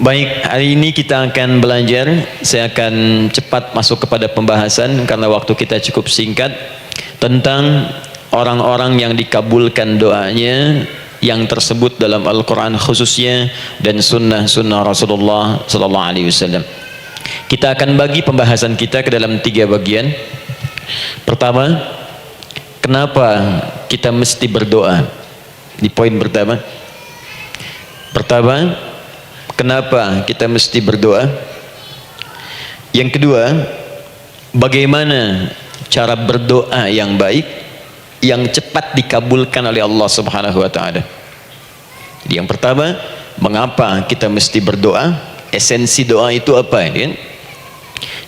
Baik, hari ini kita akan belajar. Saya akan cepat masuk kepada pembahasan karena waktu kita cukup singkat, tentang orang-orang yang dikabulkan doanya yang tersebut dalam Al-Quran khususnya dan sunnah Rasulullah Sallallahu Alaihi Wasallam. Kita akan bagi pembahasan kita ke dalam 3 bagian. Pertama, kenapa kita mesti berdoa? Di poin pertama, kenapa kita mesti berdoa? Yang kedua, bagaimana cara berdoa yang baik, yang cepat dikabulkan oleh Allah Subhanahu wa taala. Jadi yang pertama, mengapa kita mesti berdoa? Esensi doa itu apa, ya?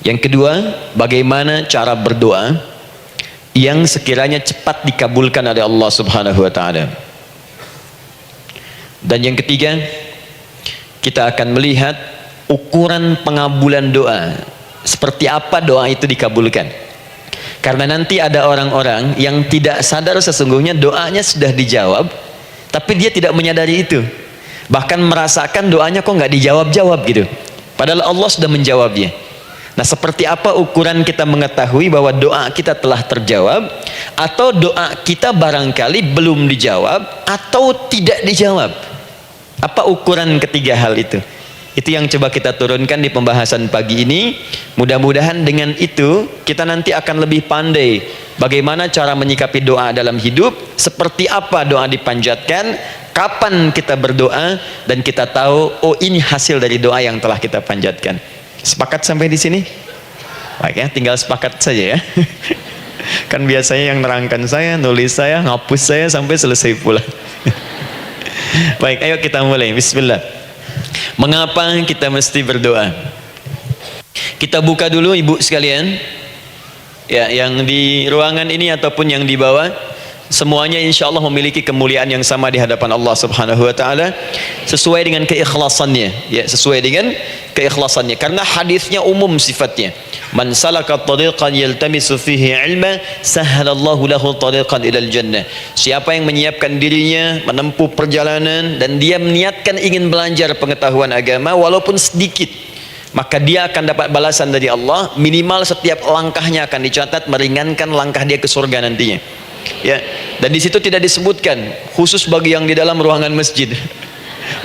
Yang kedua, bagaimana cara berdoa yang sekiranya cepat dikabulkan oleh Allah Subhanahu wa taala. Dan yang ketiga, kita akan melihat ukuran pengabulan doa. Seperti apa doa itu dikabulkan. Karena nanti ada orang-orang yang tidak sadar sesungguhnya doanya sudah dijawab, tapi dia tidak menyadari itu. Bahkan merasakan doanya kok nggak dijawab-jawab gitu. Padahal Allah sudah menjawabnya. Nah, seperti apa ukuran kita mengetahui bahwa doa kita telah terjawab, atau doa kita barangkali belum dijawab atau tidak dijawab? Apa ukuran ketiga hal itu? Itu yang coba kita turunkan di pembahasan pagi ini. Mudah-mudahan dengan itu kita nanti akan lebih pandai bagaimana cara menyikapi doa dalam hidup, seperti apa doa dipanjatkan, kapan kita berdoa, dan kita tahu oh ini hasil dari doa yang telah kita panjatkan. Sepakat sampai di sini? Baik ya, tinggal sepakat saja ya. Kan biasanya yang nerangkan saya, nulis saya, ngapus saya sampai selesai pula. Baik, ayo kita mulai. Bismillah. Mengapa kita mesti berdoa? Kita buka dulu ibu sekalian, ya, yang di ruangan ini ataupun yang di bawah, semuanya insya Allah memiliki kemuliaan yang sama di hadapan Allah Subhanahu wa taala, sesuai dengan keikhlasannya, ya, sesuai dengan keikhlasannya. Karena hadisnya umum sifatnya. Man salaka tariqan yaltamisu fihi ilma sahhalallahu lahu tariqan ilal jannah. Siapa yang menyiapkan dirinya menempuh perjalanan dan dia meniatkan ingin belajar pengetahuan agama walaupun sedikit, maka dia akan dapat balasan dari Allah. Minimal setiap langkahnya akan dicatat meringankan langkah dia ke surga nantinya. Ya, dan di situ tidak disebutkan khusus bagi yang di dalam ruangan masjid.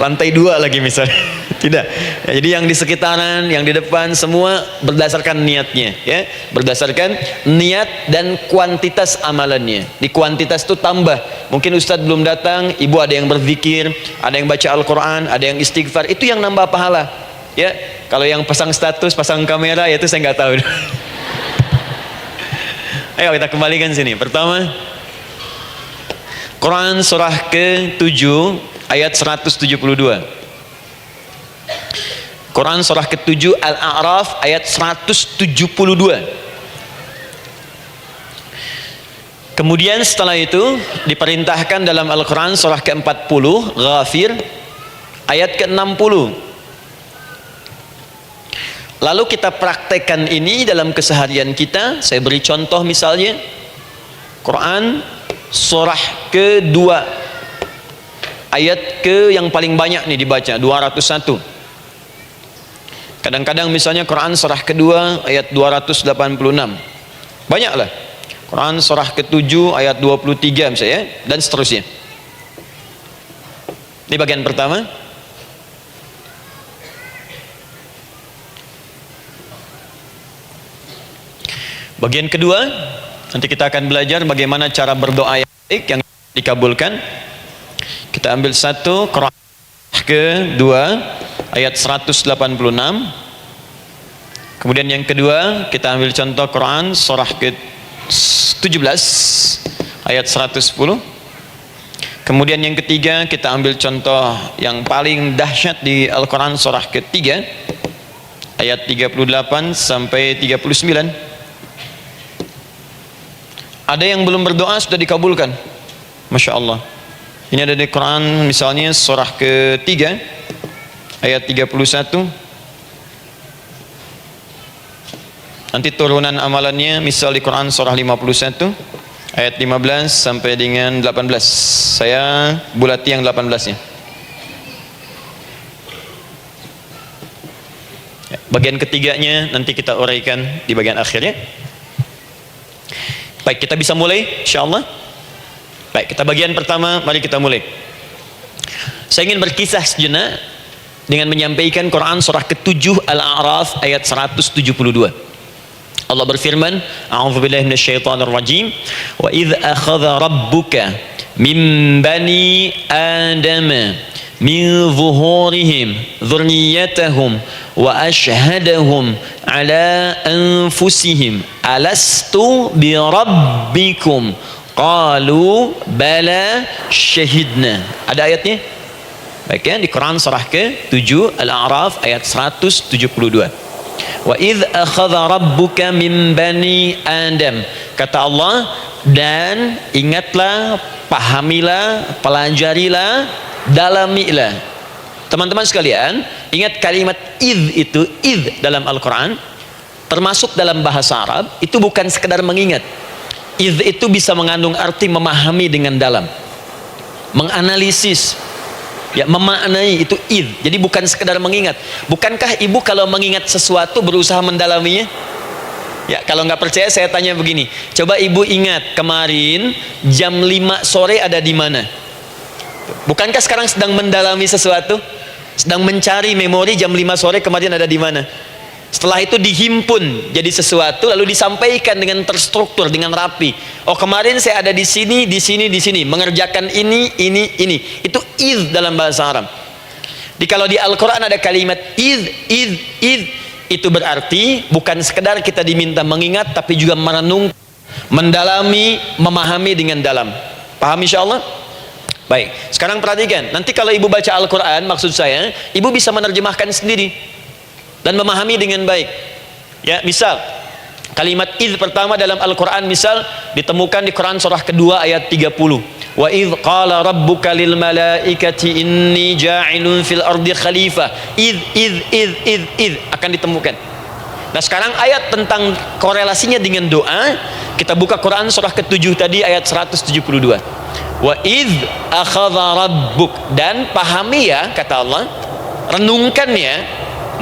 Lantai 2 lagi misalnya. Tidak. Ya, jadi yang di sekitaran, yang di depan semua berdasarkan niatnya, ya. Berdasarkan niat dan kuantitas amalannya. Di kuantitas itu tambah. Mungkin ustadz belum datang, ibu ada yang berzikir, ada yang baca Al-Qur'an, ada yang istighfar. Itu yang nambah pahala. Ya. Kalau yang pasang status, pasang kamera, ya itu saya nggak tahu. Ayo kita kembalikan sini. Pertama, Quran surah ke-7 ayat 172. Quran surah ke-7 Al-A'raf ayat 172. Kemudian setelah itu diperintahkan dalam Al-Quran surah ke-40 Ghafir ayat ke-60. Lalu kita praktekkan ini dalam keseharian kita. Saya beri contoh misalnya Quran surah ke-2 ayat ke yang paling banyak nih dibaca 201. Kadang-kadang misalnya Quran surah ke-2 ayat 286. Banyaklah. Quran surah ke-7 ayat 23 misalnya, dan seterusnya. Ini bagian pertama. Bagian kedua, nanti kita akan belajar bagaimana cara berdoa yang baik yang dikabulkan. Kita ambil satu, Quran ke-2 ayat 186. Kemudian yang kedua, kita ambil contoh Quran surah ke-17 ayat 110. Kemudian yang ketiga, kita ambil contoh yang paling dahsyat di Al-Quran surah ke-3 ayat 38 sampai 39. Ada yang belum berdoa sudah dikabulkan. Masya Allah. Ini ada di Quran misalnya surah ke-3 ayat 31. Nanti turunan amalannya misal di Quran surah 51 ayat 15 sampai dengan 18. Saya bulati yang 18-nya. Bagian ketiganya nanti kita uraikan di bagian akhirnya. Baik, kita bisa mulai insyaallah. Baik, kita bagian pertama, mari kita mulai. Saya ingin berkisah sejenak dengan menyampaikan Quran surah ke-7 Al-A'raf ayat 172. Allah berfirman, A'udzubillahi minasyaitonir rajim, wa idz akhadha rabbuka min bani adama min zuhurihim dzurriyyatahum wa ashhadahum ala anfusihim alastu bi rabbikum qalu bala syahidna. Ada ayatnya? Baik ya, di Quran surah ke-7 Al-A'raf ayat 172. Wa idz akhadha rabbuka min bani adam, kata Allah, dan ingatlah, pahamilah, pelajarilah, dalamilah. Teman-teman sekalian, ingat kalimat idz itu, idz dalam Al-Quran termasuk dalam bahasa Arab itu bukan sekedar mengingat. Idz itu bisa mengandung arti memahami dengan dalam, menganalisis, ya, memaknai, itu idz. Jadi bukan sekedar mengingat. Bukankah ibu kalau mengingat sesuatu berusaha mendalaminya? Ya, kalau nggak percaya saya tanya begini, coba ibu ingat kemarin jam 5 sore ada di mana? Bukankah sekarang sedang mendalami sesuatu? Sedang mencari memori jam 5 sore kemarin ada di mana? Setelah itu dihimpun jadi sesuatu, lalu disampaikan dengan terstruktur, dengan rapi. Oh, kemarin saya ada di sini, di sini, di sini, mengerjakan ini. Itu idz dalam bahasa Arab. Jadi kalau di Al-Quran ada kalimat idz, itu berarti bukan sekedar kita diminta mengingat, tapi juga merenung, mendalami, memahami dengan dalam. Paham insyaallah? Baik, sekarang perhatikan. Nanti kalau ibu baca Al-Quran, maksud saya, ibu bisa menerjemahkan sendiri dan memahami dengan baik. Ya, misal kalimat idz pertama dalam Al-Quran misal ditemukan di Quran surah kedua ayat 30. Wa idz qala rabbuka lil malaikati inni ja'ilun fil ardi khalifah. Idz akan ditemukan. Nah, sekarang ayat tentang korelasinya dengan doa, kita buka Quran surah ke-7 tadi ayat 172. Wa idz akhadha rabbuk, dan pahami ya, kata Allah, renungkan ya,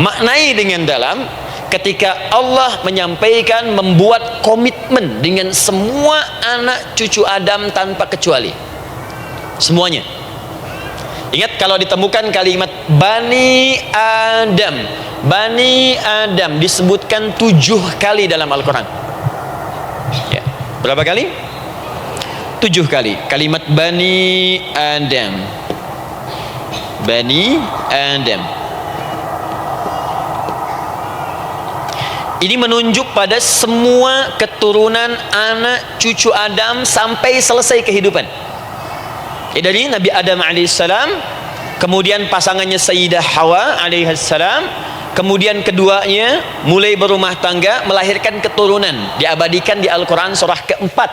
maknai dengan dalam ketika Allah menyampaikan, membuat komitmen dengan semua anak cucu Adam tanpa kecuali, semuanya. Ingat kalau ditemukan kalimat Bani Adam disebutkan 7 kali dalam Al-Quran. Ya, berapa kali? 7 kali kalimat Bani Adam. Ini menunjuk pada semua keturunan anak cucu Adam sampai selesai kehidupan. Dari Nabi Adam alaihissalam, kemudian pasangannya Sayyidah Hawa alaihissalam, kemudian keduanya mulai berumah tangga, melahirkan keturunan, diabadikan di Al-Quran surah keempat,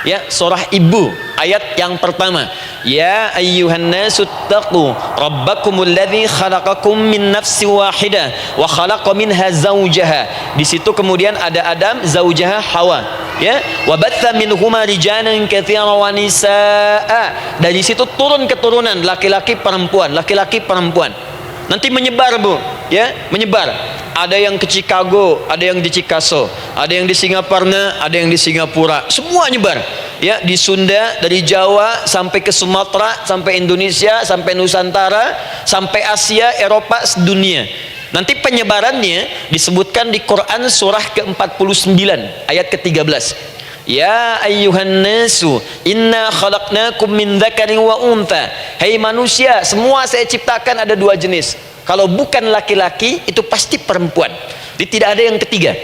ya, surah Ibu, ayat yang pertama. Ya ayyuhan nasu taqu rabbakumul ladzi khalaqakum min nafsin wahidah wa khalaqa minha zawjaha. Di situ kemudian ada Adam, zawjaha Hawa, ya, wa batha minhuma rijalan katsiran wa nisaa. Dari situ turun keturunan laki-laki perempuan, laki-laki perempuan. Nanti menyebar, Bu, ya, menyebar. Ada yang ke Chicago, ada yang di Chicago, ada yang di Singapura, ada yang di Singapura, semua nyebar. Ya, di Sunda, dari Jawa sampai ke Sumatera, sampai Indonesia, sampai Nusantara, sampai Asia, Eropa, sedunia. Nanti penyebarannya disebutkan di Quran surah ke-49 ayat ke-13. Ya ayyuhan nasu inna khalaqnakum min dzakarin wa untha. Hai manusia, semua saya ciptakan ada 2 jenis. Kalau bukan laki-laki itu pasti perempuan. Jadi tidak ada yang ketiga.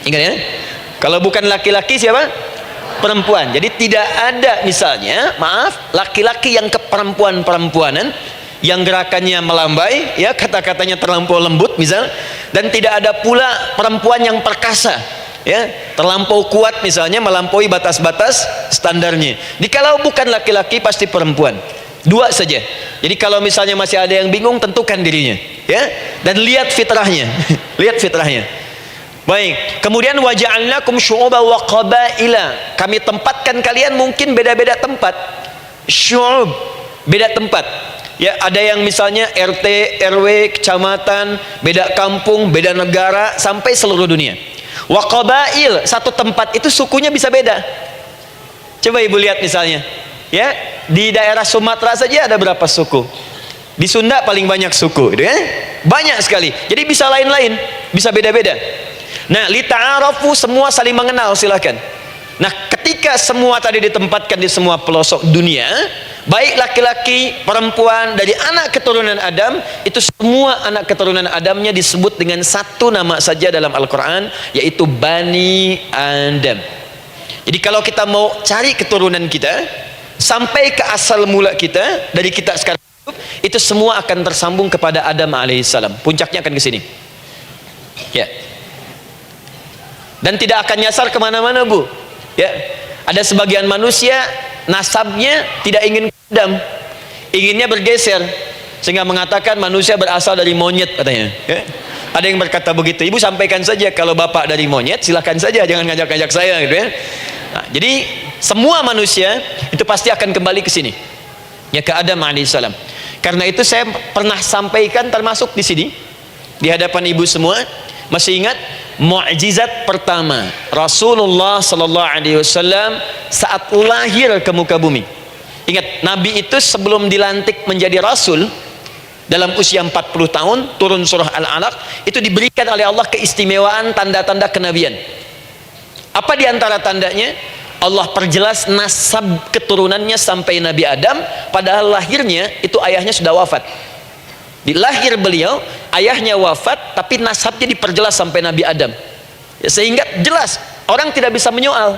Ingat ya? Kalau bukan laki-laki siapa? Perempuan. Jadi tidak ada misalnya, maaf, laki-laki yang keperempuan-perempuanan, yang gerakannya melambai, ya, kata-katanya terlampau lembut misal, dan tidak ada pula perempuan yang perkasa, ya, terlampau kuat misalnya, melampaui batas-batas standarnya. Jadi kalau bukan laki-laki pasti perempuan. 2 saja. Jadi kalau misalnya masih ada yang bingung, tentukan dirinya, ya, dan lihat fitrahnya. Lihat fitrahnya. Baik, kemudian waja'alnakum syu'uban wa qabaila. Kami tempatkan kalian mungkin beda-beda tempat. Syu'ub, beda tempat. Ya, ada yang misalnya RT, RW, kecamatan, beda kampung, beda negara, sampai seluruh dunia. Wa qabail, satu tempat itu sukunya bisa beda. Coba ibu lihat misalnya, ya, di daerah Sumatera saja ada berapa suku? Di Sunda paling banyak suku, gitu kan? Banyak sekali. Jadi bisa lain-lain, bisa beda-beda. Nah, lita'arafu, semua saling mengenal, silakan. Nah, ketika semua tadi ditempatkan di semua pelosok dunia, baik laki-laki, perempuan, dari anak keturunan Adam, itu semua anak keturunan Adamnya disebut dengan satu nama saja dalam Al-Quran, yaitu Bani Adam. Jadi kalau kita mau cari keturunan kita, sampai ke asal mula kita, dari kita sekarang hidup, itu semua akan tersambung kepada Adam alaihissalam. Puncaknya akan ke sini. Ya. Dan tidak akan nyasar kemana-mana, Bu. Ya, ada sebagian manusia nasabnya tidak ingin ke Adam, inginnya bergeser, sehingga mengatakan manusia berasal dari monyet katanya. Ya. Ada yang berkata begitu. Ibu sampaikan saja, kalau bapak dari monyet silahkan saja, jangan ngajak-ngajak saya, gitu ya. Nah, jadi semua manusia itu pasti akan kembali ke sini, ya, ke Adam alaihissalam. Karena itu saya pernah sampaikan, termasuk di sini di hadapan ibu semua, masih ingat mukjizat pertama Rasulullah sallallahu alaihi wasallam saat lahir ke muka bumi. Ingat, Nabi itu sebelum dilantik menjadi Rasul dalam usia 40 tahun, turun surah Al-Alaq, itu diberikan oleh Allah keistimewaan tanda-tanda kenabian. Apa diantara tandanya? Allah perjelas nasab keturunannya sampai Nabi Adam, padahal lahirnya itu ayahnya sudah wafat. Di lahir beliau, ayahnya wafat, tapi nasabnya diperjelas sampai Nabi Adam, ya, sehingga jelas, orang tidak bisa menyoal.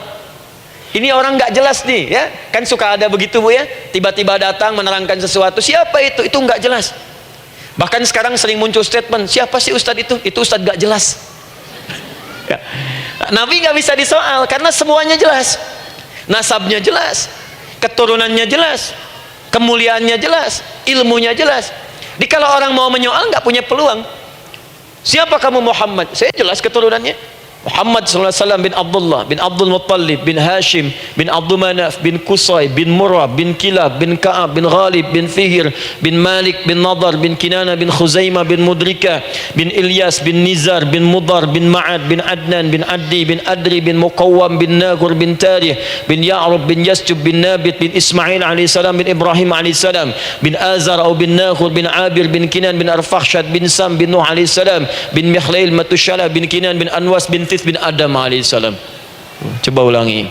Ini orang nggak jelas nih, ya kan, suka ada begitu, Bu, ya, tiba-tiba datang menerangkan sesuatu, siapa itu nggak jelas. Bahkan sekarang sering muncul statement, siapa sih ustadz itu ustadz nggak jelas. Ya. Nabi nggak bisa disoal karena semuanya jelas, nasabnya jelas, keturunannya jelas, kemuliaannya jelas, ilmunya jelas. Jadi kalau orang mau menyoal nggak punya peluang. Siapa kamu Muhammad? Saya jelas keturunannya. Muhammad SAW bin Abdullah bin Abdul Muttalib bin Hashim bin Abdul Manaf bin Qusay bin Murrah bin Kilab bin Ka'ab bin Ghalib bin Fihir bin Malik bin Nadar bin Kinana bin Khuzaimah bin Mudrika bin Ilyas bin Nizar bin Mudar bin Ma'ad bin Adnan bin Addi bin Adri bin Muqawwam bin Nagur bin Tarih bin Ya'rub bin Yasjub bin Nabit bin Ismail alaihissalam bin Ibrahim alaihissalam bin Azar atau bin Nakhur bin Abir bin Kinan bin Arfakhshad bin Sam bin Nuh alaihissalam bin Mikhlail Matushala bin Kinan bin Anwas bin bin Adam alaihissalam. Coba ulangi.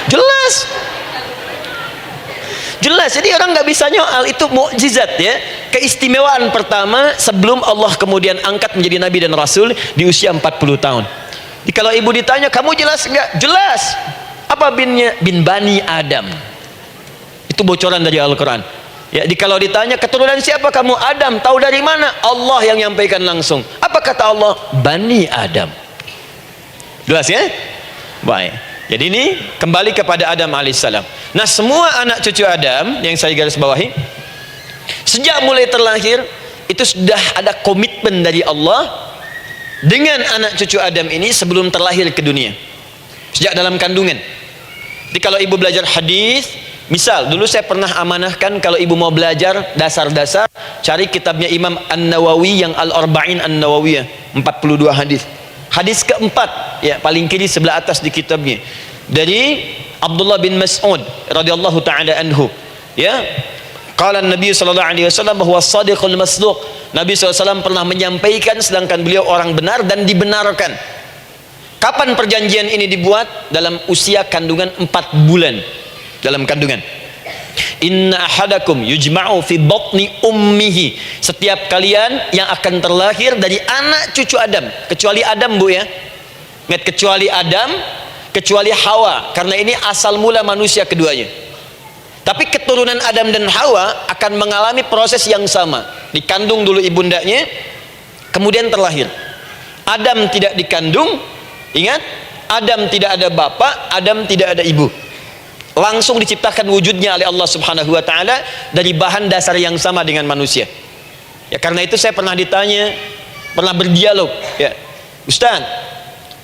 Jelas. Jadi orang nggak bisa nyoal, itu mukjizat, ya, keistimewaan pertama sebelum Allah kemudian angkat menjadi nabi dan rasul di usia 40 tahun. Jadi kalau ibu ditanya, kamu jelas nggak? Jelas. Apa binnya? Bin Bani Adam. Itu bocoran dari Al-Quran. Ya, kalau ditanya keturunan siapa kamu? Adam. Tahu dari mana? Allah yang nyampaikan langsung. Apa kata Allah? Bani Adam. Jelas, ya? Baik. Jadi ini kembali kepada Adam alaihissalam. Nah, semua anak cucu Adam yang saya garis bawahi, sejak mulai terlahir itu sudah ada komitmen dari Allah dengan anak cucu Adam ini sebelum terlahir ke dunia, sejak dalam kandungan. Jadi kalau ibu belajar hadis, misal dulu saya pernah amanahkan, kalau ibu mau belajar dasar-dasar, cari kitabnya Imam An-Nawawi yang Al-Arba'in An-Nawawiyah, 42 hadis. Hadis keempat, ya, paling kiri sebelah atas di kitabnya, dari Abdullah bin Mas'ud radhiyallahu taala anhu, ya, qala Nabi sallallahu alaihi wasallam bahwa shadiqul masduq. Nabi SAW pernah menyampaikan sedangkan beliau orang benar dan dibenarkan. Kapan perjanjian ini dibuat? Dalam usia kandungan 4 bulan. Dalam kandungan. Inna ahadakum yujma'u fi batni ummihi. Setiap kalian yang akan terlahir dari anak cucu Adam, kecuali Adam, Bu, ya. Ingat, kecuali Adam, kecuali Hawa, karena ini asal mula manusia keduanya. Tapi keturunan Adam dan Hawa akan mengalami proses yang sama. Dikandung dulu ibundanya, kemudian terlahir. Adam tidak dikandung, ingat, Adam tidak ada bapak, Adam tidak ada ibu. Langsung diciptakan wujudnya oleh Allah Subhanahu wa taala dari bahan dasar yang sama dengan manusia. Ya, karena itu saya pernah ditanya, pernah berdialog, ya, Ustaz,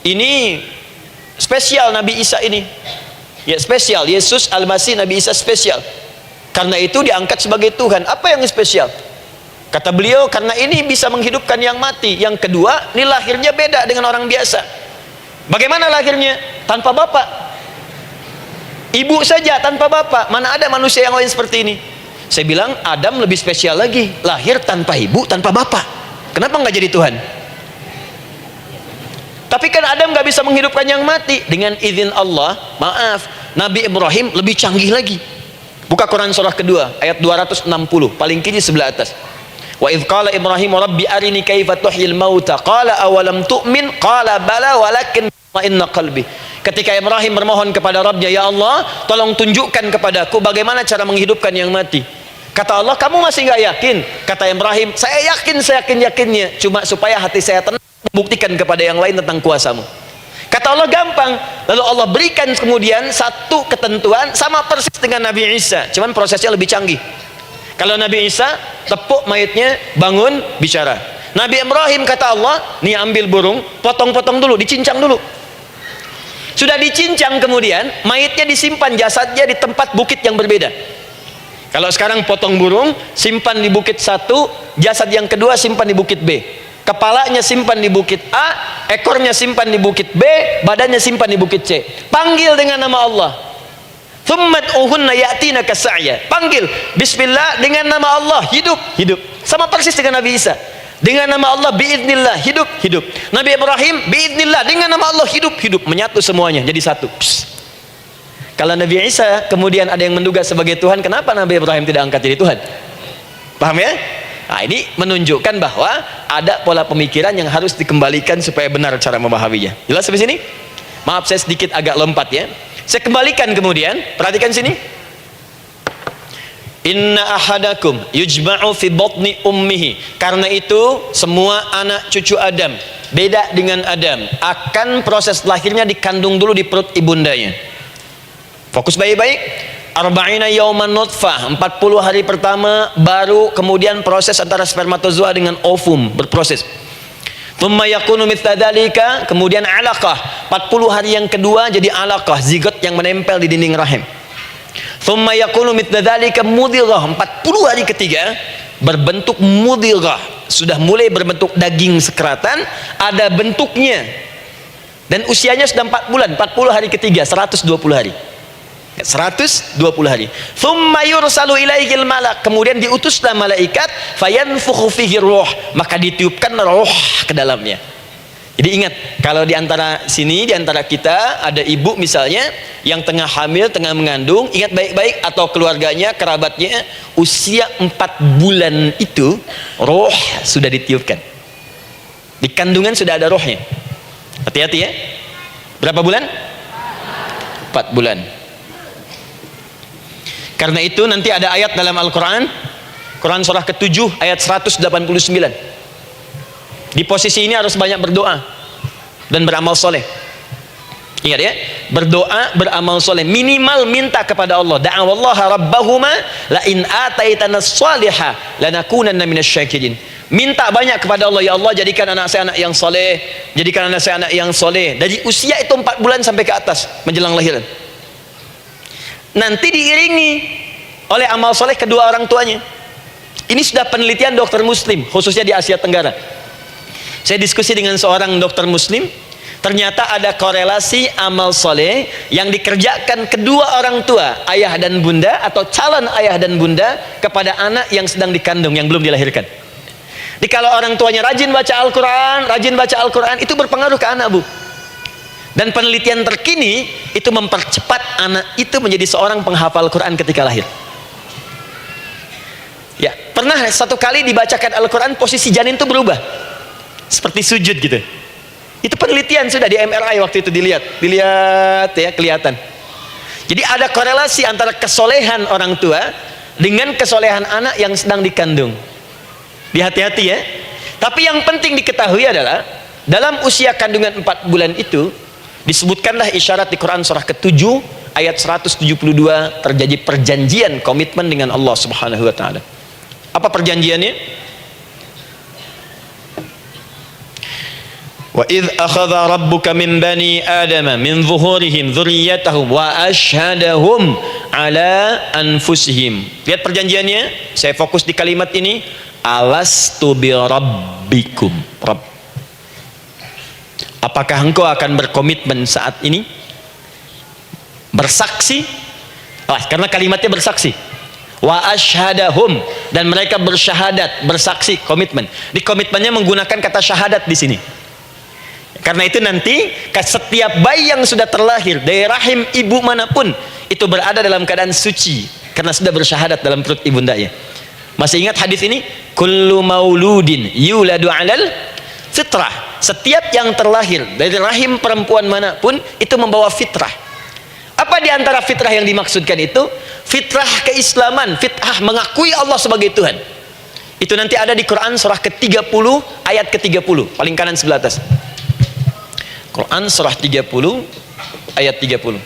ini spesial Nabi Isa ini. Ya, spesial, Yesus Al-Masih Nabi Isa spesial. Karena itu diangkat sebagai Tuhan. Apa yang spesial? Kata beliau, karena ini bisa menghidupkan yang mati. Yang kedua, ini lahirnya beda dengan orang biasa. Bagaimana lahirnya? Tanpa bapak. Ibu saja tanpa bapak. Mana ada manusia yang lain seperti ini? Saya bilang, Adam lebih spesial lagi. Lahir tanpa ibu, tanpa bapak. Kenapa nggak jadi Tuhan? Tapi kan Adam nggak bisa menghidupkan yang mati. Dengan izin Allah, maaf, Nabi Ibrahim lebih canggih lagi. Buka Quran surah kedua, ayat 260, paling kiri sebelah atas. Wa idh qala Ibrahim rabbi arini kaifa tuhyil mauta qala awalam tu'min qala bala walakin inna qalbi. Ketika Ibrahim bermohon kepada Rabbnya, ya Allah, tolong tunjukkan kepadaku bagaimana cara menghidupkan yang mati. Kata Allah, kamu masih nggak yakin? Kata Ibrahim, saya yakin-yakinnya, cuma supaya hati saya tenang membuktikan kepada yang lain tentang kuasamu. Kata Allah, gampang. Lalu Allah berikan kemudian satu ketentuan sama persis dengan Nabi Isa, cuman prosesnya lebih canggih. Kalau Nabi Isa tepuk mayatnya, bangun, bicara. Nabi Ibrahim kata Allah, nih ambil burung, potong-potong dulu, dicincang dulu. Sudah dicincang kemudian, mayatnya disimpan, jasadnya di tempat bukit yang berbeda. Kalau sekarang potong burung, simpan di bukit satu, jasad yang kedua simpan di bukit B. Kepalanya simpan di bukit A, ekornya simpan di bukit B, badannya simpan di bukit C. Panggil dengan nama Allah. Thummat uhunna ya'tinaka sa'ya. Panggil bismillah dengan nama Allah, hidup. Sama persis dengan Nabi Isa. Dengan nama Allah biiznillah, hidup. Nabi Ibrahim biiznillah, dengan nama Allah hidup. Menyatu semuanya jadi satu. Kalau Nabi Isa kemudian ada yang menduga sebagai Tuhan, kenapa Nabi Ibrahim tidak angkat jadi Tuhan? Paham ya? Nah, ini menunjukkan bahwa ada pola pemikiran yang harus dikembalikan supaya benar cara memahaminya. Jelas sampai sini? Maaf saya sedikit agak lompat ya. Saya kembalikan kemudian, perhatikan sini. Inna ahadakum yujma'u fi batni ummihi. Karena itu semua anak cucu Adam, beda dengan Adam, akan proses lahirnya dikandung dulu di perut ibundanya. Fokus baik-baik. Arba'ina yauman nutfah, 40 hari pertama baru kemudian proses antara spermatozoa dengan ovum berproses. Thumma yakunu mithla dzalika, kemudian alaqah, 40 hari yang kedua jadi alaqah, zigot yang menempel di dinding rahim. Thumma yakunu mithla dzalika mudghah, 40 hari ketiga berbentuk mudghah, sudah mulai berbentuk daging sekeratan, ada bentuknya. Dan usianya sudah 4 bulan, 40 hari ketiga, 120 hari. 120 hari. Thumma yursalu ilaihil malak, kemudian diutuslah malaikat, fayanfukhu fihi ruh, maka ditiupkan roh ke dalamnya. Jadi ingat, kalau di antara sini, di antara kita ada ibu misalnya yang tengah hamil, tengah mengandung, ingat baik-baik, atau keluarganya, kerabatnya, usia 4 bulan itu roh sudah ditiupkan. Di kandungan sudah ada rohnya. Hati-hati ya. Berapa bulan? 4 bulan. Karena itu nanti ada ayat dalam Al-Quran, Quran surah ke-7 ayat 189. Di posisi ini harus banyak berdoa dan beramal soleh. Ingat ya, berdoa, beramal soleh, minimal minta kepada Allah. Da'awallaha rabbahuma la in ataitana saliha lanakunanna minasyakirin. Minta banyak kepada Allah, ya Allah jadikan anak saya anak yang soleh, jadikan anak saya anak yang soleh. Dari usia itu 4 bulan sampai ke atas menjelang lahiran. Nanti diiringi oleh amal soleh kedua orang tuanya. Ini sudah penelitian dokter muslim, khususnya di Asia Tenggara. Saya diskusi dengan seorang dokter muslim, ternyata ada korelasi amal soleh yang dikerjakan kedua orang tua, ayah dan bunda, atau calon ayah dan bunda, kepada anak yang sedang dikandung, yang belum dilahirkan. Jadi kalau orang tuanya rajin baca Al-Quran, itu berpengaruh ke anak, Bu. Dan penelitian terkini itu mempercepat anak itu menjadi seorang penghafal Quran ketika lahir. Ya, pernah satu kali dibacakan Al-Quran, posisi janin itu berubah seperti sujud gitu. Itu penelitian sudah di MRI waktu itu dilihat ya, kelihatan. Jadi ada korelasi antara kesolehan orang tua dengan kesolehan anak yang sedang dikandung. Hati-hati ya. Tapi yang penting diketahui adalah dalam usia kandungan 4 bulan itu disebutkanlah isyarat di Quran surah ke-7 ayat 172, terjadi perjanjian komitmen dengan Allah Subhanahu wa taala. Apa perjanjiannya? Wa idh akhadha rabbuka min bani adama min zuhurihim dzurriyyatahum wa ashhadahum ala anfusihim. Lihat perjanjiannya, saya fokus di kalimat ini, alastu bi rabbikum. Rabb. Apakah engkau akan berkomitmen saat ini bersaksi? Karena kalimatnya bersaksi. Wa asyhadahum, dan mereka bersyahadat, bersaksi, komitmen. Di komitmennya menggunakan kata syahadat di sini. Karena itu nanti setiap bayi yang sudah terlahir dari rahim ibu manapun itu berada dalam keadaan suci karena sudah bersyahadat dalam perut ibundanya. Masih ingat hadis ini? Kullu mauludin yuladu 'alal fitrah. Setiap yang terlahir dari rahim perempuan manapun itu membawa fitrah. Apa di antara fitrah yang dimaksudkan itu? Fitrah keislaman, fitrah mengakui Allah sebagai Tuhan. Itu nanti ada di Quran surah ke-30 ayat ke-30, paling kanan sebelah atas. Quran surah 30 ayat 30.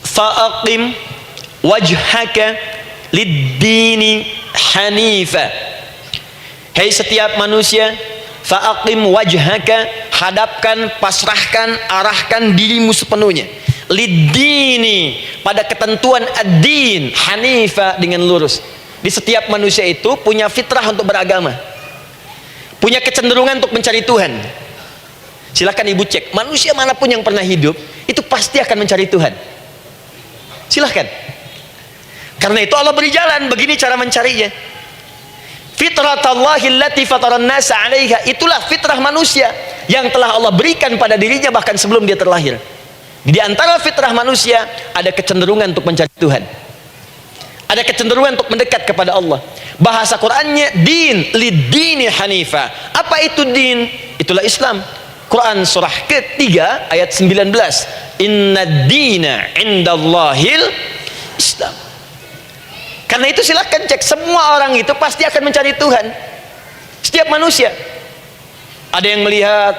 Fa'aqim wajhaka lid-dini hanifa. Hai setiap manusia, fa'aqim wajhaka, hadapkan, pasrahkan, arahkan dirimu sepenuhnya. Lid-dini, pada ketentuan ad-din, hanifa, dengan lurus. Di setiap manusia itu punya fitrah untuk beragama, punya kecenderungan untuk mencari Tuhan. Silakan ibu cek, manusia manapun yang pernah hidup itu pasti akan mencari Tuhan. Silahkan. Karena itu Allah beri jalan, begini cara mencarinya. Fitratallahi allati fataran nasa 'alaiha, itulah fitrah manusia yang telah Allah berikan pada dirinya bahkan sebelum dia terlahir. Di antara fitrah manusia ada kecenderungan untuk mencari Tuhan, ada kecenderungan untuk mendekat kepada Allah. Bahasa Qur'annya din, lid-dini hanifa. Apa itu din? Itulah Islam. Quran surah ke-3 ayat 19. Inna dina indallahil Islam. Karena itu silakan cek, semua orang itu pasti akan mencari Tuhan. Setiap manusia. Ada yang melihat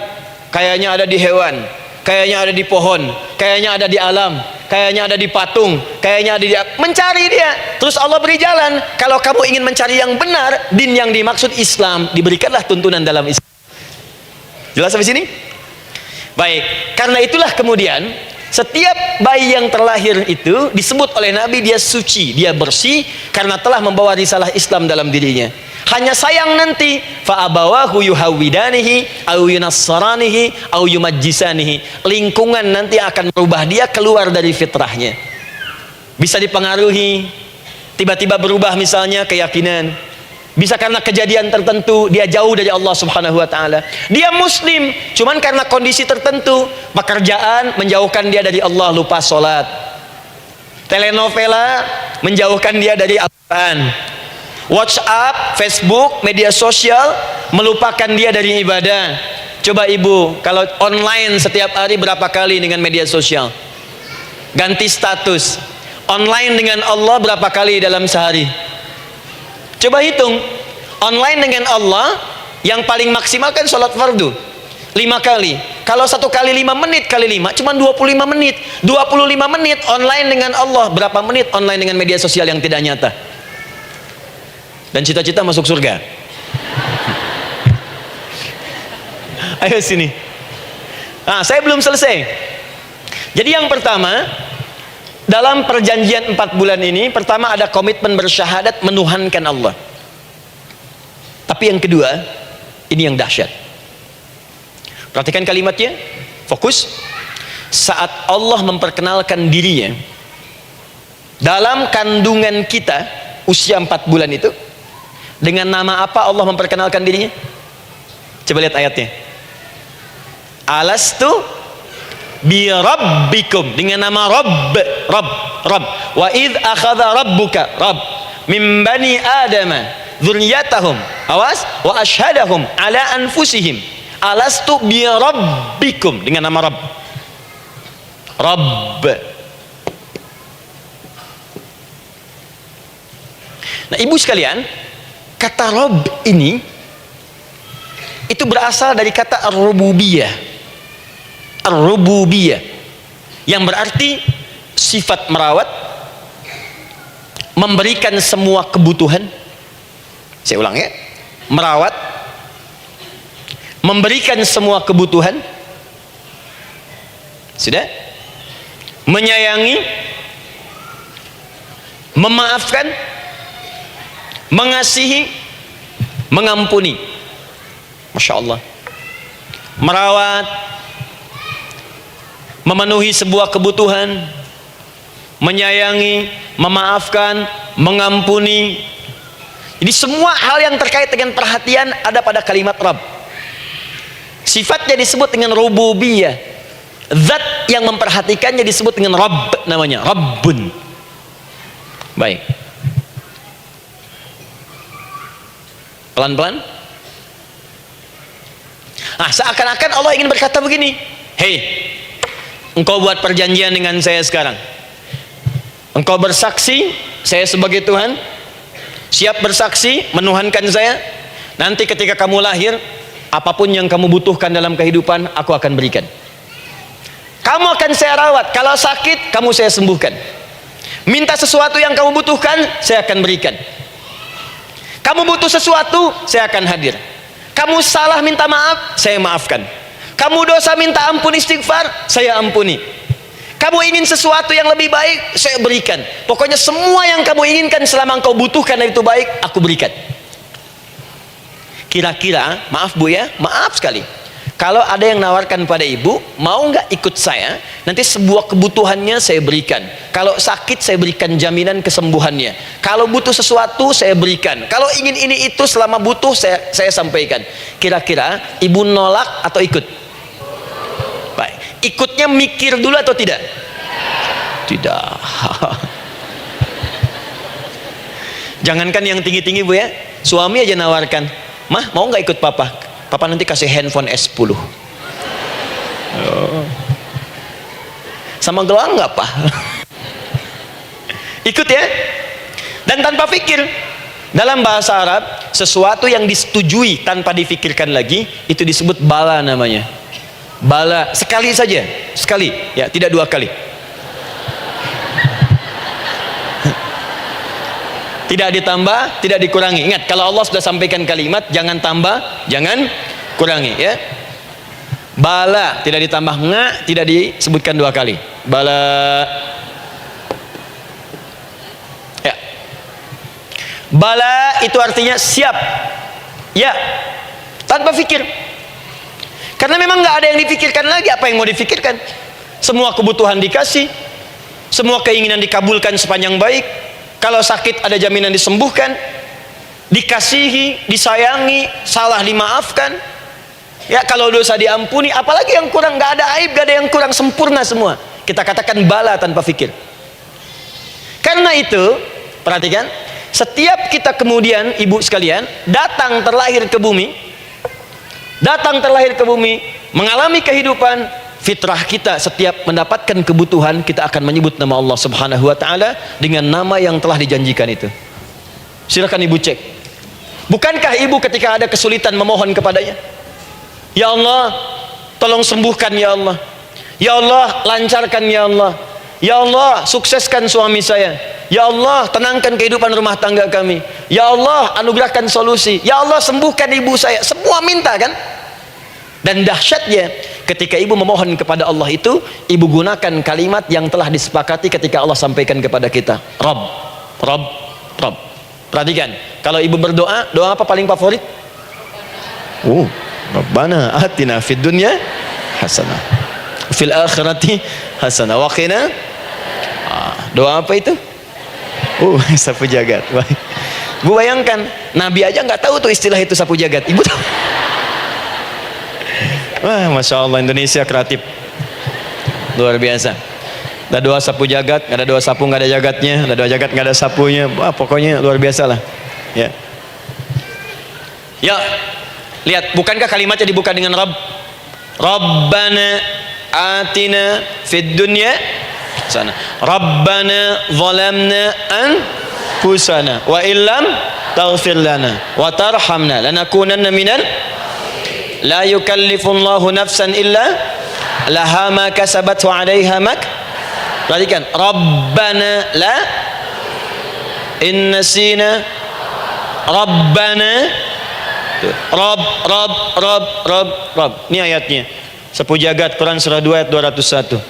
kayaknya ada di hewan, kayaknya ada di pohon, kayaknya ada di alam, kayaknya ada di patung, kayaknya ada di, mencari dia. Terus Allah beri jalan. Kalau kamu ingin mencari yang benar, din yang dimaksud Islam, diberikanlah tuntunan dalam Islam. Jelas sampai sini? Baik, karena itulah kemudian setiap bayi yang terlahir itu disebut oleh Nabi dia suci, dia bersih karena telah membawa risalah Islam dalam dirinya. Hanya sayang nanti fa abawahu yuhawidanihi au yunassaranihi au yumajjisanihi. Lingkungan nanti akan merubah dia keluar dari fitrahnya. Bisa dipengaruhi, tiba-tiba berubah misalnya keyakinan. Bisa karena kejadian tertentu dia jauh dari Allah Subhanahu wa taala. Dia muslim, cuman karena kondisi tertentu, pekerjaan menjauhkan dia dari Allah, lupa sholat. Telenovela menjauhkan dia dari Al-Quran. WhatsApp, Facebook, media sosial melupakan dia dari ibadah. Coba ibu, kalau online setiap hari berapa kali dengan media sosial? Ganti status. Online dengan Allah berapa kali dalam sehari? Coba hitung. Online dengan Allah yang paling maksimal kan sholat fardu 5 kali. Kalau 1 kali 5 menit kali 5 cuma 25 menit. 25 menit online dengan Allah. Berapa menit online dengan media sosial yang tidak nyata? Dan cita-cita masuk surga. Ayo sini. Nah, saya belum selesai. Jadi yang pertama, dalam perjanjian 4 bulan ini, pertama ada komitmen bersyahadat menuhankan Allah. Tapi yang kedua, ini yang dahsyat. Perhatikan kalimatnya, fokus. Saat Allah memperkenalkan dirinya dalam kandungan kita, usia 4 bulan itu, dengan nama apa Allah memperkenalkan dirinya? Coba lihat ayatnya. Alastu bi rabbikum, dengan nama Rabb, Rabb. Wa idh akhadha rabbuka, Rabb, min bani adama dzurriyyatahum, awas, wa asyhadahum ala anfusihim, alastu bi rabbikum, dengan nama Rabb. Rabb. Nah, ibu sekalian, kata Rabb ini itu berasal dari kata ar-rububiyah. Ar-rububiyah yang berarti sifat merawat, memberikan semua kebutuhan. Saya ulang ya, merawat, memberikan semua kebutuhan, Sudah? Menyayangi, memaafkan, mengasihi, mengampuni. Masya Allah. Merawat, memenuhi sebuah kebutuhan, menyayangi, memaafkan, mengampuni. Jadi semua hal yang terkait dengan perhatian ada pada kalimat Rabb. Sifatnya disebut dengan rububiyah. Zat yang memperhatikannya disebut dengan Rabb, namanya Rabbun. Baik. Pelan-pelan. Seakan-akan Allah ingin berkata begini, hei, engkau buat perjanjian dengan saya sekarang. Engkau bersaksi, saya sebagai Tuhan, siap bersaksi, menuhankan saya. Nanti ketika kamu lahir, apapun yang kamu butuhkan dalam kehidupan, aku akan berikan. Kamu akan saya rawat. Kalau sakit, kamu saya sembuhkan. Minta sesuatu yang kamu butuhkan, saya akan berikan. Kamu butuh sesuatu, saya akan hadir. Kamu salah minta maaf, saya maafkan. Kamu dosa minta ampun istighfar, saya ampuni. Kamu ingin sesuatu yang lebih baik, saya berikan. Pokoknya semua yang kamu inginkan selama engkau butuhkan dan itu baik, aku berikan. Kira-kira, maaf Bu ya, maaf sekali, kalau ada yang nawarkan pada ibu, mau nggak ikut saya, nanti sebuah kebutuhannya saya berikan. Kalau sakit saya berikan jaminan kesembuhannya. Kalau butuh sesuatu saya berikan. Kalau ingin ini itu selama butuh saya sampaikan. Kira-kira ibu nolak atau ikut? Baik. Ikutnya mikir dulu atau tidak? Tidak. Jangankan yang tinggi-tinggi Bu ya, suami aja nawarkan, mah mau nggak ikut papa? Papa nanti kasih handphone S10. Sama gelang nggak Pak? Ikut ya. Dan tanpa pikir. Dalam bahasa Arab, sesuatu yang disetujui tanpa difikirkan lagi, itu disebut bala namanya. Bala, sekali saja, sekali, ya, tidak dua kali. Tidak ditambah, tidak dikurangi. Ingat, kalau Allah sudah sampaikan kalimat, jangan tambah, jangan kurangi, ya. Bala, tidak ditambah nga, tidak disebutkan dua kali. Bala. Ya. Bala itu artinya siap. Ya. Tanpa fikir. Karena memang nggak ada yang dipikirkan lagi. Apa yang mau dipikirkan? Semua kebutuhan dikasih, semua keinginan dikabulkan sepanjang baik. Kalau sakit ada jaminan disembuhkan, dikasihi, disayangi, salah dimaafkan. Ya, kalau dosa diampuni, apalagi yang kurang, nggak ada aib, nggak ada yang kurang, sempurna semua. Kita katakan bala tanpa fikir. Karena itu, perhatikan, setiap kita kemudian, ibu sekalian, datang terlahir ke bumi, mengalami kehidupan, fitrah kita setiap mendapatkan kebutuhan, kita akan menyebut nama Allah Subhanahu wa ta'ala dengan nama yang telah dijanjikan itu. Silakan ibu cek. Bukankah ibu ketika ada kesulitan memohon kepadanya, ya Allah tolong sembuhkan ya Allah, ya Allah lancarkan ya Allah, ya Allah sukseskan suami saya, ya Allah tenangkan kehidupan rumah tangga kami, ya Allah anugerahkan solusi, ya Allah sembuhkan ibu saya. Semua minta kan? Dan dahsyatnya ketika ibu memohon kepada Allah itu, ibu gunakan kalimat yang telah disepakati ketika Allah sampaikan kepada kita, Rabb, Rabb, Rabb. Perhatikan, kalau ibu berdoa, doa apa paling favorit? Rabbana atina fid dunya hasanah, fil akhirati hasanah, wa qina. Doa apa itu? Sapu jagat. Bu bayangkan, Nabi aja nggak tahu tuh istilah itu sapu jagat. Ibu tahu? Wah, Masya Allah, Indonesia kreatif, luar biasa. Ada doa sapu jagat, nggak ada doa sapu nggak ada jagatnya, ada doa jagat nggak ada sapunya. Wah, pokoknya luar biasa lah. Ya, ya, lihat, bukankah kalimatnya dibuka dengan Rabb? Rabbana atina fid dunya sana. Rabbana zalamna anfusana wa illam taghfir lana wa tarhamna lanakunanna minal. La yukallifullahu nafsan illa laha ma kasabat wa 'alaiha mak. Perhatikan, Rabbana la innasina Rabbana Rabb. Ini ayatnya. Sapu jagat Quran surah 2 ayat 201.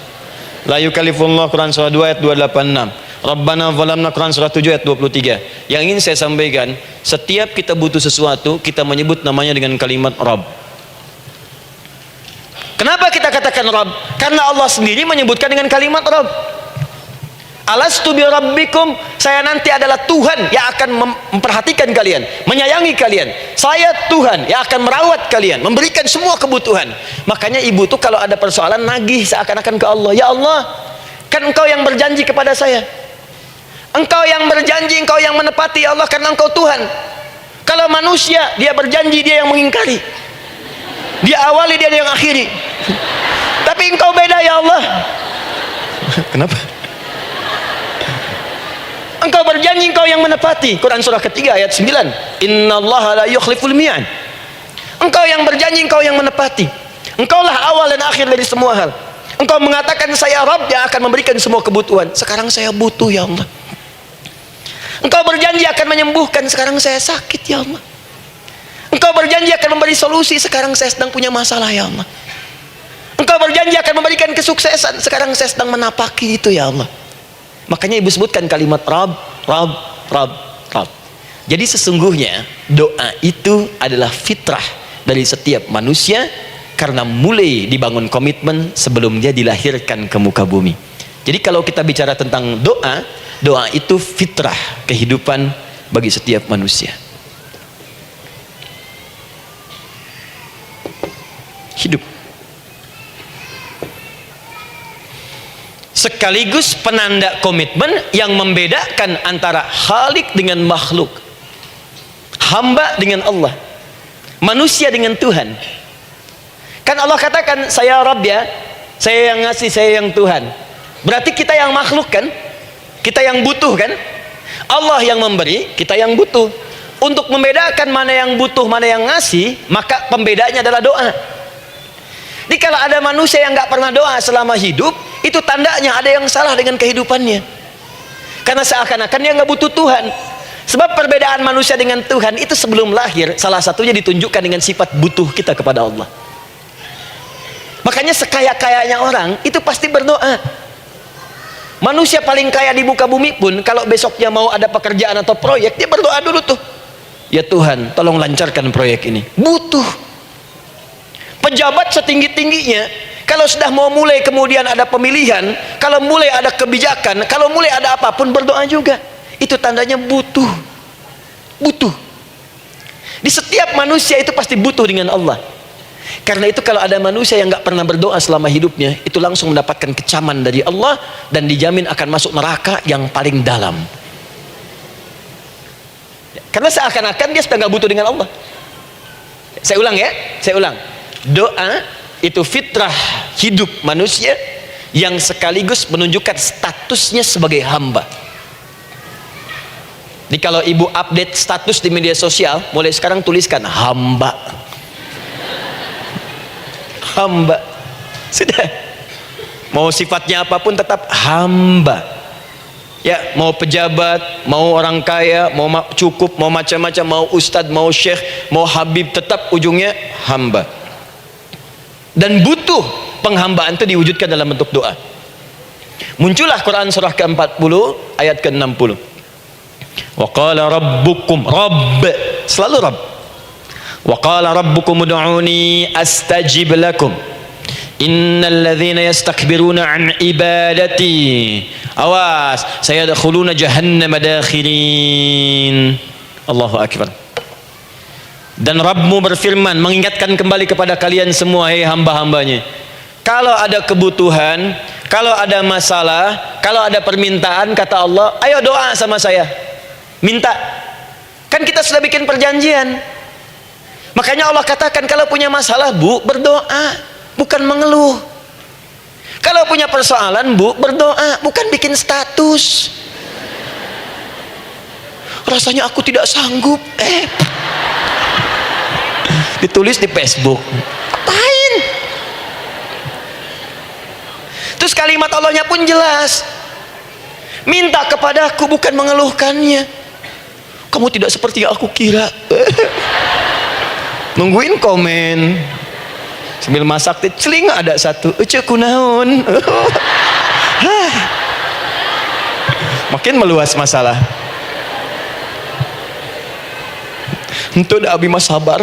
La yukallifullah, Quran surah 2 ayat 286. Rabbana zalamna, Quran surah 7 ayat 23. Yang ingin saya sampaikan, setiap kita butuh sesuatu, kita menyebut namanya dengan kalimat Rabb. Kenapa kita katakan Rabb? Karena Allah sendiri menyebutkan dengan kalimat Rabb. Alastu bi rabbikum, saya nanti adalah Tuhan yang akan memperhatikan kalian, menyayangi kalian. Saya Tuhan yang akan merawat kalian, memberikan semua kebutuhan. Makanya ibu tuh kalau ada persoalan nagih seakan-akan ke Allah. Ya Allah, kan engkau yang berjanji kepada saya, engkau yang berjanji, engkau yang menepati ya Allah, karena engkau Tuhan. Kalau manusia, dia berjanji, dia yang mengingkari, dia awali, dia yang akhiri. Tapi engkau beda ya Allah. Kenapa? Engkau berjanji, engkau yang menepati. Quran surah ketiga ayat 9. Innallaha la yukhliful mi'ad. Engkau yang berjanji, engkau yang menepati. Engkaulah awal dan akhir dari semua hal. Engkau mengatakan saya Rabb yang akan memberikan semua kebutuhan. Sekarang saya butuh ya Allah. Engkau berjanji akan menyembuhkan, sekarang saya sakit ya Allah. Engkau berjanji akan memberi solusi, sekarang saya sedang punya masalah ya Allah. Engkau berjanji akan memberikan kesuksesan, sekarang saya sedang menapaki itu ya Allah. Makanya ibu sebutkan kalimat Rabb, Rabb, Rabb, Rabb. Jadi sesungguhnya doa itu adalah fitrah dari setiap manusia, karena mulai dibangun komitmen sebelum dia dilahirkan ke muka bumi. Jadi kalau kita bicara tentang doa, doa itu fitrah kehidupan bagi setiap manusia. Hidup. Sekaligus penanda komitmen yang membedakan antara Khalik dengan makhluk, hamba dengan Allah, manusia dengan Tuhan. Kan Allah katakan saya Rabb ya, saya yang ngasih, saya yang Tuhan. Berarti kita yang makhluk kan, kita yang butuh kan. Allah yang memberi, kita yang butuh. Untuk membedakan mana yang butuh, mana yang ngasih, maka pembedanya adalah doa. Jadi kalau ada manusia yang nggak pernah doa selama hidup, itu tandanya ada yang salah dengan kehidupannya. Karena seakan-akan dia nggak butuh Tuhan. Sebab perbedaan manusia dengan Tuhan itu sebelum lahir, salah satunya ditunjukkan dengan sifat butuh kita kepada Allah. Makanya sekaya-kayanya orang itu pasti berdoa. Manusia paling kaya di muka bumi pun kalau besoknya mau ada pekerjaan atau proyek, dia berdoa dulu tuh. Ya Tuhan, tolong lancarkan proyek ini. Butuh. Pejabat setinggi-tingginya, kalau sudah mau mulai kemudian ada pemilihan, kalau mulai ada kebijakan, kalau mulai ada apapun berdoa juga. Itu tandanya butuh. Butuh. Di setiap manusia itu pasti butuh dengan Allah. Karena itu kalau ada manusia yang nggak pernah berdoa selama hidupnya, itu langsung mendapatkan kecaman dari Allah dan dijamin akan masuk neraka yang paling dalam. Karena seakan-akan dia sudah nggak butuh dengan Allah. Saya ulang ya, saya ulang. Doa itu fitrah hidup manusia yang sekaligus menunjukkan statusnya sebagai hamba. Jadi kalau ibu update status di media sosial, mulai sekarang tuliskan hamba. Hamba. Sudah. Mau sifatnya apapun tetap hamba. Ya, mau pejabat, mau orang kaya, mau cukup, mau macam-macam, mau ustadz, mau syekh, mau habib, tetap ujungnya hamba. Dan butuh penghambaan itu diwujudkan dalam bentuk doa. Muncullah Quran surah ke-40 ayat ke-60. Wa qala rabbukum, Rabb, selalu Rabb. Wa qala rabbukum ud'uni astajib lakum. Innal ladzina yastakbiruna an ibadati, awas, sayadkhuluna jahannama dakhirin. Allahu akbar. Dan Rabbmu berfirman, mengingatkan kembali kepada kalian semua, hei hamba-hambanya, kalau ada kebutuhan, kalau ada masalah, kalau ada permintaan, kata Allah, ayo doa sama saya, minta. Kan kita sudah bikin perjanjian. Makanya Allah katakan kalau punya masalah bu, berdoa, bukan mengeluh. Kalau punya persoalan bu, berdoa, bukan bikin status. Rasanya aku tidak sanggup, ditulis di Facebook. Apain? Terus kalimat Allahnya pun jelas, minta kepadaku bukan mengeluhkannya. Kamu tidak seperti yang aku kira. Nungguin komen sambil masak, celing ada satu, ucap kunaon. Makin meluas masalah. Untuk dah abi mas sabar.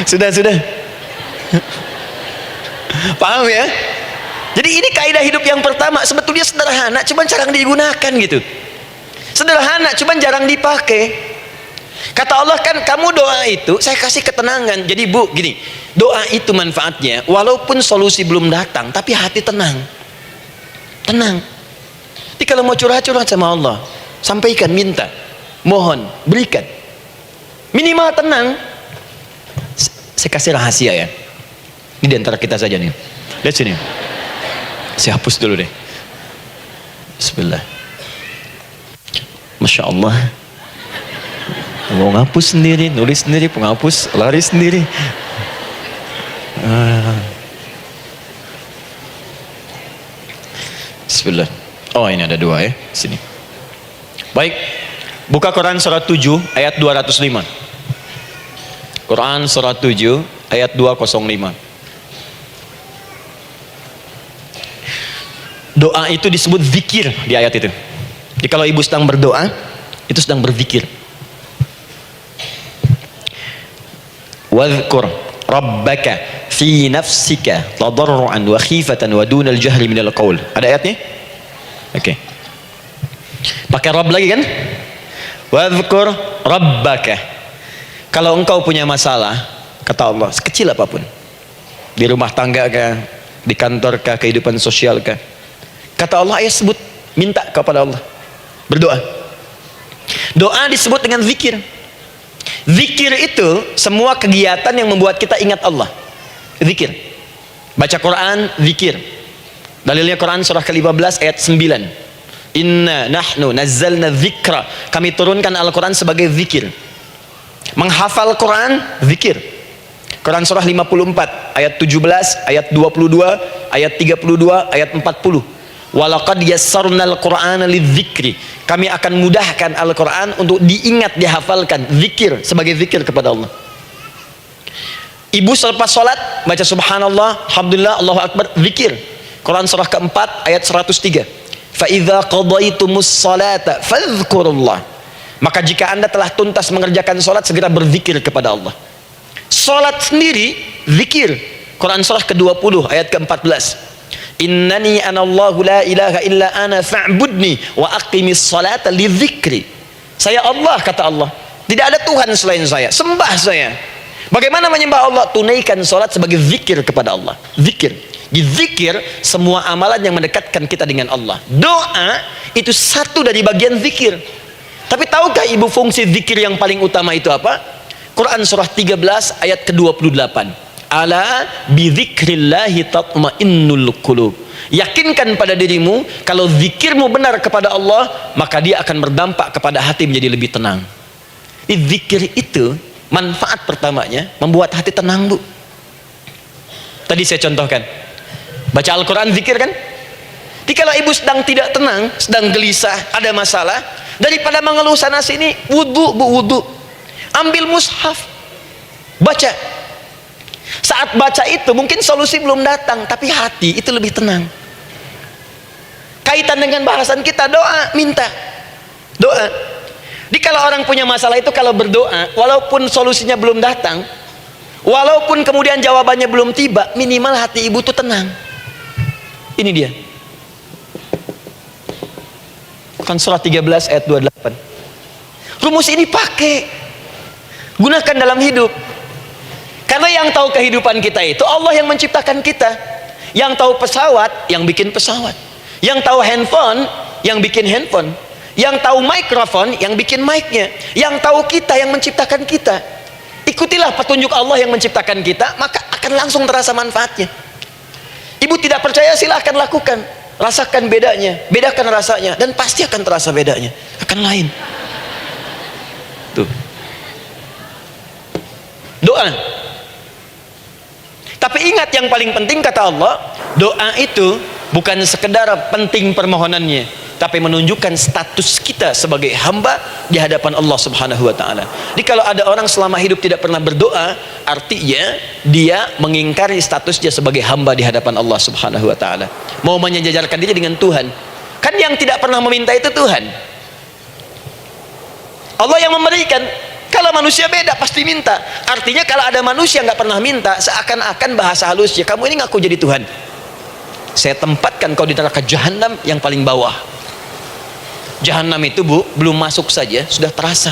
Sudah. Paham ya? Jadi ini kaidah hidup yang pertama. Sebetulnya sederhana, cuman jarang digunakan gitu. Sederhana, cuman jarang dipakai. Kata Allah kan, kamu doa itu saya kasih ketenangan. Jadi bu, gini, doa itu manfaatnya walaupun solusi belum datang, tapi hati tenang. Jadi kalau mau curhat sama Allah, sampaikan, minta, mohon, berikan. Minimal tenang. Saya kasih rahasia ya. Ini di antara kita saja nih. Lihat sini. Saya hapus dulu deh. Bismillah. Masya Allah. Mau ngapus sendiri, nulis sendiri, penghapus, lari sendiri. Bismillah. Oh ini ada dua ya, sini. Baik, buka Quran surat 7 ayat 205. Quran surat 7 ayat 205. Doa itu disebut zikir di ayat itu. Jadi kalau ibu sedang berdoa, itu sedang berzikir. Wadhkur rabbaka fi nafsika tadarruan wa khifatan wa dunal jahri minal qaul. Ada ayatnya? Oke. Pakai Rabb lagi kan? Wadhkur rabbaka. Kalau engkau punya masalah, kata Allah, sekecil apapun, di rumah tangga kah, di kantor kah, kehidupan sosial kah, kata Allah, ayat sebut, minta kepada Allah, berdoa. Doa disebut dengan zikir. Zikir itu semua kegiatan yang membuat kita ingat Allah. Zikir. Baca Quran, zikir. Dalilnya Quran surah ke-15 ayat 9. Inna nahnu nazzalna dzikra. Kami turunkan Al-Quran sebagai zikir. Menghafal Quran, zikir. Quran surah 54 ayat 17, ayat 22, ayat 32, ayat 40. Walaqad yassarnal Qur'ana lidzikri. Kami akan mudahkan Al-Quran untuk diingat, dihafalkan. Zikir, sebagai zikir kepada Allah. Ibu selepas sholat baca subhanallah, alhamdulillah, Allahu akbar, zikir. Quran surah keempat ayat 103. Fa idza qadaytumus salata fadhkurullah. Maka jika anda telah tuntas mengerjakan sholat, segera berzikir kepada Allah. Sholat sendiri zikir. Quran surah ke-20 ayat ke-14. Innani anallahu la ilaha illa ana fa'budni wa aqimis salata lidzikri. Saya Allah, kata Allah, tidak ada Tuhan selain saya, sembah saya. Bagaimana menyembah Allah? Tunaikan salat sebagai zikir kepada Allah. Zikir. Di zikir semua amalan yang mendekatkan kita dengan Allah. Doa itu satu dari bagian zikir. Tapi tahukah ibu fungsi zikir yang paling utama itu apa? Quran surah 13 ayat ke-28. Ala bidzikrillahi tatmainnul qulub. Yakinkan pada dirimu, kalau zikirmu benar kepada Allah, maka dia akan berdampak kepada hati menjadi lebih tenang. Zikir itu manfaat pertamanya membuat hati tenang, Bu. Tadi saya contohkan, baca Al-Quran zikir kan? Jadi kalau ibu sedang tidak tenang, sedang gelisah, ada masalah, daripada mengeluh sana sini, wudu, Bu, wudu. Ambil mushaf, baca. Saat baca itu mungkin solusi belum datang, tapi hati itu lebih tenang. Kaitan dengan bahasan kita, doa, minta doa. Jadi kalau orang punya masalah itu, kalau berdoa, walaupun solusinya belum datang, walaupun kemudian jawabannya belum tiba, minimal hati ibu tuh tenang. Ini dia kan surah 13 ayat 28. Rumus ini pakai, gunakan dalam hidup. Karena yang tahu kehidupan kita itu Allah yang menciptakan kita. Yang tahu pesawat, yang bikin pesawat. Yang tahu handphone, yang bikin handphone. Yang tahu mikrofon, yang bikin mic-nya. Yang tahu kita, yang menciptakan kita. Ikutilah petunjuk Allah yang menciptakan kita, maka akan langsung terasa manfaatnya. Ibu tidak percaya, silahkan lakukan. Rasakan bedanya, bedakan rasanya, dan pasti akan terasa bedanya. Akan lain. Tuh. Doa. Tapi ingat, yang paling penting kata Allah, doa itu bukan sekedar penting permohonannya, tapi menunjukkan status kita sebagai hamba di hadapan Allah Subhanahu wa taala. Jadi kalau ada orang selama hidup tidak pernah berdoa, artinya dia mengingkari status dia sebagai hamba di hadapan Allah Subhanahu wa taala. Mau menyejajarkan diri dengan Tuhan. Kan yang tidak pernah meminta itu Tuhan. Allah yang memberikan. Kalau manusia beda pasti minta. Artinya kalau ada manusia nggak pernah minta, seakan-akan bahasa halusnya kamu ini ngaku jadi Tuhan. Saya tempatkan kau di neraka jahanam yang paling bawah. Jahanam itu bu, belum masuk saja sudah terasa.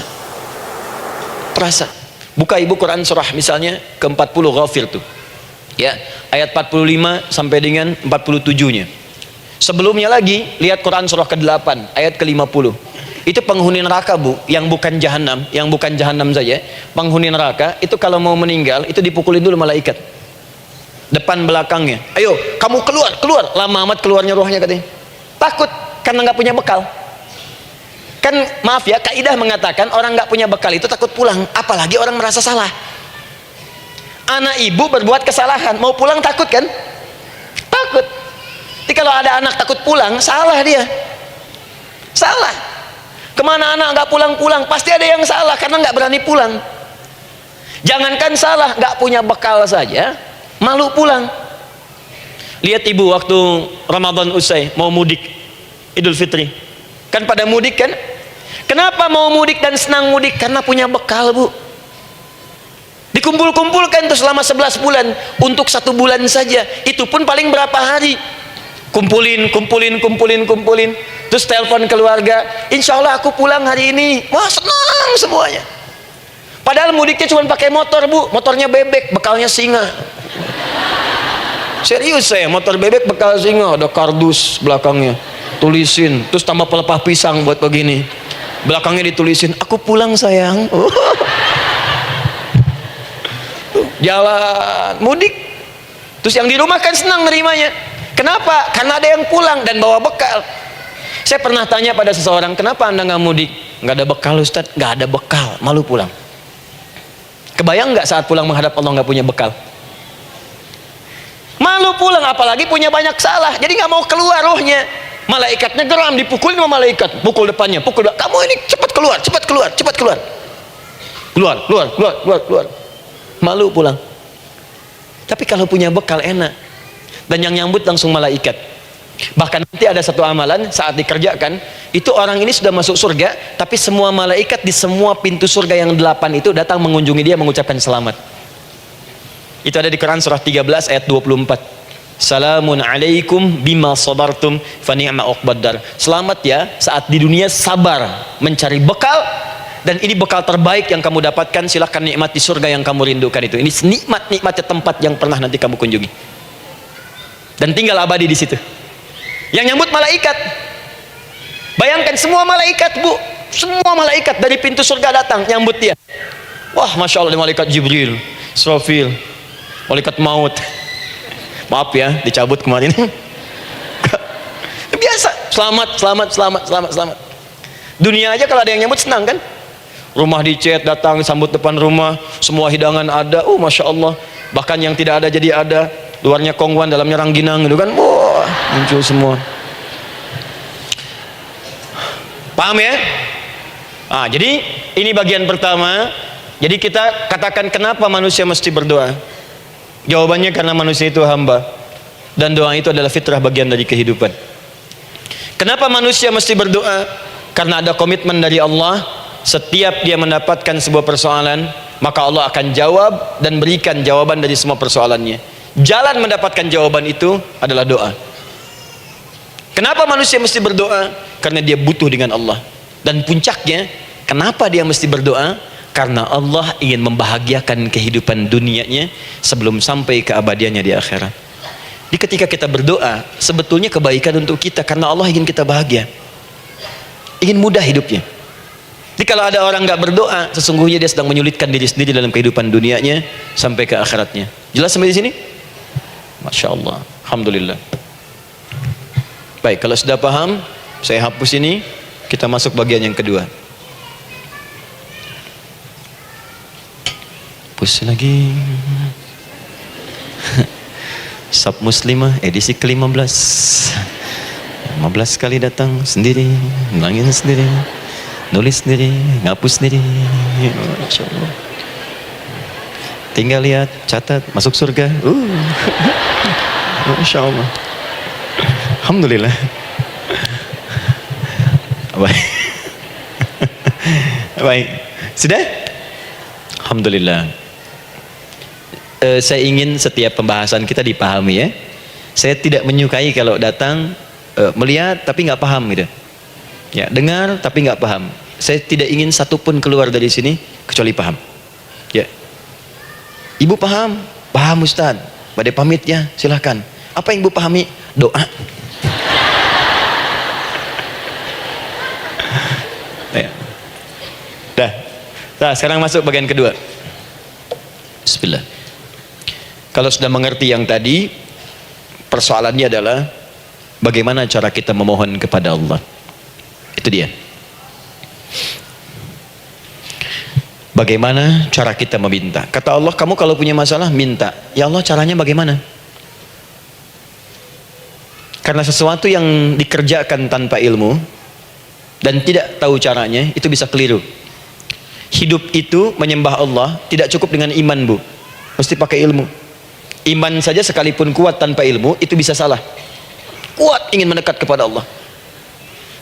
Buka ibu Quran surah misalnya ke-40 Ghafir tuh. Ya, ayat 45 sampai dengan 47-nya. Sebelumnya lagi lihat Quran surah ke-8 ayat ke-50. Itu penghuni neraka bu, yang bukan jahanam saja. Penghuni neraka itu kalau mau meninggal itu dipukulin dulu malaikat. Depan belakangnya, ayo kamu keluar, lama amat keluarnya rohnya katanya. Takut karena nggak punya bekal. Kan maaf ya, kaidah mengatakan orang nggak punya bekal itu takut pulang, apalagi orang merasa salah. Anak ibu berbuat kesalahan, mau pulang takut kan? Takut. Jadi kalau ada anak takut pulang, salah dia. Salah. Kemana anak nggak pulang-pulang, pasti ada yang salah karena nggak berani pulang. Jangankan salah, nggak punya bekal saja, malu pulang. Lihat ibu waktu Ramadan usai mau mudik Idul Fitri, kan pada mudik kan? Kenapa mau mudik dan senang mudik? Karena punya bekal bu. Dikumpul-kumpulkan tuh selama 11 bulan untuk 1 bulan saja. Itu pun paling berapa hari? Kumpulin. Terus telepon keluarga, insya Allah aku pulang hari ini. Wah senang semuanya. Padahal mudiknya cuma pakai motor bu, motornya bebek, bekalnya singa. Serius saya, motor bebek bekal singa, ada kardus belakangnya, tulisin, terus tambah pelepah pisang buat begini. Belakangnya ditulisin, aku pulang sayang. Jalan mudik. Terus yang di rumah kan senang nerimanya. Kenapa? Karena ada yang pulang dan bawa bekal. Saya pernah tanya pada seseorang, kenapa anda nggak mudik? Nggak ada bekal Ustadz. Nggak ada bekal, malu pulang. Kebayang nggak saat pulang menghadap Allah nggak punya bekal? Malu pulang, apalagi punya banyak salah, jadi nggak mau keluar rohnya. Malaikatnya geram, dipukulin sama malaikat, pukul depannya, pukul belakang. Kamu ini cepat keluar. Keluar. Malu pulang. Tapi kalau punya bekal enak, dan yang nyambut langsung malaikat. Bahkan nanti ada satu amalan saat dikerjakan, itu orang ini sudah masuk surga, tapi semua malaikat di semua pintu surga yang 8 itu datang mengunjungi dia mengucapkan selamat. Itu ada di Quran surah 13 ayat 24. Salamun alaikum bima sabartum fa ni'ma uqbaddar. Selamat ya saat di dunia sabar mencari bekal, dan ini bekal terbaik yang kamu dapatkan, silahkan nikmati surga yang kamu rindukan itu. Ini nikmatnya tempat yang pernah nanti kamu kunjungi. Dan tinggal abadi di situ. Yang nyambut malaikat. Bayangkan semua malaikat bu, semua malaikat dari pintu surga datang nyambut dia. Wah masya Allah, malaikat Jibril, Israfil, malaikat maut. Maaf ya dicabut kemarin. Biasa, selamat. Dunia aja kalau ada yang nyambut senang kan? Rumah dicet, datang sambut depan rumah, semua hidangan ada. Masya Allah. Bahkan yang tidak ada jadi ada. Luarnya kongwan, dalamnya rangginang gitu kan. Wah, muncul semua. Paham ya? Jadi ini bagian pertama. Jadi kita katakan kenapa manusia mesti berdoa? Jawabannya karena manusia itu hamba, dan doa itu adalah fitrah, bagian dari kehidupan. Kenapa manusia mesti berdoa? Karena ada komitmen dari Allah. Setiap dia mendapatkan sebuah persoalan, maka Allah akan jawab dan berikan jawaban dari semua persoalannya. Jalan mendapatkan jawaban itu adalah doa. Kenapa manusia mesti berdoa? Karena dia butuh dengan Allah. Dan puncaknya, kenapa dia mesti berdoa? Karena Allah ingin membahagiakan kehidupan dunianya sebelum sampai keabadiannya di akhirat. Jadi ketika kita berdoa, sebetulnya kebaikan untuk kita, karena Allah ingin kita bahagia, ingin mudah hidupnya. Jadi kalau ada orang nggak berdoa, sesungguhnya dia sedang menyulitkan diri sendiri dalam kehidupan dunianya sampai ke akhiratnya. Jelas sampai di sini? Masya Allah, alhamdulillah. Baik, kalau sudah paham, saya hapus ini, kita masuk bagian yang kedua. Hapus lagi. Sab Muslimah edisi ke-15. 15 kali datang sendiri, nangin sendiri, nulis sendiri, ngapus sendiri. Masya Allah. Tinggal lihat, catat, masuk surga. Masya Allah. Alhamdulillah. Baik. Baik. Sudah? Alhamdulillah. Saya ingin setiap pembahasan kita dipahami ya. Saya tidak menyukai kalau datang melihat tapi nggak paham gitu. Ya, dengar tapi nggak paham. Saya tidak ingin satupun keluar dari sini kecuali paham. Ya. Ibu paham? Paham Ustaz. Pada pamit ya, silahkan. Apa yang ibu pahami? Doa. Ya. Dah. Nah, sekarang masuk bagian kedua. Bismillah. Kalau sudah mengerti yang tadi, persoalannya adalah bagaimana cara kita memohon kepada Allah. Itu dia. Bagaimana cara kita meminta? Kata Allah, kamu kalau punya masalah minta. Ya Allah, caranya bagaimana? Karena sesuatu yang dikerjakan tanpa ilmu dan tidak tahu caranya, itu bisa keliru. Hidup itu menyembah Allah tidak cukup dengan iman, Bu. Mesti pakai ilmu. Iman saja sekalipun kuat tanpa ilmu itu bisa salah. Kuat ingin mendekat kepada Allah.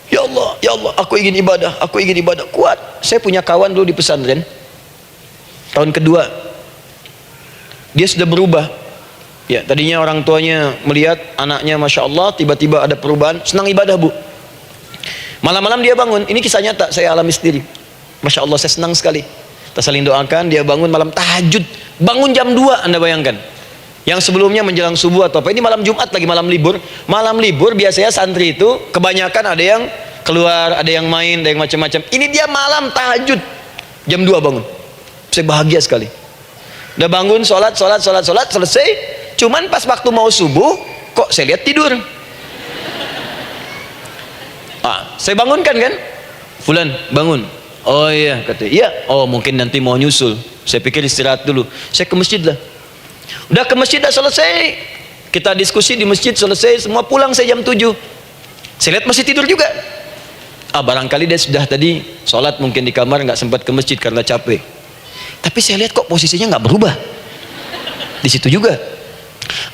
Ya Allah, aku ingin ibadah, kuat. Saya punya kawan dulu di pesantren. Tahun kedua dia sudah berubah. Ya, tadinya orang tuanya melihat anaknya Masya Allah, tiba-tiba ada perubahan, senang ibadah, Bu. Malam-malam dia bangun, ini kisah nyata, saya alami sendiri. Masya Allah, saya senang sekali. Kita saling doakan, dia bangun malam tahajud, bangun jam 2, Anda bayangkan. Yang sebelumnya menjelang subuh atau apa, ini malam Jumat lagi, malam libur. Malam libur biasanya santri itu kebanyakan ada yang keluar, ada yang main, ada yang macam-macam. Ini dia malam tahajud jam 2 bangun. Saya bahagia sekali. Udah bangun, sholat, selesai. Cuman pas waktu mau subuh, kok saya lihat tidur. Saya bangunkan kan, Fulan bangun. Oh iya, kata iya. Oh mungkin nanti mau nyusul. Saya pikir istirahat dulu. Saya ke masjid lah. Udah ke masjid, dah selesai. Kita diskusi di masjid, selesai. Semua pulang saya jam 7. Saya lihat masih tidur juga. Barangkali dia sudah tadi sholat mungkin di kamar, nggak sempat ke masjid karena capek. Tapi saya lihat kok posisinya nggak berubah. Di situ juga.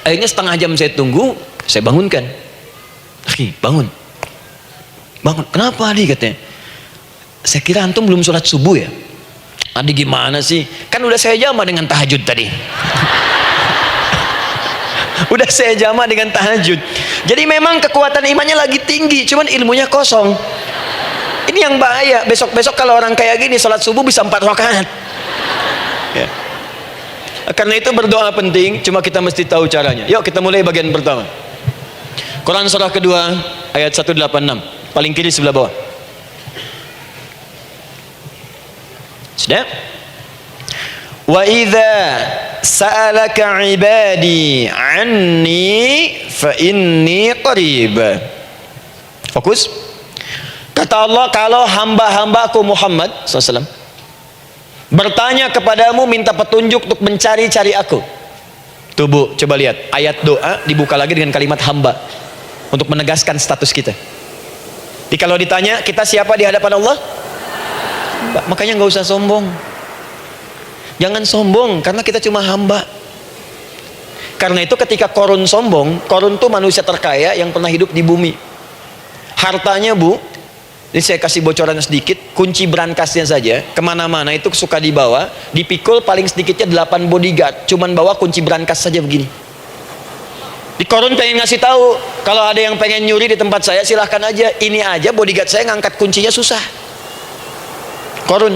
Akhirnya setengah jam saya tunggu, saya bangunkan. Bangun. Kenapa Adi, katanya? Saya kira antum belum sholat subuh ya. Adi gimana sih? Kan udah saya jama dengan tahajud tadi. Udah saya jama dengan tahajud. Jadi memang kekuatan imannya lagi tinggi, cuman ilmunya kosong. Ini yang bahaya. Besok-besok kalau orang kayak gini sholat subuh bisa 4 rakaat. Ya. Karena itu berdoa penting, cuma kita mesti tahu caranya. Yuk kita mulai bagian pertama. Quran surah kedua ayat 186. Paling kiri sebelah bawah. Sudah? Wa idza sa'alaka 'ibadi 'anni fa inni qarib. Fokus. Kata Allah, kalau hamba-hambaku Muhammad SAW bertanya kepadamu, minta petunjuk untuk mencari-cari aku. Tuh Bu, coba lihat ayat doa dibuka lagi dengan kalimat hamba untuk menegaskan status kita. Jadi kalau ditanya kita siapa di hadapan Allah, makanya nggak usah sombong. Jangan sombong karena kita cuma hamba. Karena itu ketika Korun sombong, Korun tuh manusia terkaya yang pernah hidup di bumi. Hartanya Bu, ini saya kasih bocoran sedikit, kunci berangkasnya saja kemana-mana itu suka dibawa, dipikul paling sedikitnya 8 bodyguard, cuman bawa kunci berangkas saja begini. Di Korun pengen ngasih tahu, kalau ada yang pengen nyuri di tempat saya silahkan aja. Ini aja bodyguard saya ngangkat kuncinya susah. Korun.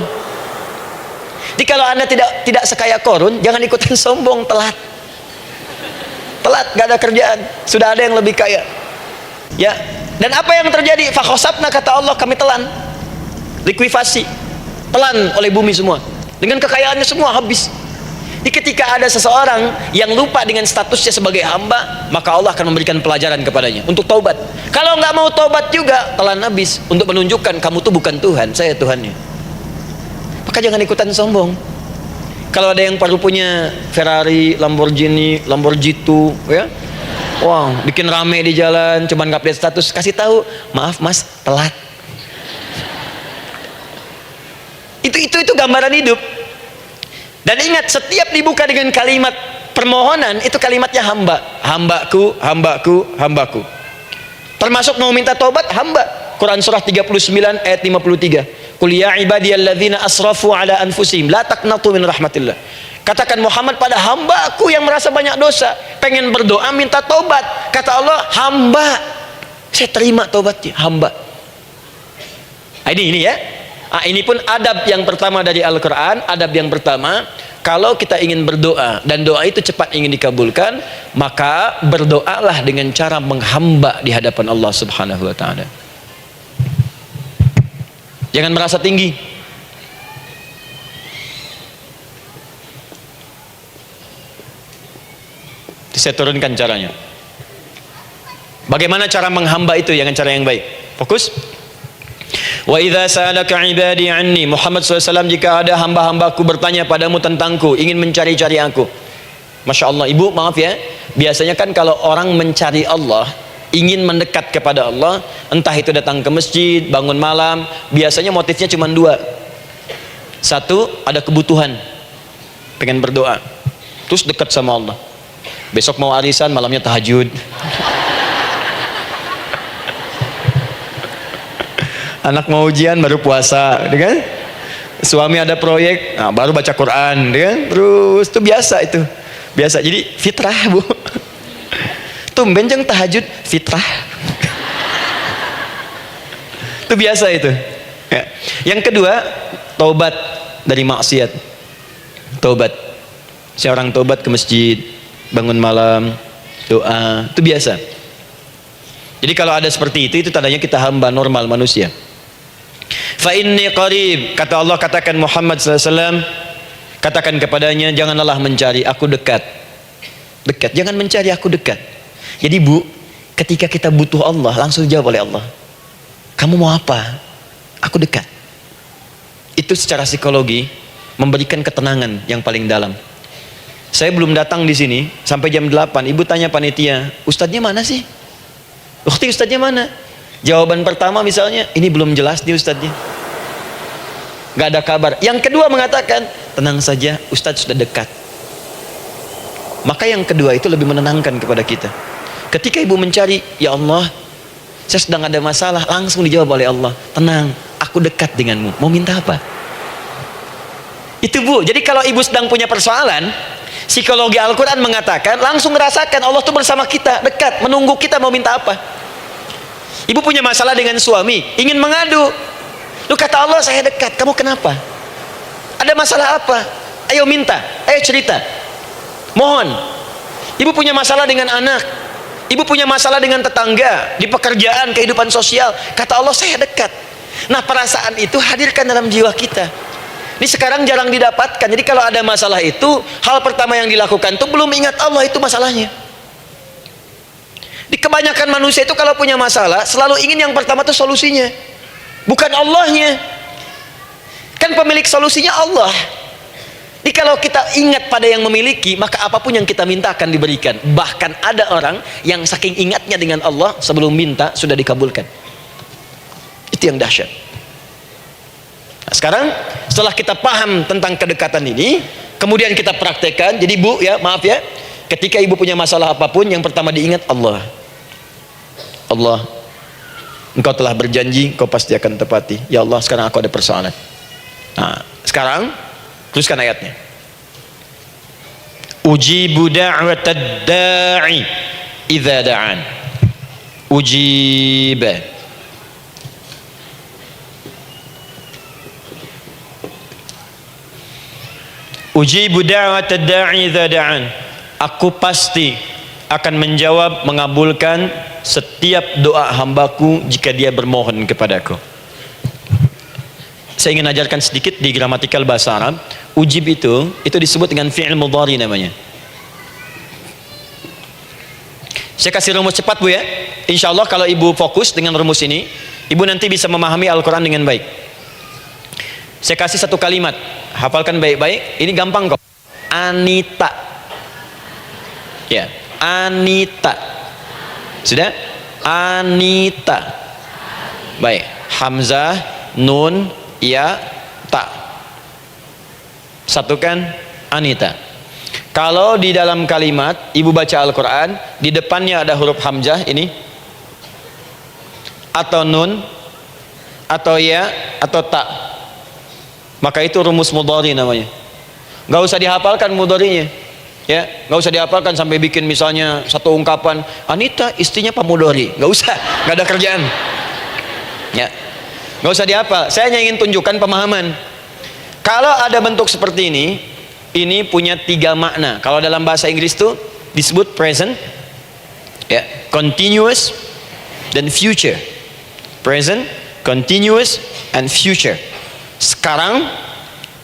Jadi kalau Anda tidak sekaya Korun, jangan ikutan sombong, telat, gak ada kerjaan, sudah ada yang lebih kaya. Ya. Dan apa yang terjadi? Fakhosabna, kata Allah, kami telan, likuifasi, telan oleh bumi semua, dengan kekayaannya semua habis. Jadi ketika ada seseorang yang lupa dengan statusnya sebagai hamba, maka Allah akan memberikan pelajaran kepadanya untuk taubat. Kalau nggak mau taubat juga, telan habis untuk menunjukkan kamu tuh bukan Tuhan, saya Tuhannya. Maka jangan ikutan sombong. Kalau ada yang baru punya Ferrari, Lamborghini, Lamborghini, ya, Wah, bikin rame di jalan, cuman update status, kasih tahu, maaf mas, telat. Itu gambaran hidup. Dan ingat, setiap dibuka dengan kalimat permohonan, itu kalimatnya hamba. Hambaku, hambaku, hambaku. Termasuk mau minta tobat, hamba. Quran surah 39 ayat 53. Qul ya ibadiyalladzina asrafu ala anfusihim la taqnatu min rahmatillah. Katakan Muhammad pada hambaku yang merasa banyak dosa, pengen berdoa minta tobat. Kata Allah, hamba. Saya terima tobatnya, hamba. Ini ya. Ini pun adab yang pertama dari Al-Quran. Adab yang pertama, kalau kita ingin berdoa dan doa itu cepat ingin dikabulkan, maka berdoalah dengan cara menghamba di hadapan Allah Subhanahu wa ta'ala. Jangan merasa tinggi. Saya turunkan caranya. Bagaimana cara menghamba itu dengan cara yang baik? Fokus. Wa idza sa'alaka ibadi anni, Muhammad SAW, jika ada hamba-hambaku bertanya padamu tentangku, ingin mencari-cari aku. Masya Allah, ibu maaf ya, biasanya kan kalau orang mencari Allah, ingin mendekat kepada Allah, entah itu datang ke masjid, bangun malam, biasanya motifnya cuma dua. Satu, ada kebutuhan, pengen berdoa, terus dekat sama Allah. Besok mau arisan, malamnya tahajud. Anak mau ujian baru puasa, kan? Suami ada proyek, baru baca Quran, kan? Terus itu biasa itu, biasa. Jadi fitrah bu. Tumben jeng tahajud, fitrah. Itu biasa itu. Ya. Yang kedua, taubat dari maksiat. Taubat. Seorang taubat ke masjid, bangun malam, doa, itu biasa. Jadi kalau ada seperti itu tandanya kita hamba normal manusia. Fa inni qarib, kata Allah, katakan Muhammad SAW, katakan kepadanya, janganlah mencari, aku dekat. Dekat, jangan mencari, aku dekat. Jadi bu, ketika kita butuh Allah, langsung jawab oleh Allah. Kamu mau apa? Aku dekat. Itu secara psikologi memberikan ketenangan yang paling dalam. Saya belum datang di sini sampai jam 8. Ibu tanya panitia, ustadznya mana sih? Waktu ustadznya mana? Jawaban pertama misalnya, ini belum jelas nih ustadznya, gak ada kabar. Yang kedua mengatakan, tenang saja, ustadz sudah dekat. Maka yang kedua itu lebih menenangkan kepada kita. Ketika ibu mencari, ya Allah, saya sedang ada masalah, langsung dijawab oleh Allah, tenang, aku dekat denganmu, mau minta apa? Itu bu. Jadi kalau ibu sedang punya persoalan, psikologi Al-Quran mengatakan, langsung merasakan Allah tuh bersama kita, dekat, menunggu kita mau minta apa. Ibu punya masalah dengan suami, ingin mengadu. Lu kata Allah, saya dekat, kamu kenapa? Ada masalah apa? Ayo minta, ayo cerita. Mohon. Ibu punya masalah dengan anak, ibu punya masalah dengan tetangga, di pekerjaan, kehidupan sosial. Kata Allah, saya dekat. Nah perasaan itu hadirkan dalam jiwa kita. Ini sekarang jarang didapatkan. Jadi kalau ada masalah itu, hal pertama yang dilakukan itu belum ingat Allah, itu masalahnya. Di kebanyakan manusia itu kalau punya masalah, selalu ingin yang pertama itu solusinya, bukan Allahnya. Kan pemilik solusinya Allah. Jadi kalau kita ingat pada yang memiliki, maka apapun yang kita minta akan diberikan. Bahkan ada orang yang saking ingatnya dengan Allah, sebelum minta sudah dikabulkan. Itu yang dahsyat. Nah, sekarang setelah kita paham tentang kedekatan ini, kemudian kita praktekkan. Jadi bu ya, maaf ya, ketika ibu punya masalah apapun, yang pertama diingat Allah. Allah, engkau telah berjanji, engkau pasti akan tepati. Ya Allah, sekarang aku ada persoalan. Nah, sekarang teruskan ayatnya. Ujibu da'watad da'i idza da'an. Ujiba. Ujibu da'watad da'i idza da'an. Aku pasti akan menjawab, mengabulkan setiap doa hambaku jika dia bermohon kepadaku. Saya ingin ajarkan sedikit di gramatikal bahasa Arab. Ujib itu disebut dengan fi'il mudhari namanya. Saya kasih rumus cepat bu ya. Insya Allah kalau ibu fokus dengan rumus ini, ibu nanti bisa memahami Al-Quran dengan baik. Saya kasih satu kalimat, hafalkan baik-baik. Ini gampang kok. Anita. Ya, Anita. Sudah? Anita. Baik. Hamzah, nun, ya, ta. Satukan, Anita. Kalau di dalam kalimat ibu baca Al-Quran, di depannya ada huruf hamzah ini, atau nun, atau ya, atau ta, maka itu rumus mudhari namanya. Gak usah dihafalkan mudharinya, ya, gak usah dihafalkan sampai bikin misalnya satu ungkapan Anita istrinya Pak Mudhari, gak usah, gak ada kerjaan, ya, gak usah dihafal. Saya hanya ingin tunjukkan pemahaman. Kalau ada bentuk seperti ini punya 3 makna. Kalau dalam bahasa Inggris itu disebut present, ya, continuous, dan future. Present, continuous, and future. Sekarang,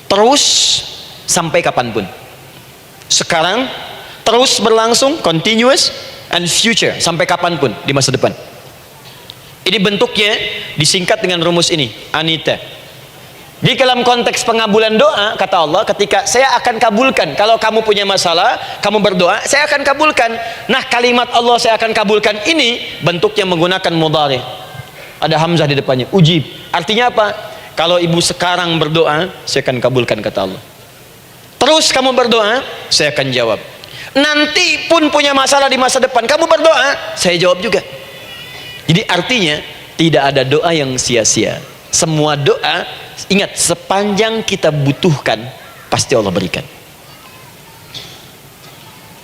terus, sampai kapanpun. Sekarang, terus berlangsung, continuous, and future, sampai kapanpun di masa depan. Ini bentuknya disingkat dengan rumus ini, Anita. Di dalam konteks pengabulan doa, kata Allah, ketika saya akan kabulkan, kalau kamu punya masalah, kamu berdoa, saya akan kabulkan. Nah, kalimat Allah saya akan kabulkan ini bentuknya menggunakan mudhari. Ada hamzah di depannya, ujib. Artinya apa? Kalau ibu sekarang berdoa, saya akan kabulkan, kata Allah. Terus kamu berdoa, saya akan jawab. Nanti pun punya masalah di masa depan, kamu berdoa, saya jawab juga. Jadi artinya tidak ada doa yang sia-sia. Semua doa, ingat, sepanjang kita butuhkan pasti Allah berikan.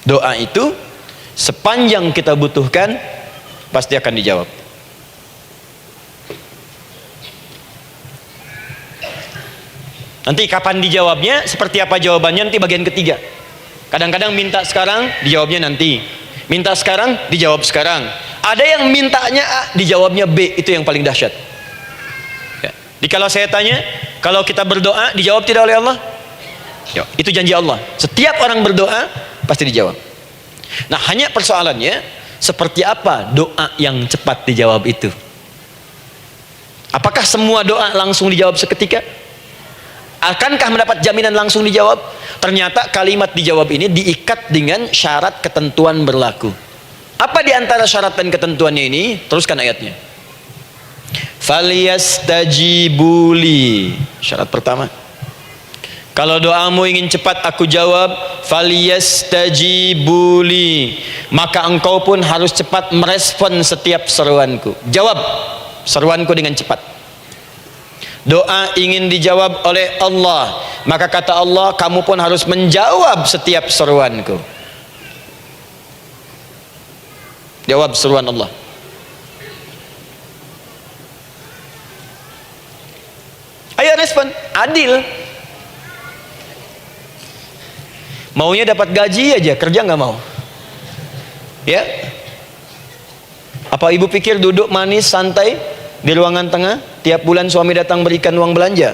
Doa itu sepanjang kita butuhkan pasti akan dijawab. Nanti kapan dijawabnya, seperti apa jawabannya, nanti bagian ketiga. Kadang-kadang minta sekarang, dijawabnya nanti. Minta sekarang, dijawab sekarang. Ada yang mintanya A, dijawabnya B. Itu yang paling dahsyat. Ya. Jadi kalau saya tanya, kalau kita berdoa, dijawab tidak oleh Allah? Ya, itu janji Allah. Setiap orang berdoa, pasti dijawab. Nah, hanya persoalannya, seperti apa doa yang cepat dijawab itu? Apakah semua doa langsung dijawab seketika? Akankah mendapat jaminan langsung dijawab? Ternyata kalimat dijawab ini diikat dengan syarat ketentuan berlaku. Apa di antara syarat dan ketentuannya ini? Teruskan ayatnya. Falyastajibuli. Syarat pertama. Kalau doamu ingin cepat aku jawab, falyastajibuli. Maka engkau pun harus cepat merespon setiap seruanku. Jawab seruanku dengan cepat. Doa ingin dijawab oleh Allah, maka kata Allah, kamu pun harus menjawab setiap seruanku. Jawab seruan Allah. Ayo respon, adil. Maunya dapat gaji aja, kerja nggak mau. Ya? Apa ibu pikir duduk manis santai di ruangan tengah, tiap bulan suami datang berikan uang belanja?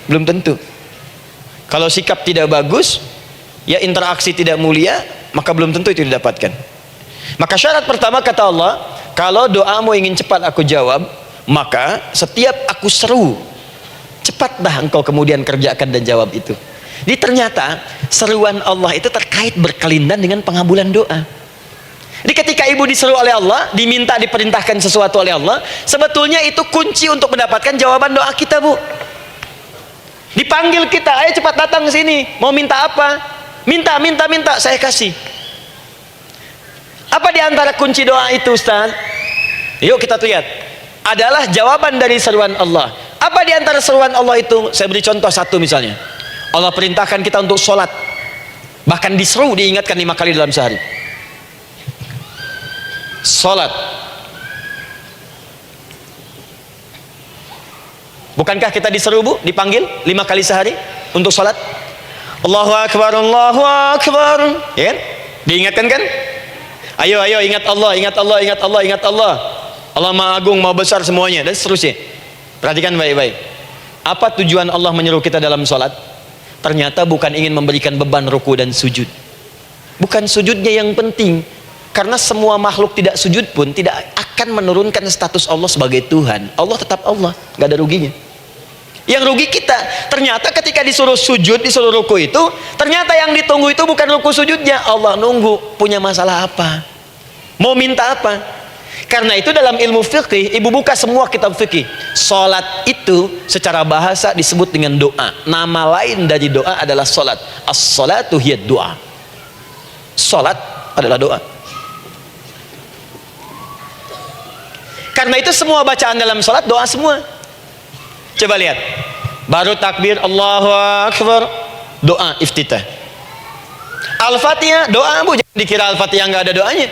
Belum tentu. Kalau sikap tidak bagus, ya interaksi tidak mulia, maka belum tentu itu didapatkan. Maka syarat pertama kata Allah, kalau doamu ingin cepat aku jawab, maka setiap aku seru, cepatlah engkau kemudian kerjakan dan jawab itu. Jadi ternyata seruan Allah itu terkait berkelindan dengan pengabulan doa. Jadi ketika ibu diseru oleh Allah, diminta diperintahkan sesuatu oleh Allah, sebetulnya itu kunci untuk mendapatkan jawaban doa kita, Bu. Dipanggil kita, ayo cepat datang ke sini, mau minta apa? Minta, saya kasih. Apa di antara kunci doa itu, Ustaz? Yuk kita lihat. Adalah jawaban dari seruan Allah. Apa di antara seruan Allah itu? Saya beri contoh satu misalnya. Allah perintahkan kita untuk sholat. Bahkan diseru, diingatkan 5 kali dalam sehari. Salat. Bukankah kita diseru, Bu, dipanggil 5 kali sehari untuk salat? Allahu Akbar, Allahu Akbar. Ya kan? Diingatkan kan? Ayo ingat Allah, ingat Allah, ingat Allah, ingat Allah. Allah Maha Agung, Maha Besar semuanya, dan seterusnya. Perhatikan baik-baik. Apa tujuan Allah menyeru kita dalam salat? Ternyata bukan ingin memberikan beban ruku dan sujud. Bukan sujudnya yang penting. Karena semua makhluk tidak sujud pun tidak akan menurunkan status Allah sebagai Tuhan. Allah tetap Allah, nggak ada ruginya. Yang rugi kita. Ternyata ketika disuruh sujud, disuruh ruku itu, ternyata yang ditunggu itu bukan ruku sujudnya. Allah nunggu punya masalah apa, mau minta apa. Karena itu dalam ilmu fikih, ibu buka semua kitab fikih, salat itu secara bahasa disebut dengan doa. Nama lain dari doa adalah salat. As-salatu hiya doa. Salat adalah doa. Karena itu semua bacaan dalam salat doa semua. Coba lihat, baru takbir Allahu Akbar, doa iftitah. Al-Fatihah doa, Bu, jangan dikira Al-Fatihah nggak ada doanya.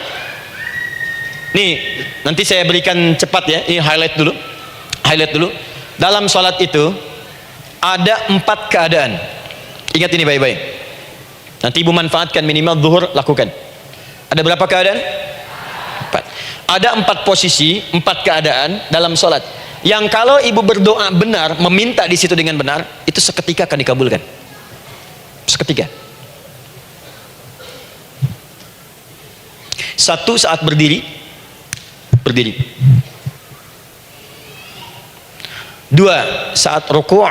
Nih, nanti saya berikan cepat ya, ini highlight dulu. Dalam sholat itu ada 4 keadaan. Ingat ini baik-baik. Nanti ibu manfaatkan, minimal zuhur lakukan. Ada berapa keadaan? 4. Ada 4 posisi, 4 keadaan dalam sholat. Yang kalau ibu berdoa benar, meminta di situ dengan benar, itu seketika akan dikabulkan. Seketika. 1, saat berdiri. 2, saat rukuk.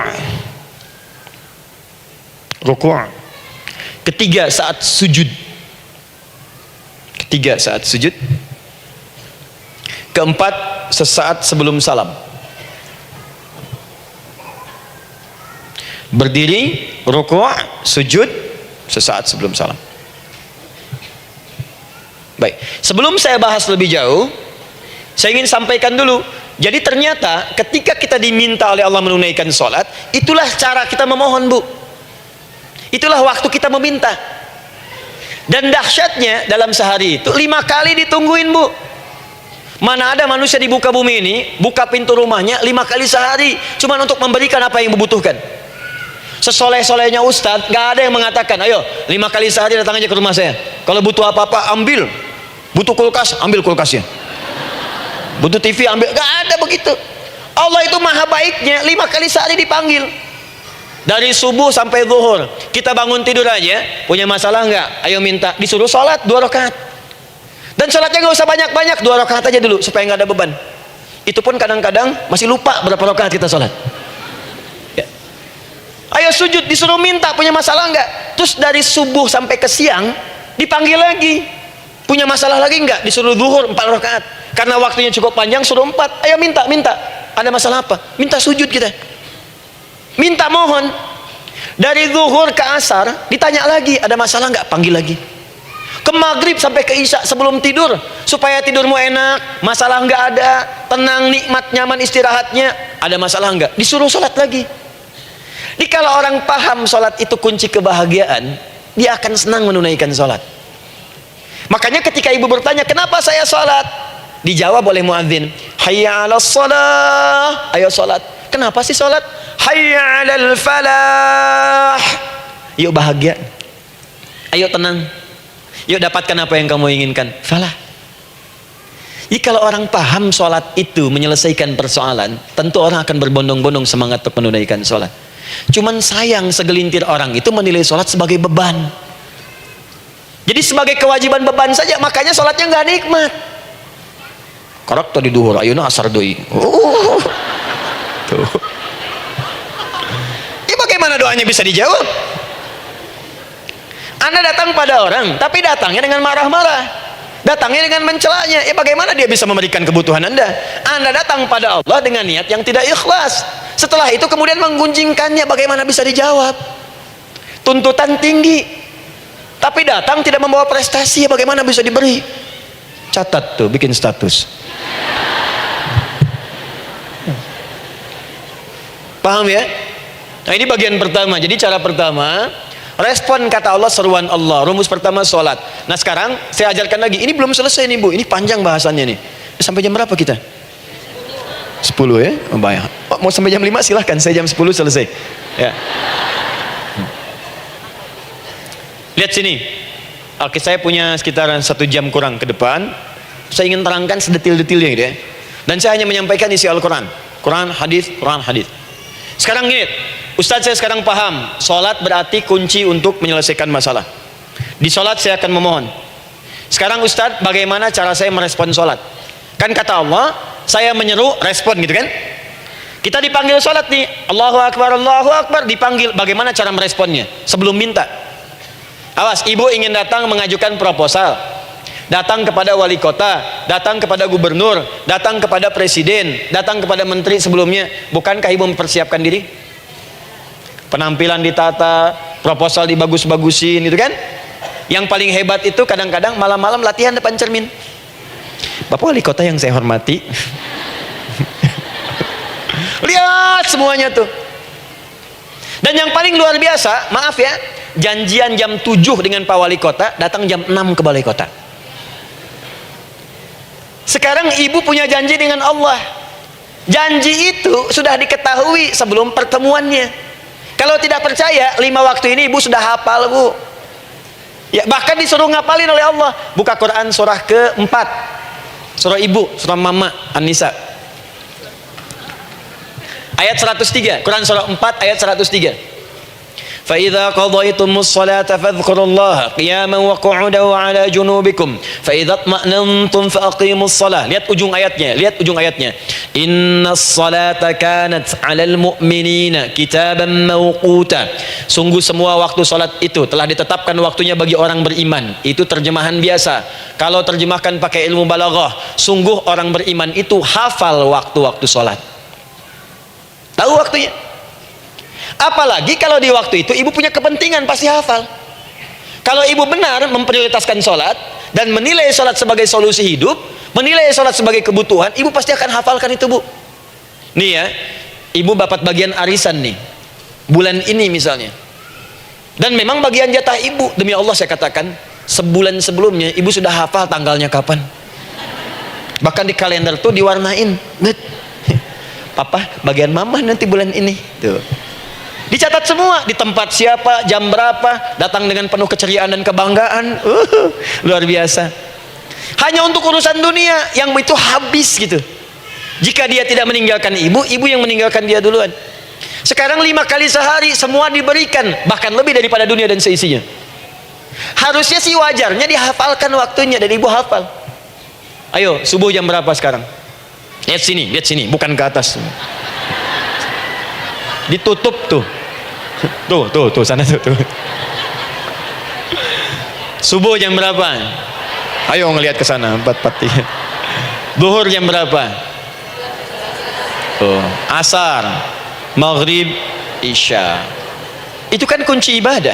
3, saat sujud. 4, sesaat sebelum salam. Berdiri, rukuk, sujud, sesaat sebelum salam. Baik, sebelum saya bahas lebih jauh, saya ingin sampaikan dulu. Jadi ternyata ketika kita diminta oleh Allah menunaikan sholat, itulah cara kita memohon, Bu. Itulah waktu kita meminta. Dan dahsyatnya dalam sehari itu 5 kali ditungguin, Bu. Mana ada manusia di muka bumi ini buka pintu rumahnya 5 kali sehari cuma untuk memberikan apa yang dibutuhkan. Sesoleh-solehnya Ustadz, gak ada yang mengatakan, ayo 5 kali sehari datang aja ke rumah saya. Kalau butuh apa-apa ambil. Butuh kulkas, ambil kulkasnya. Butuh TV, ambil. Gak ada begitu. Allah itu maha baiknya, 5 kali sehari dipanggil. Dari subuh sampai zuhur. Kita bangun tidur aja, punya masalah nggak? Ayo minta. Disuruh sholat 2 rakaat. Dan sholatnya nggak usah banyak-banyak, 2 rakaat aja dulu supaya nggak ada beban. Itu pun kadang-kadang masih lupa berapa rakaat kita sholat. Ya. Ayo sujud, disuruh minta, punya masalah nggak? Terus dari subuh sampai ke siang dipanggil lagi. Punya masalah lagi nggak? Disuruh zuhur 4 rakaat. Karena waktunya cukup panjang, suruh 4. Ayo minta. Ada masalah apa? Minta sujud kita. Minta mohon. Dari zuhur ke asar ditanya lagi, ada masalah nggak? Panggil lagi. Ke maghrib sampai ke isya sebelum tidur, supaya tidurmu enak, masalah nggak ada, tenang, nikmat, nyaman istirahatnya. Ada masalah nggak? Disuruh sholat lagi. Jadi kalau orang paham sholat itu kunci kebahagiaan, dia akan senang menunaikan sholat. Makanya ketika ibu bertanya, kenapa saya sholat? Dijawab oleh muadzin, hayya 'alas shalah, ayo sholat. Kenapa sih sholat? Hayya 'alal falah, yuk bahagia, ayo tenang, yuk dapatkan apa yang kamu inginkan, falah. Jadi kalau orang paham sholat itu menyelesaikan persoalan, tentu orang akan berbondong-bondong semangat untuk menunaikan sholat. Cuman sayang segelintir orang itu menilai sholat sebagai beban. Jadi sebagai kewajiban beban saja, makanya sholatnya nggak nikmat. Korok tadi duhur, ayuna asar doi. Tuh. Ya bagaimana doanya bisa dijawab? Anda datang pada orang, tapi datangnya dengan marah-marah, datangnya dengan mencelanya. Ya bagaimana dia bisa memberikan kebutuhan Anda? Anda datang pada Allah dengan niat yang tidak ikhlas. Setelah itu kemudian menggunjingkannya, bagaimana bisa dijawab? Tuntutan tinggi, tapi datang tidak membawa prestasi, ya bagaimana bisa diberi? Catat tuh, bikin status. Paham ya? Nah ini bagian pertama. Jadi cara pertama, respon kata Allah, seruan Allah. Rumus pertama sholat. Nah sekarang saya ajarkan lagi. Ini belum selesai nih, Bu. Ini panjang bahasannya nih. Sampai jam berapa kita? 10 ya? Oh, banyak. Oh, mau sampai jam 5 silahkan. Saya jam 10 selesai. Ya. Lihat sini. Oke, saya punya sekitaran 1 jam kurang ke depan. Saya ingin terangkan sedetil-detilnya gitu ya. Dan saya hanya menyampaikan isi Al-Quran. Quran, hadis, Quran, hadis. Sekarang gini, Ustadz saya sekarang paham, sholat berarti kunci untuk menyelesaikan masalah. Di sholat saya akan memohon. Sekarang Ustadz, bagaimana cara saya merespon sholat? Kan kata Allah, saya menyeru, respon gitu kan? Kita dipanggil sholat nih, Allahu Akbar, dipanggil. Bagaimana cara meresponnya? Sebelum minta. Awas, ibu ingin datang mengajukan proposal. datang kepada wali kota, datang kepada gubernur, datang kepada presiden, datang kepada menteri sebelumnya. Bukankah ibu mempersiapkan diri? Penampilan ditata, proposal dibagus-bagusin, gitu kan? Yang paling hebat itu kadang-kadang malam-malam latihan depan cermin. Bapak wali kota yang saya hormati, lihat semuanya tuh. Dan yang paling luar biasa, maaf ya, janjian jam 7 dengan Pak Wali Kota, datang jam 6 ke Balai Kota. Sekarang ibu punya janji dengan Allah. Janji itu sudah diketahui sebelum pertemuannya. Kalau tidak percaya, 5 waktu ini ibu sudah hafal, Bu. Ya, bahkan disuruh ngapalin oleh Allah. Buka Quran surah ke-4. Surah ibu, surah mama, An-Nisa. Ayat 103, Quran surah 4 ayat 103. فَإِذَا قَضَيْتُمُ الصَّلَاةَ فَاذْكُرُوا اللَّهَ قِيَامًا وَقُعُودًا وَعَلَى جُنُوبِكُمْ فَإِذَا اطْمَأْنَنْتُمْ فَأَقِيمُوا الصَّلَاةَ. Lihat ujung ayatnya. Inna as-salata kanat 'alal mu'minina kitaban mawquta. Sungguh semua waktu salat itu telah ditetapkan waktunya bagi orang beriman. Itu terjemahan biasa. Kalau terjemahkan pakai ilmu balaghah, sungguh orang beriman itu hafal waktu-waktu salat. Tahu waktunya. Apalagi kalau di waktu itu ibu punya kepentingan, pasti hafal. Kalau ibu benar memprioritaskan sholat dan menilai sholat sebagai solusi hidup, menilai sholat sebagai kebutuhan, ibu pasti akan hafalkan itu, Bu. Nih ya, ibu dapat bagian arisan nih, bulan ini misalnya. Dan memang bagian jatah ibu, demi Allah saya katakan, sebulan sebelumnya ibu sudah hafal tanggalnya kapan. Bahkan di kalender tuh diwarnain. Papa, bagian mama nanti bulan ini. Tuh. Dicatat semua, di tempat siapa, jam berapa, datang dengan penuh keceriaan dan kebanggaan. Luar biasa. Hanya untuk urusan dunia yang itu habis gitu. Jika dia tidak meninggalkan ibu, ibu yang meninggalkan dia duluan. Sekarang 5 kali sehari semua diberikan, bahkan lebih daripada dunia dan seisinya. Harusnya sih wajarnya dihafalkan waktunya, dan ibu hafal. Ayo, subuh jam berapa sekarang? Lihat sini, bukan ke atas. Ditutup tuh. Tuh, sana tuh. Subuh jam berapa? Ayo ngelihat ke sana, 4:43. Zuhur jam berapa? Tuh, asar, maghrib, isya. Itu kan kunci ibadah.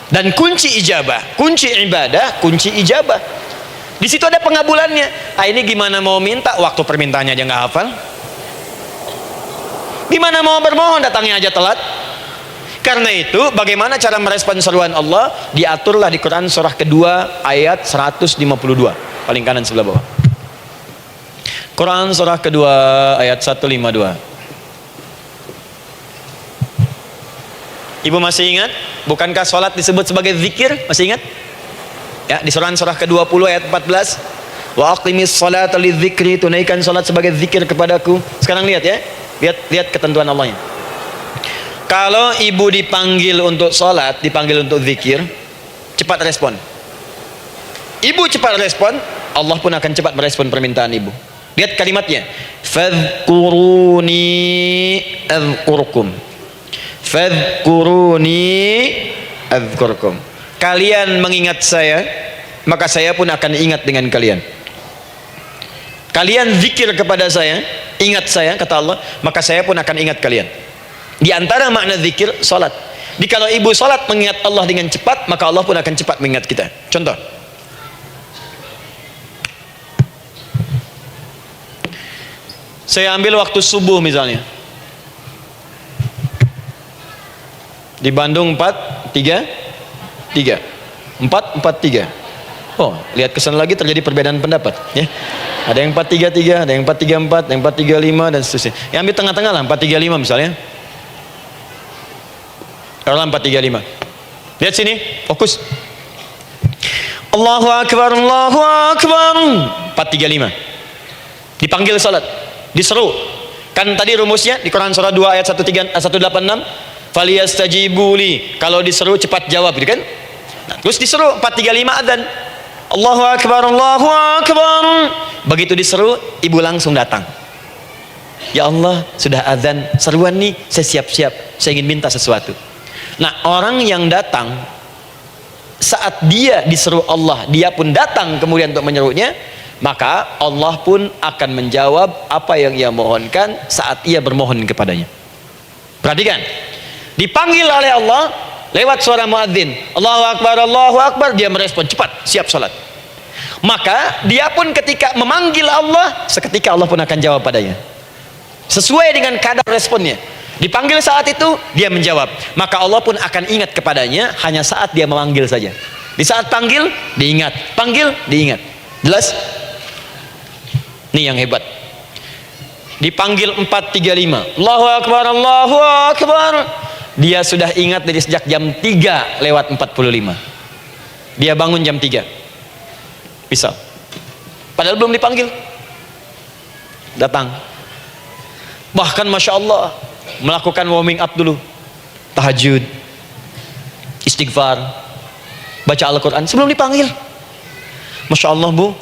Dan kunci ijabah, kunci ibadah, kunci ijabah. Di situ ada pengabulannya. Ini gimana mau minta, waktu permintaannya aja nggak hafal. Gimana mau bermohon, datangnya aja telat. Karena itu, bagaimana cara merespon seruan Allah? Diaturlah di Quran surah kedua ayat 152, paling kanan sebelah bawah. Quran surah kedua ayat 152. Ibu masih ingat? Bukankah sholat disebut sebagai zikir? Masih ingat? Ya, di surah ke-20 ayat 14. Wa aqimis sholata lidzikri, tunaikan salat sebagai zikir kepadaku. Sekarang lihat ya. Lihat ketentuan Allahnya. Kalau ibu dipanggil untuk salat, dipanggil untuk zikir, cepat respon. Ibu cepat respon, Allah pun akan cepat merespon permintaan ibu. Lihat kalimatnya. Fadhkuruni adzkurkum. Fadhkuruni adzkurkum. Kalian mengingat saya, maka saya pun akan ingat dengan kalian. Kalian zikir kepada saya, ingat saya, kata Allah, maka saya pun akan ingat kalian. Di antara makna zikir, salat. Jikalau ibu salat mengingat Allah dengan cepat, maka Allah pun akan cepat mengingat kita. Contoh. Saya ambil waktu subuh misalnya. Di Bandung 4-3. Oh, lihat kesan lagi terjadi perbedaan pendapat ya. Ada yang 4-3-3, ada yang 4-3-4, ada yang 4-3-5 dan seterusnya. Yang ambil tengah-tengah lah, 4-3-5 misalnya. Kalau 4-3-5. Lihat sini, fokus. Allahu Akbar, Allahu Akbar. 4-3-5. Dipanggil salat, diseru. Kan tadi rumusnya di Quran surah 2 ayat 186. Faliyastajibuli. Kalau diseru cepat jawab, gitu kan? Nah, terus diseru 4-3-5 adzan. Allahu Akbar, Allahu Akbar. Begitu diseru, ibu langsung datang. Ya Allah, sudah adzan, seruan nih, saya siap-siap, saya ingin minta sesuatu. Nah, orang yang datang saat dia diseru Allah, dia pun datang kemudian untuk menyerunya, maka Allah pun akan menjawab apa yang ia mohonkan saat ia bermohon kepadanya. Perhatikan, dipanggil oleh Allah lewat suara muadzin, Allahu Akbar, dia merespon cepat, siap salat. Maka dia pun ketika memanggil Allah, seketika Allah pun akan jawab padanya sesuai dengan kadar responnya. Dipanggil saat itu, dia menjawab, maka Allah pun akan ingat kepadanya hanya saat dia memanggil saja. Di saat panggil diingat, panggil diingat. Jelas? Ini yang hebat. Dipanggil 4.35, Allahu Akbar, Allahu Akbar, dia sudah ingat dari sejak jam 3 lewat 45. Dia bangun jam 3 bisa, padahal belum dipanggil, datang. Bahkan Masya Allah melakukan warming up dulu, tahajud, istighfar, baca Al-Quran sebelum dipanggil. Masya Allah Bu,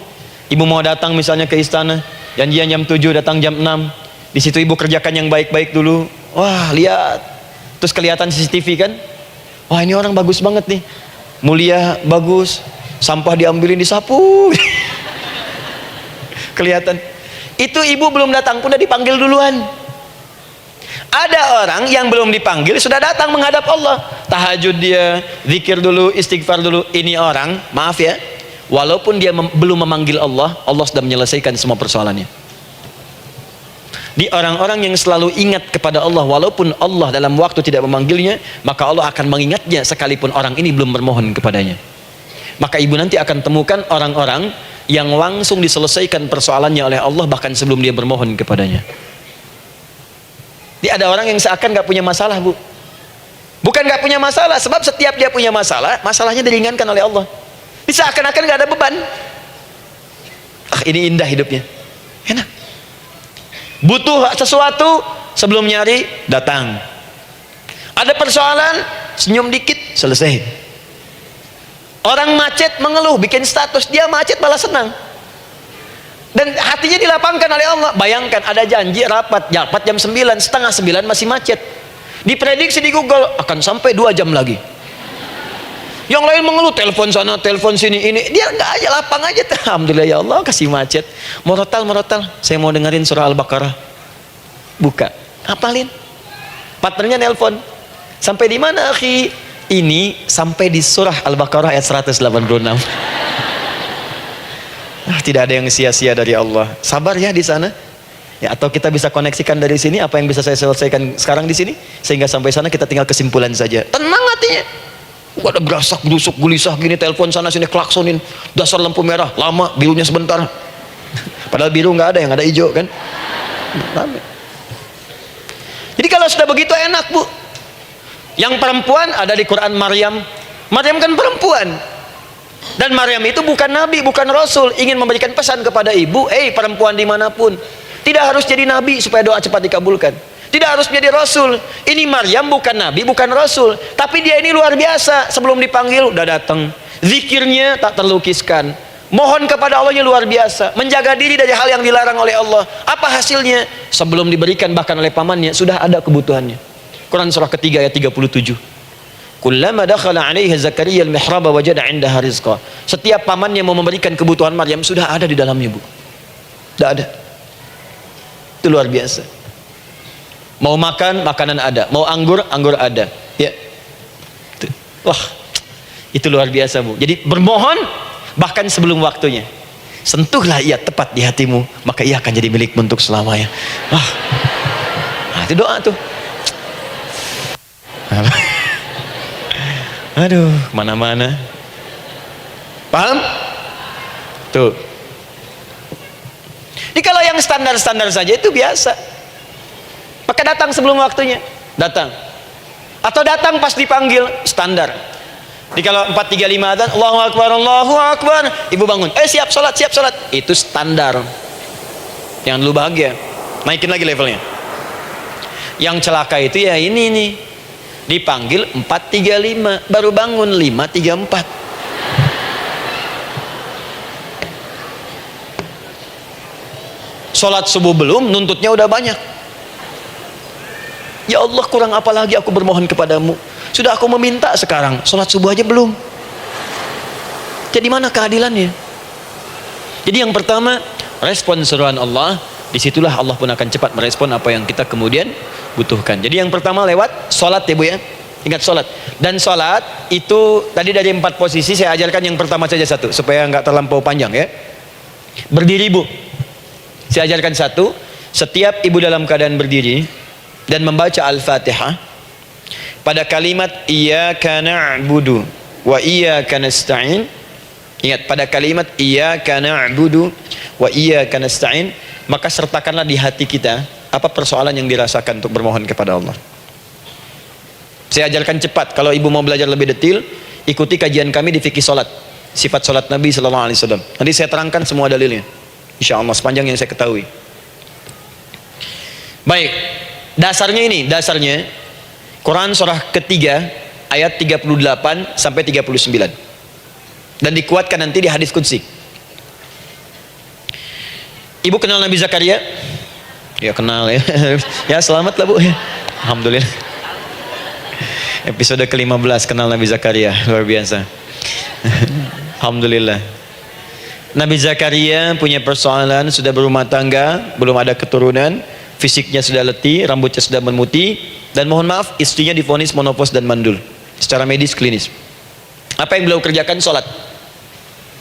ibu mau datang misalnya ke istana, janjian jam 7, datang jam 6. Di situ ibu kerjakan yang baik-baik dulu. Wah lihat, terus kelihatan CCTV kan, wah ini orang bagus banget nih, mulia, bagus, sampah diambilin disapu. Kelihatan. Itu ibu belum datang pun udah dipanggil duluan. Ada orang yang belum dipanggil sudah datang menghadap Allah, tahajud dia, zikir dulu, istighfar dulu. Ini orang, maaf ya, walaupun dia belum memanggil Allah, Allah sudah menyelesaikan semua persoalannya. Di orang-orang yang selalu ingat kepada Allah walaupun Allah dalam waktu tidak memanggilnya, maka Allah akan mengingatnya sekalipun orang ini belum bermohon kepadanya. Maka ibu nanti akan temukan orang-orang yang langsung diselesaikan persoalannya oleh Allah bahkan sebelum dia bermohon kepadanya. Dia ada orang yang seakan gak punya masalah Bu, bukan gak punya masalah, sebab setiap dia punya masalah, masalahnya diringankan oleh Allah. Dia seakan-akan gak ada beban. Ini indah hidupnya, enak. Butuh sesuatu, sebelum nyari datang. Ada persoalan, senyum dikit selesai. Orang macet mengeluh, bikin status, dia macet malah senang. Dan hatinya dilapangkan oleh Allah. Bayangkan ada janji rapat jam 9, setengah 9 masih macet. Diprediksi di Google akan sampai 2 jam lagi. Yang lain mengeluh, telepon sana, telepon sini, ini. Dia nggak aja, lapang aja. Alhamdulillah ya Allah kasih macet. Morotal, saya mau dengerin surah Al-Baqarah. Buka, hafalin. Partnernya nelpon. Sampai di mana akhi? Ini sampai di surah Al-Baqarah ayat 186. Tidak ada yang sia-sia dari Allah. Sabar ya di sana. Ya, atau kita bisa koneksikan dari sini apa yang bisa saya selesaikan sekarang di sini, sehingga sampai sana kita tinggal kesimpulan saja. Tenang hatinya. Ada berasak, berusuk, gelisah gini, telepon sana sini, klaksonin, dasar lampu merah, lama, birunya sebentar. Padahal biru nggak ada, yang ada hijau kan. Jadi kalau sudah begitu enak Bu. Yang perempuan ada di Quran Maryam. Maryam kan perempuan. Dan Maryam itu bukan nabi, bukan rasul. Ingin memberikan pesan kepada ibu, perempuan dimanapun, tidak harus jadi nabi supaya doa cepat dikabulkan. Tidak harus menjadi rasul. Ini Maryam bukan nabi, bukan rasul, tapi dia ini luar biasa. Sebelum dipanggil udah datang. Zikirnya tak terlukiskan. Mohon kepada Allahnya luar biasa. Menjaga diri dari hal yang dilarang oleh Allah. Apa hasilnya? Sebelum diberikan bahkan oleh pamannya sudah ada kebutuhannya. Quran surah ketiga ayat 37. Kullama dakhala 'alaiha Zakaria al-mihraba wajada 'indaha rizqa. Setiap pamannya mau memberikan kebutuhan Maryam sudah ada di dalamnya Bu. Sudah ada. Itu luar biasa. Mau makan, makanan ada. Mau anggur, anggur ada. Ya. Wah, itu luar biasa Bu. Jadi bermohon bahkan sebelum waktunya. Sentuhlah ia tepat di hatimu, maka ia akan jadi milikmu untuk selamanya. Wah. Nah, itu doa tuh. Aduh, mana-mana. Paham? Tuh. Jadi kalau yang standar-standar saja itu biasa. Maka datang sebelum waktunya, datang. Atau datang pas dipanggil, standar. Jadi kalau 4.35 adzan, Allahu Akbar, Allahu Akbar, ibu bangun, siap sholat, siap sholat. Itu standar. Jangan dulu bahagia. Naikin lagi levelnya. Yang celaka itu ya ini nih. Dipanggil 4.35, baru bangun 5.34. Sholat subuh belum, nuntutnya udah banyak. Ya Allah, kurang apa lagi aku bermohon kepadamu. Sudah aku meminta sekarang, sholat subuh aja belum. Jadi mana keadilannya? Jadi yang pertama, respon seruan Allah, disitulah Allah pun akan cepat merespon apa yang kita kemudian butuhkan. Jadi yang pertama lewat sholat ya Bu ya. Ingat sholat. Dan sholat itu tadi dari 4 posisi saya ajarkan yang pertama saja satu, supaya nggak terlampau panjang ya. Berdiri Bu. Saya ajarkan satu. Setiap ibu dalam keadaan berdiri dan membaca Al-Fatihah pada kalimat iyyaka na'budu wa iyyaka nasta'in. Ingat, pada kalimat iyyaka na'budu wa iyyaka nasta'in, maka sertakanlah di hati kita apa persoalan yang dirasakan untuk bermohon kepada Allah. Saya ajarkan cepat. Kalau ibu mau belajar lebih detail, ikuti kajian kami di fikih salat, sifat salat Nabi sallallahu alaihi wasallam. Nanti saya terangkan semua dalilnya, insyaallah sepanjang yang saya ketahui. Baik, dasarnya ini, dasarnya Quran surah ketiga ayat 38 sampai 39. Dan dikuatkan nanti di hadis qudsi. Ibu kenal Nabi Zakaria? Ya kenal ya. Ya selamat lah Bu. Alhamdulillah. Episode ke-15 kenal Nabi Zakaria, luar biasa. Alhamdulillah. Nabi Zakaria punya persoalan, sudah berumah tangga, belum ada keturunan, fisiknya sudah letih, rambutnya sudah memutih, dan mohon maaf istrinya divonis menopause dan mandul secara medis klinis. Apa yang beliau kerjakan? Sholat.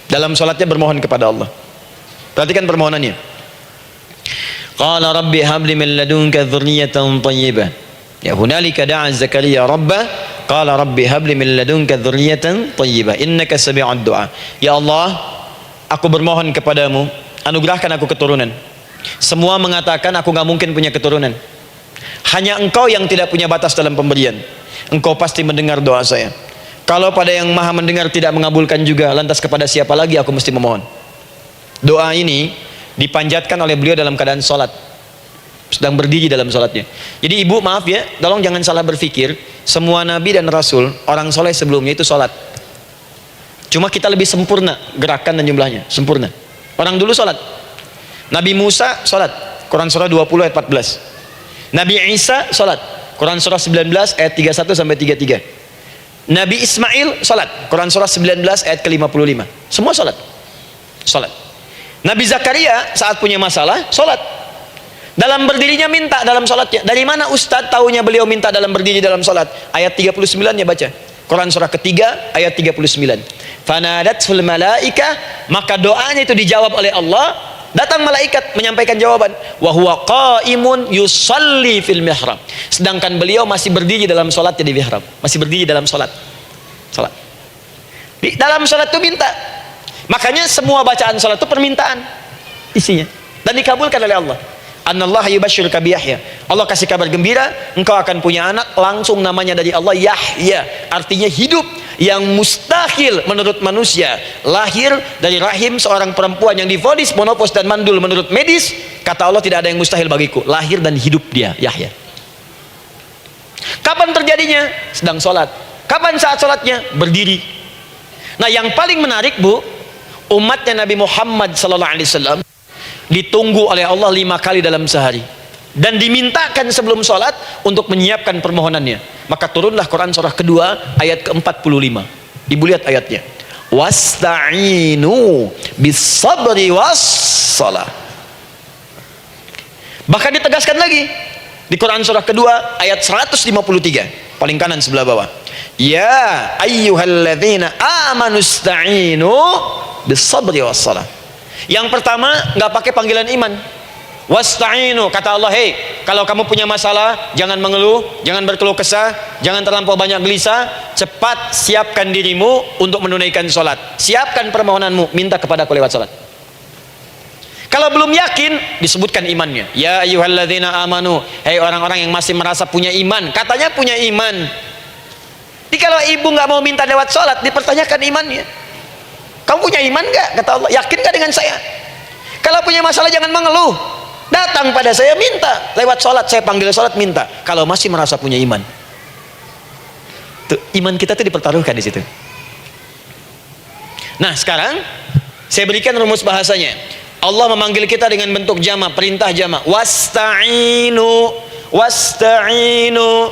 Dalam sholatnya bermohon kepada Allah. Perhatikan permohonannya. Qala rabbi habli min ladunka dzurriyyatan thayyibah. Ya hunalika da'a Zakaria rabbah qala rabbi habli min ladunka dzurriyyatan thayyibah innaka sami'ud du'a. Ya Allah, aku bermohon kepadamu, anugerahkan aku keturunan. Semua mengatakan aku gak mungkin punya keturunan. Hanya Engkau yang tidak punya batas dalam pemberian. Engkau pasti mendengar doa saya. Kalau pada yang maha mendengar tidak mengabulkan juga, lantas kepada siapa lagi aku mesti memohon? Doa ini dipanjatkan oleh beliau dalam keadaan sholat, sedang berdiri dalam sholatnya. Jadi ibu maaf ya, tolong jangan salah berpikir, semua nabi dan rasul, orang soleh sebelumnya itu sholat. Cuma kita lebih sempurna gerakan dan jumlahnya, sempurna. Orang dulu sholat. Nabi Musa sholat, Quran surah 20 ayat 14. Nabi Isa sholat, Quran surah 19 ayat 31 sampai 33. Nabi Ismail sholat, Quran surah 19 ayat ke-55. Semua sholat. Sholat. Nabi Zakaria saat punya masalah sholat. Dalam berdirinya minta dalam sholatnya. Dari mana Ustadz tahunya beliau minta dalam berdiri dalam sholat? Ayat 39 nya baca, Quran surah ketiga ayat 39. Fanadatul malaika, maka doanya itu dijawab oleh Allah. Datang malaikat menyampaikan jawaban. Wa huwa qaimun yusalli fil mihrab. Sedangkan beliau masih berdiri dalam sholatnya di mihrab. Masih berdiri dalam sholat. Sholat. Di dalam sholat itu minta. Makanya semua bacaan sholat itu permintaan isinya. Dan dikabulkan oleh Allah. Anallaha yubashshiruka bi Yahya. Allah kasih kabar gembira, engkau akan punya anak, langsung namanya dari Allah Yahya. Artinya hidup yang mustahil menurut manusia. Lahir dari rahim seorang perempuan yang divonis menopause dan mandul menurut medis, kata Allah tidak ada yang mustahil bagiku. Lahir dan hidup dia, Yahya. Kapan terjadinya? Sedang sholat. Kapan saat sholatnya? Berdiri. Nah yang paling menarik Bu, umatnya Nabi Muhammad SAW ditunggu oleh Allah 5 kali dalam sehari dan dimintakan sebelum sholat untuk menyiapkan permohonannya. Maka turunlah Quran surah kedua ayat ke-45. Ibu lihat ayatnya, wasta'inu bis-sabri was-shalah. Bahkan ditegaskan lagi di Quran surah kedua ayat 153 paling kanan sebelah bawah, ya ayyuhalladzina amanu ista'inu bis-sabri was-shalah. Yang pertama nggak pakai panggilan iman. Wasta'inu, kata Allah, hei, kalau kamu punya masalah jangan mengeluh, jangan berkeluh kesah, jangan terlampau banyak gelisah, cepat siapkan dirimu untuk menunaikan sholat. Siapkan permohonanmu, minta kepada aku lewat sholat. Kalau belum yakin, disebutkan imannya. Ya ayyuhalladzina amanu, hei orang-orang yang masih merasa punya iman, katanya punya iman. Jadi kalau ibu nggak mau minta lewat sholat, dipertanyakan imannya. Kamu punya iman gak? Kata Allah, yakin gak dengan saya? Kalau punya masalah jangan mengeluh, datang pada saya minta lewat sholat, saya panggil sholat minta. Kalau masih merasa punya iman, tuh, iman kita tuh dipertaruhkan di situ. Nah sekarang saya berikan rumus bahasanya. Allah memanggil kita dengan bentuk jama, perintah jama. Wasta'inu, wasta'inu,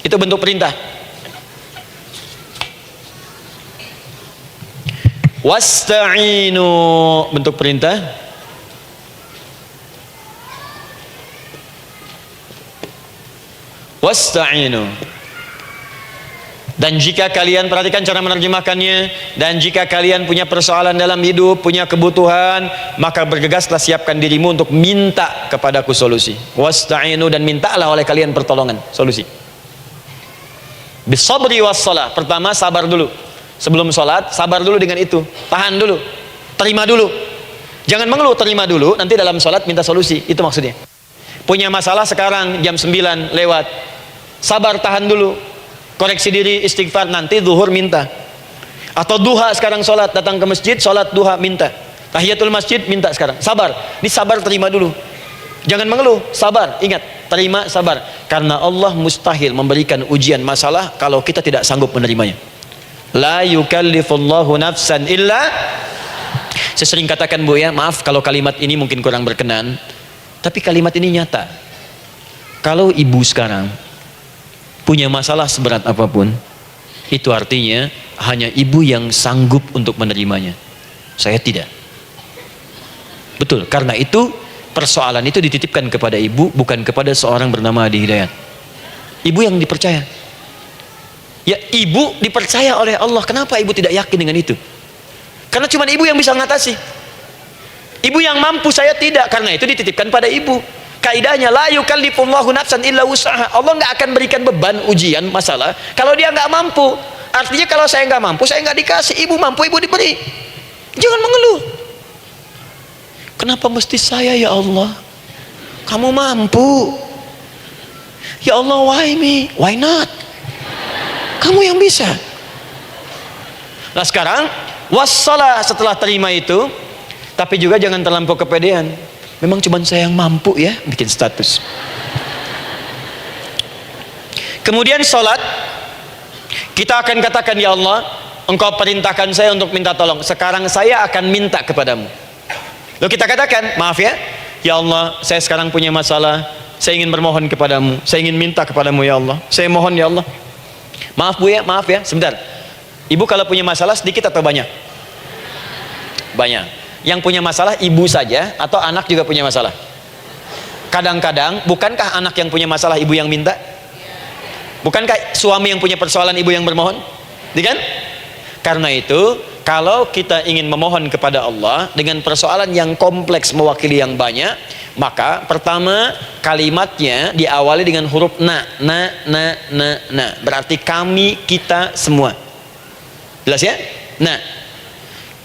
itu bentuk perintah. Wasta'inu, bentuk perintah. Wasta'inu. Dan jika kalian, perhatikan cara menerjemahkannya, dan jika kalian punya persoalan dalam hidup, punya kebutuhan, maka bergegaslah, siapkan dirimu untuk minta kepadaku solusi. Wasta'inu, dan mintalah oleh kalian pertolongan, solusi. Bisabri wassalah. Pertama, sabar dulu. Sebelum sholat, sabar dulu dengan itu. Tahan dulu, terima dulu. Jangan mengeluh, terima dulu. Nanti dalam sholat minta solusi. Itu maksudnya. Punya masalah sekarang jam 9 lewat, sabar, tahan dulu, koreksi diri, istighfar, nanti zuhur minta. Atau duha sekarang sholat, datang ke masjid, sholat duha minta. Tahiyatul masjid minta sekarang. Sabar, ini sabar, terima dulu. Jangan mengeluh, sabar, ingat, terima, sabar. Karena Allah mustahil memberikan ujian masalah kalau kita tidak sanggup menerimanya. La yukallifullahu nafsan illa. Saya sering katakan, Bu, ya, maaf kalau kalimat ini mungkin kurang berkenan, tapi kalimat ini nyata. Kalau ibu sekarang punya masalah seberat apapun, itu artinya hanya ibu yang sanggup untuk menerimanya. Saya tidak. Betul, karena itu persoalan itu dititipkan kepada ibu, bukan kepada seorang bernama Adi Hidayat. Ibu yang dipercaya. Ya, ibu dipercaya oleh Allah. Kenapa ibu tidak yakin dengan itu? Karena cuma ibu yang bisa mengatasi. Ibu yang mampu, saya tidak. Karena itu dititipkan pada ibu. Kaidahnya, la yukallifullahu nafsan illa wus'aha. Allah nggak akan berikan beban, ujian, masalah kalau dia nggak mampu. Artinya kalau saya nggak mampu, saya nggak dikasih. Ibu mampu, ibu diberi. Jangan mengeluh. Kenapa mesti saya, ya Allah? Kamu mampu. Ya Allah, why me? Why not? Kamu yang bisa. Nah sekarang, wassalah, setelah terima itu, tapi juga jangan terlampau kepedean. Memang cuma saya yang mampu, ya, bikin status. Kemudian sholat, kita akan katakan, ya Allah, Engkau perintahkan saya untuk minta tolong. Sekarang saya akan minta kepadamu. Lalu kita katakan, maaf ya, ya Allah, saya sekarang punya masalah, saya ingin bermohon kepadamu, saya ingin minta kepadamu, ya Allah, saya mohon, ya Allah. Maaf, Bu, ya, maaf ya, sebentar. Ibu kalau punya masalah sedikit atau banyak? Banyak. Yang punya masalah ibu saja atau anak juga punya masalah? Kadang-kadang, bukankah anak yang punya masalah ibu yang minta? Bukankah suami yang punya persoalan ibu yang bermohon? Kan? Karena itu, kalau kita ingin memohon kepada Allah dengan persoalan yang kompleks mewakili yang banyak, maka pertama kalimatnya diawali dengan huruf na. Berarti kami, kita, semua. Jelas ya? Nah,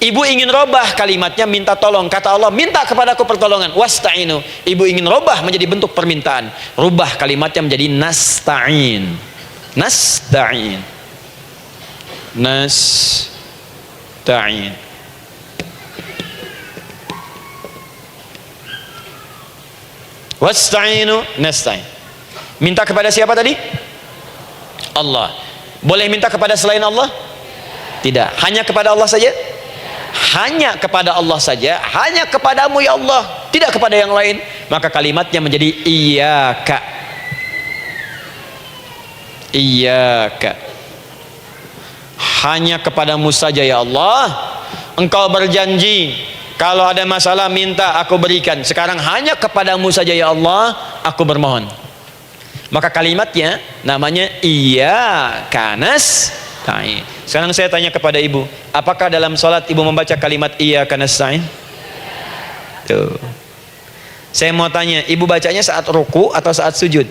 ibu ingin robah kalimatnya, minta tolong. Kata Allah, minta kepadaku pertolongan. Wasta'inu. Ibu ingin robah menjadi bentuk permintaan. Rubah kalimatnya menjadi nasta'in. Nasta'in. Nasta'in. Wasta'inu nasta'in. Minta kepada siapa tadi? Allah. Boleh minta kepada selain Allah? Tidak. Hanya kepada Allah saja? Hanya kepada Allah saja. Hanya kepadamu, ya Allah, tidak kepada yang lain. Maka kalimatnya menjadi iyyaka. Iyyaka. Hanya kepadamu saja, ya Allah. Engkau berjanji kalau ada masalah minta, aku berikan. Sekarang hanya kepadamu saja, ya Allah, aku bermohon. Maka kalimatnya namanya iyyaka nasta'in. Sekarang saya tanya kepada ibu, apakah dalam sholat ibu membaca kalimat iyyaka nasta'in? Tuh. Saya mau tanya, ibu bacanya saat ruku atau saat sujud?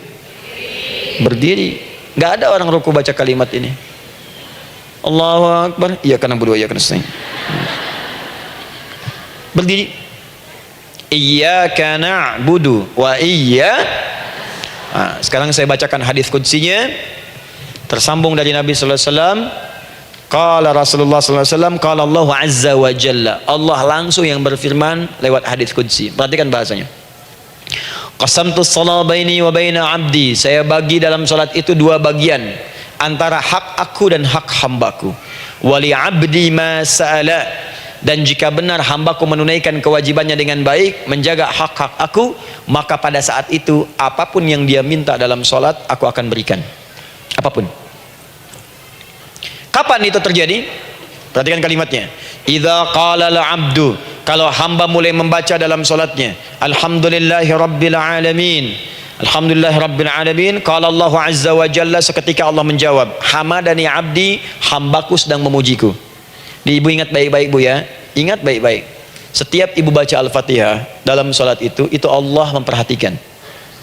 Berdiri. Gak ada orang ruku baca kalimat ini. Allahu Akbar, iyyaka na'budu wa iyyaka nasta'in. Berdiri. Iyyaka na'budu wa sekarang saya bacakan hadis qudsinya, tersambung dari Nabi sallallahu alaihi wasallam. Qala Rasulullah sallallahu alaihi wasallam, qala Allah azza wa jalla. Allah langsung yang berfirman lewat hadis qudsi. Perhatikan bahasanya. Qasamtu shalah baini wa baina 'abdi. Saya bagi dalam salat itu dua bagian, antara hak aku dan hak hambaku. Wa li 'abdi ma sa'ala. Dan jika benar hambaku menunaikan kewajibannya dengan baik, menjaga hak-hak aku, maka pada saat itu apapun yang dia minta dalam sholat, aku akan berikan. Apapun. Kapan itu terjadi? Perhatikan kalimatnya. Idza qala al-'abdu, kalau hamba mulai membaca dalam salatnya, alhamdulillahi rabbil alamin, alhamdulillahi rabbil alamin, qala Allah azza wa jalla, seketika Allah menjawab, hamadani abdi, hambaku sedang memujiku. Ibu ingat baik-baik Bu ya, ingat baik-baik. Setiap ibu baca Al-Fatihah dalam salat itu Allah memperhatikan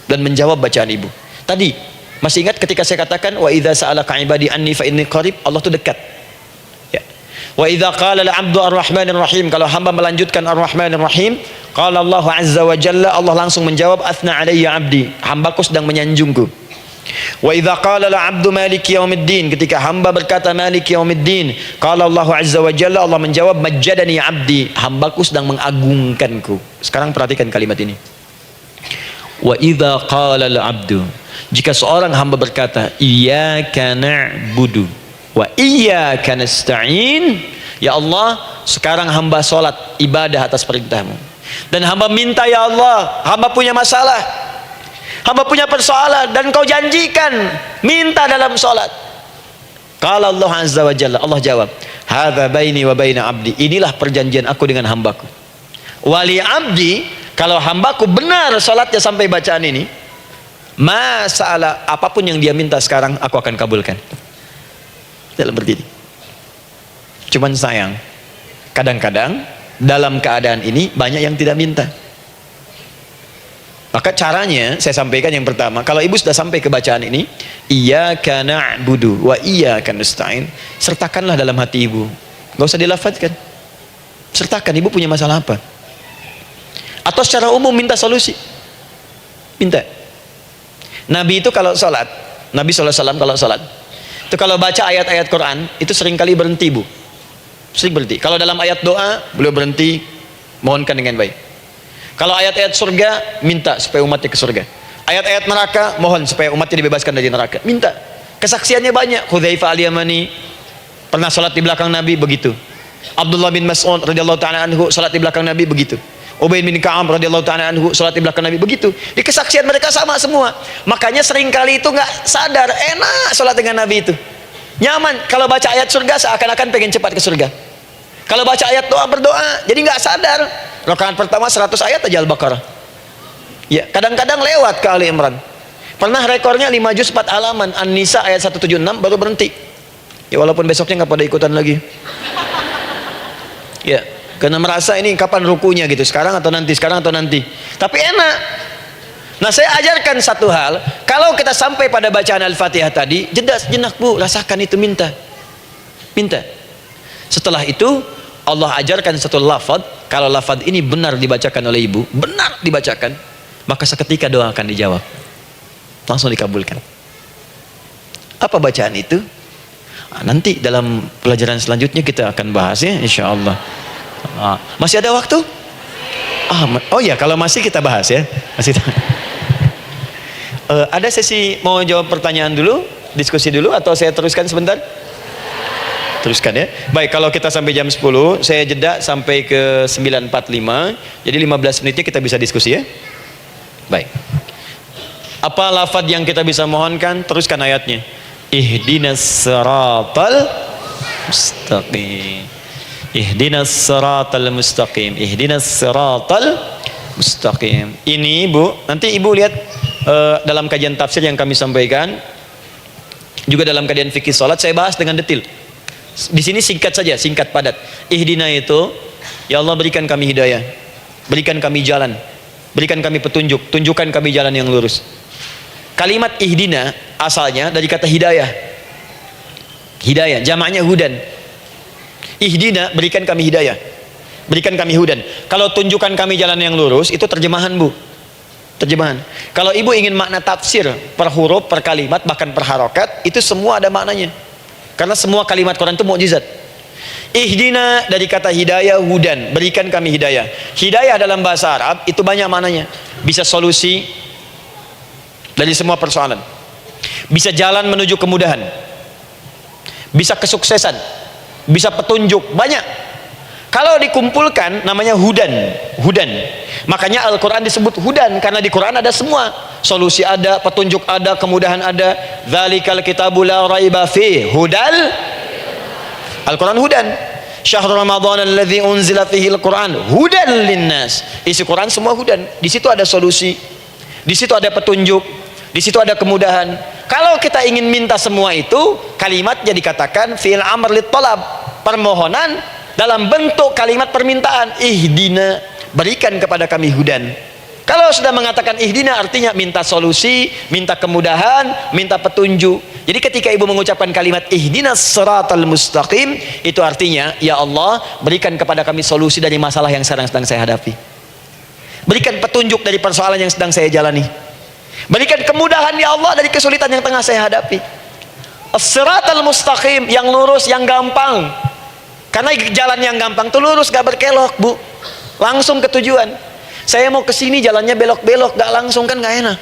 dan menjawab bacaan ibu. Tadi masih ingat ketika saya katakan wa idza sa'alaka ibadi anni fa inni qarib, Allah itu dekat. Ya. Wa idza qala al-'abdu ar-rahmanir rahim, kalau hamba melanjutkan ar-rahmanir rahim, qala Allah azza wa jalla, Allah langsung menjawab athna alayya 'abdi, hambaku sedang menyanjungku. Wa idza qala al-'abdu maliki yaumiddin, ketika hamba berkata maliki yaumiddin, qala Allah azza wa jalla, Allah menjawab majjadani 'abdi, hambaku sedang mengagungkanku. Sekarang perhatikan kalimat ini. Wa idza qala al-'abdu, jika seorang hamba berkata iyyaka na'budu wa iyyaka nasta'in, ya Allah, sekarang hamba salat ibadah atas perintahmu, dan hamba minta ya Allah, hamba punya masalah, hamba punya persoalan, dan kau janjikan minta dalam salat. Qala Allah azza wa jalla, Allah jawab, hadza baini wa baina abdi, inilah perjanjian aku dengan hambaku. Wali abdi, kalau hambaku benar salatnya sampai bacaan ini, masalah apapun yang dia minta sekarang aku akan kabulkan. Dalam berdiri. Cuman sayang, kadang-kadang dalam keadaan ini banyak yang tidak minta. Maka caranya saya sampaikan yang pertama, kalau ibu sudah sampai ke bacaan ini, iyyaka na'budu wa iyyaka nasta'in, sertakanlah dalam hati ibu. Gak usah dilafadzkan. Sertakan ibu punya masalah apa. Atau secara umum minta solusi. Minta. Nabi itu kalau sholat, Nabi SAW kalau sholat, itu kalau baca ayat-ayat Quran, itu seringkali berhenti Bu. Sering berhenti. Kalau dalam ayat doa, beliau berhenti, mohonkan dengan baik. Kalau ayat-ayat surga, minta supaya umatnya ke surga. Ayat-ayat neraka, mohon supaya umatnya dibebaskan dari neraka. Minta. Kesaksiannya banyak. Hudzaifah al-Yamani pernah sholat di belakang Nabi, begitu. Abdullah bin Mas'ud radhiyallahu ta'ala anhu sholat di belakang Nabi, begitu. Ubay bin Ka'ab radhiyallahu ta'ala anhu salat di belakang Nabi, begitu. Di kesaksian mereka sama semua. Makanya seringkali itu nggak sadar, enak salat dengan Nabi itu. Nyaman. Kalau baca ayat surga seakan-akan pengen cepat ke surga. Kalau baca ayat doa berdoa, jadi nggak sadar. Rakaat pertama 100 ayat aja Al-Baqarah. Ya, kadang-kadang lewat ke Ali Imran. Pernah rekornya 5 juz 4 halaman, An-Nisa ayat 176 baru berhenti. Ya walaupun besoknya nggak pada ikutan lagi. Ya. Karena merasa ini kapan rukunya gitu, sekarang atau nanti, sekarang atau nanti. Tapi enak. Nah saya ajarkan satu hal, kalau kita sampai pada bacaan Al-Fatihah tadi, jeda sejenak Bu, rasakan itu, minta. Minta. Setelah itu Allah ajarkan satu lafaz, kalau lafaz ini benar dibacakan oleh ibu, benar dibacakan, maka seketika doa akan dijawab. Langsung dikabulkan. Apa bacaan itu? Nah, nanti dalam pelajaran selanjutnya kita akan bahas ya, insya Allah. Masih ada waktu? Oh ya, kalau masih kita bahas ya. Masih. Ada sesi mau jawab pertanyaan dulu, diskusi dulu, atau saya teruskan sebentar? Teruskan ya. Baik, kalau kita sampai jam 10, saya jeda sampai ke 9.45. Jadi 15 menitnya kita bisa diskusi ya. Baik. Apa lafaz yang kita bisa mohonkan? Teruskan ayatnya. Ihdinas siratal mustaqim. Ihdinas siratal mustaqim. Ihdinas siratal mustaqim. Ini Bu, nanti Ibu lihat dalam kajian tafsir yang kami sampaikan, juga dalam kajian fikih salat saya bahas dengan detail. Di sini singkat saja, singkat padat. Ihdina itu, ya Allah berikan kami hidayah, berikan kami jalan, berikan kami petunjuk, tunjukkan kami jalan yang lurus. Kalimat ihdina asalnya dari kata hidayah. Hidayah, jamaknya hudan. Ihdina, berikan kami hidayah, berikan kami hudan. Kalau tunjukkan kami jalan yang lurus, itu terjemahan Bu, terjemahan. Kalau ibu ingin makna tafsir per huruf, per kalimat, bahkan per harokat, itu semua ada maknanya. Karena semua kalimat Quran itu mukjizat. Ihdina dari kata hidayah, hudan, berikan kami hidayah. Hidayah dalam bahasa Arab itu banyak maknanya. Bisa solusi dari semua persoalan, bisa jalan menuju kemudahan, bisa kesuksesan, bisa petunjuk, banyak. Kalau dikumpulkan namanya hudan, hudan. Makanya Al-Quran disebut hudan, karena di Quran ada semua. Solusi ada, petunjuk ada, kemudahan ada. Dzalikal kitabu la raiba fi hudal. Al-Quran hudan. Syahrul Ramadan alladzi unzila fihi al-Qur'an hudan linnas. Isi Quran semua hudan. Di situ ada solusi. Di situ ada petunjuk. Di situ ada kemudahan. Kalau kita ingin minta semua itu, kalimatnya dikatakan fi'il amr lit talab, permohonan dalam bentuk kalimat permintaan. Ihdina, berikan kepada kami hudan. Kalau sudah mengatakan ihdina artinya minta solusi, minta kemudahan, minta petunjuk. Jadi ketika ibu mengucapkan kalimat ihdinas siratal mustaqim, itu artinya ya Allah berikan kepada kami solusi dari masalah yang sedang saya hadapi. Berikan petunjuk dari persoalan yang sedang saya jalani. Berikan kemudahan ya Allah dari kesulitan yang tengah saya hadapi. As-siratal mustaqim, yang lurus, yang gampang. Karena jalan yang gampang itu lurus, gak berkelok, Bu. Langsung ke tujuan. Saya mau ke sini jalannya belok-belok, gak langsung, kan gak enak.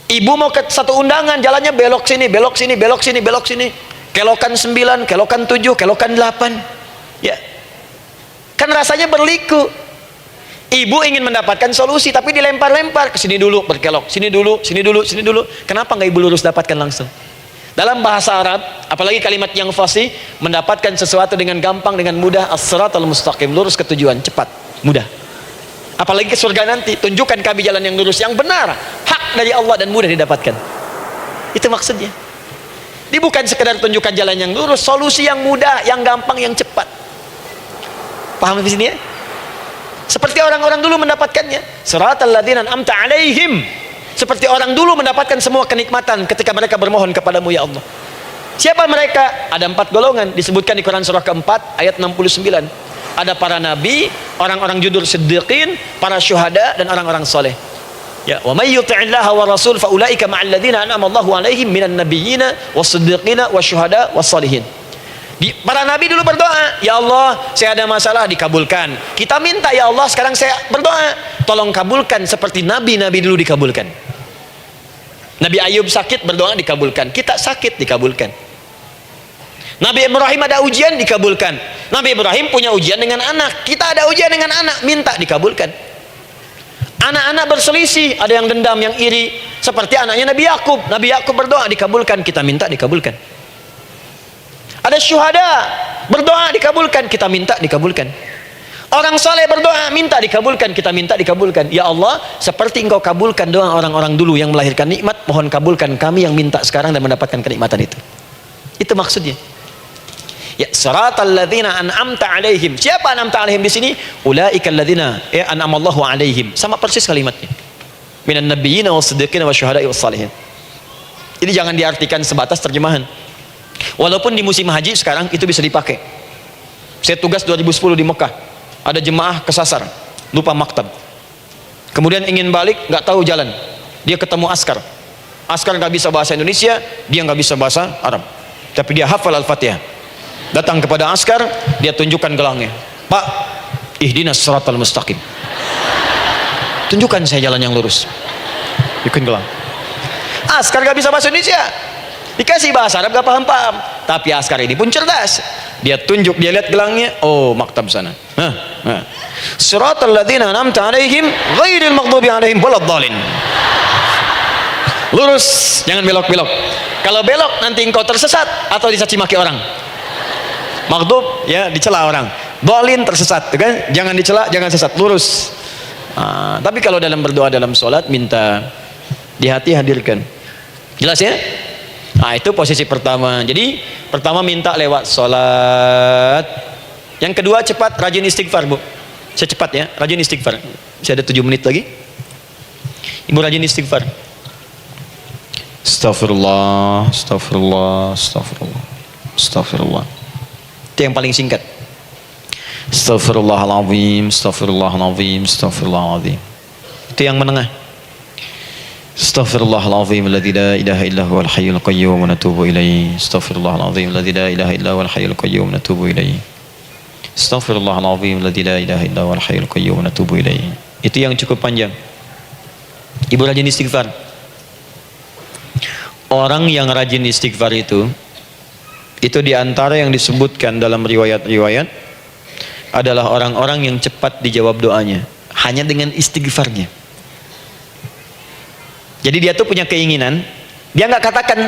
Ibu mau ke satu undangan, jalannya belok sini, belok sini, belok sini, belok sini. Kelokan 9, kelokan 7, kelokan 8. Ya. Kan rasanya berliku. Ibu ingin mendapatkan solusi tapi dilempar-lempar, ke sini dulu berkelok, sini dulu, sini dulu, sini dulu. Kenapa nggak ibu lurus dapatkan langsung? Dalam bahasa Arab, apalagi kalimat yang fasih, mendapatkan sesuatu dengan gampang, dengan mudah. As-siratal mustaqim, lurus ke tujuan, cepat, mudah. Apalagi ke surga nanti, tunjukkan kami jalan yang lurus, yang benar, hak dari Allah dan mudah didapatkan. Itu maksudnya. Ini bukan sekedar tunjukkan jalan yang lurus, solusi yang mudah, yang gampang, yang cepat. Paham di sini ya? Seperti orang-orang dulu mendapatkannya. Siratal ladzina an'amta 'alaihim. Seperti orang dulu mendapatkan semua kenikmatan ketika mereka bermohon kepadamu ya Allah. Siapa mereka? Ada 4 golongan disebutkan di Quran surah keempat ayat 69. Ada para nabi, orang-orang jujur siddiqin, para syuhada dan orang-orang soleh. Ya, wa may yuti'illaha wa rasul fa ulaika ma'al ladzina an'ama Allahu 'alaihim minan nabiyyina was-siddiqina wasyuhada was-shalihin. Para nabi dulu berdoa, ya Allah saya ada masalah, dikabulkan. Kita minta ya Allah sekarang saya berdoa, tolong kabulkan seperti nabi-nabi dulu dikabulkan. Nabi Ayub sakit berdoa dikabulkan, kita sakit dikabulkan. Nabi Ibrahim ada ujian dikabulkan. Nabi Ibrahim punya ujian dengan anak, kita ada ujian dengan anak, minta dikabulkan. Anak-anak berselisih, ada yang dendam, yang iri, seperti anaknya Nabi Yakub. Nabi Yakub berdoa dikabulkan, kita minta dikabulkan. Ada syuhada berdoa dikabulkan, kita minta dikabulkan. Orang soleh berdoa minta dikabulkan, kita minta dikabulkan. Ya Allah, seperti engkau kabulkan doa orang-orang dulu yang melahirkan nikmat, mohon kabulkan kami yang minta sekarang dan mendapatkan kenikmatan itu. Itu maksudnya. Ya, siratal ladzina an'amta 'alaihim. Siapa an'amta 'alaihim di sini? Ulaikal ladzina an'amallahu 'alaihim. Sama persis kalimatnya. Minan nabiyyin was-siddiqin wasyuhada'i was-shalihin. Jadi jangan diartikan sebatas terjemahan. Walaupun di musim haji sekarang itu bisa dipakai. Saya tugas 2010 di Mekah. Ada jemaah kesasar, lupa maktab. Kemudian ingin balik, nggak tahu jalan. Dia ketemu askar. Askar nggak bisa bahasa Indonesia, dia nggak bisa bahasa Arab. Tapi dia hafal Al-Fatihah. Datang kepada askar, dia tunjukkan gelangnya. Pak, ihdinas siratal mustaqim. Tunjukkan saya jalan yang lurus. Tunjukkan gelang. Askar nggak bisa bahasa Indonesia. Dikasih bahasa Arab gak paham-paham, tapi askar ini pun cerdas. Dia tunjuk, dia lihat gelangnya, oh maktab sana. Siratal ladzina an'amta 'alaihim ghairil maghdubi 'alaihim waladdallin. Lurus, jangan belok-belok. Kalau belok nanti engkau tersesat atau dicaci maki orang. Maghdub ya dicela orang. Dhalin tersesat, kan? Jangan dicela, jangan sesat, lurus. Tapi kalau dalam berdoa dalam sholat minta di hati hadirkan. Jelas ya? Nah itu posisi pertama. Jadi pertama minta lewat sholat. Yang kedua cepat, rajin istighfar Bu. Saya cepat ya, rajin istighfar. Masih ada 7 menit lagi. Ibu rajin istighfar. Astaghfirullah, astaghfirullah, astaghfirullah, astaghfirullah. Itu yang paling singkat. Astaghfirullahaladzim, astaghfirullahaladzim, astaghfirullahaladzim. Itu yang menengah. Astaghfirullahaladzim alladzi la ilaha illa huwal hayyul qayyum wa natubu ilaihi. Astaghfirullahaladzim alladzi la ilaha illa huwal hayyul qayyum wa natubu ilaihi. Astaghfirullahaladzim alladzi la ilaha illa huwal hayyul qayyum wa natubu ilaihi. Itu yang cukup panjang. Ibu rajin istighfar. Orang yang rajin istighfar itu diantara yang disebutkan dalam riwayat-riwayat adalah orang-orang yang cepat dijawab doanya hanya dengan istighfarnya. Jadi dia tuh punya keinginan, dia nggak katakan.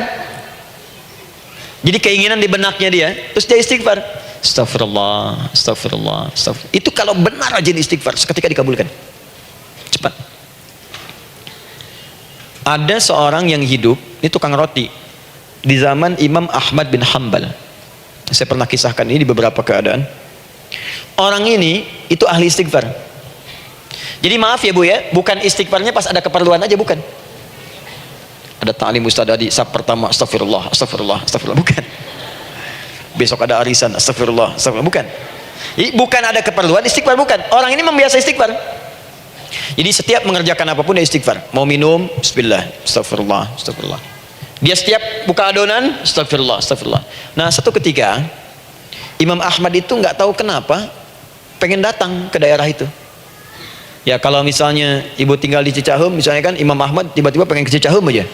Jadi keinginan di benaknya dia, terus dia istighfar. Astagfirullah, astagfirullah, astagfirullah. Itu kalau benar rajin istighfar, seketika dikabulkan. Cepat. Ada seorang yang hidup, ini tukang roti, di zaman Imam Ahmad bin Hanbal. Saya pernah kisahkan ini di beberapa keadaan. Orang ini itu ahli istighfar. Jadi maaf ya Bu ya, bukan istighfarnya pas ada keperluan aja, bukan. Ada ta'lim ustaz tadi, sab pertama astagfirullah, astagfirullah, astagfirullah, bukan. Besok ada arisan, astagfirullah, astagfirullah, bukan. Jadi bukan ada keperluan istighfar, bukan. Orang ini membiasa istighfar. Jadi setiap mengerjakan apapun dia istighfar. Mau minum, bismillah, astagfirullah, astagfirullah. Dia setiap buka adonan, astagfirullah, astagfirullah. Nah, satu ketika Imam Ahmad itu nggak tahu kenapa pengen datang ke daerah itu. Ya kalau misalnya ibu tinggal di Cicahem, misalnya kan Imam Ahmad tiba-tiba pengen ke Cicahem aja.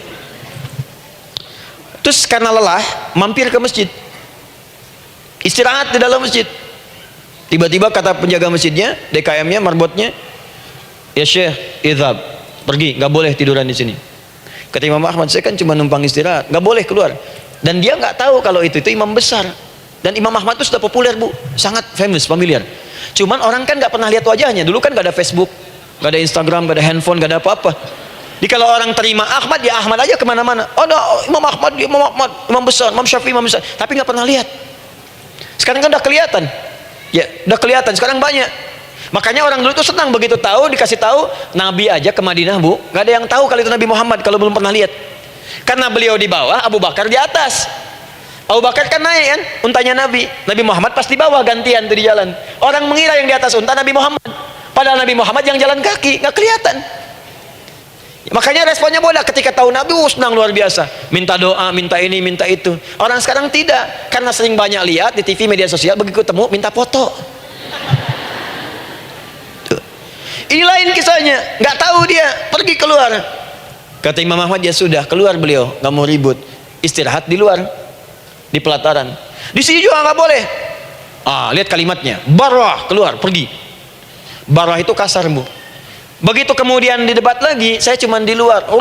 Terus karena lelah, mampir ke masjid. Istirahat di dalam masjid. Tiba-tiba kata penjaga masjidnya, DKM-nya, marbotnya, ya Syekh, idhab, pergi, nggak boleh tiduran di sini. Kata Imam Ahmad, saya kan cuma numpang istirahat, nggak boleh keluar. Dan dia nggak tahu kalau itu imam besar. Dan Imam Ahmad itu sudah populer Bu, sangat famous, familiar. Cuman orang kan nggak pernah lihat wajahnya. Dulu kan nggak ada Facebook, nggak ada Instagram, nggak ada handphone, nggak ada apa-apa. Jadi kalau orang terima Ahmad, ya Ahmad aja kemana-mana. Oh, no, Imam Ahmad, Imam besar, Imam Syafi'i, Imam besar. Tapi nggak pernah lihat. Sekarang kan udah kelihatan. Ya, udah kelihatan. Sekarang banyak. Makanya orang dulu tuh senang begitu tahu, dikasih tahu Nabi aja ke Madinah Bu, nggak ada yang tahu kalau itu Nabi Muhammad kalau belum pernah lihat. Karena beliau di bawah, Abu Bakar di atas. Abu Bakar kan naik kan, untanya Nabi. Nabi Muhammad pas di bawah gantian tuh di jalan. Orang mengira yang di atas unta Nabi Muhammad. Padahal Nabi Muhammad yang jalan kaki, nggak kelihatan. Makanya responnya bola ketika tahu Nabi, senang luar biasa. Minta doa, minta ini, minta itu. Orang sekarang tidak, karena sering banyak lihat di TV media sosial, begitu ketemu minta foto. Ini lain kisahnya, nggak tahu dia, pergi keluar. Kata Imam Ahmad, ya sudah keluar beliau, nggak mau ribut, istirahat di luar, di pelataran. Di sini juga nggak boleh. Lihat kalimatnya, barwah, keluar, pergi. Barwah itu kasar Bu. Begitu kemudian didebat lagi, saya cuman di luar.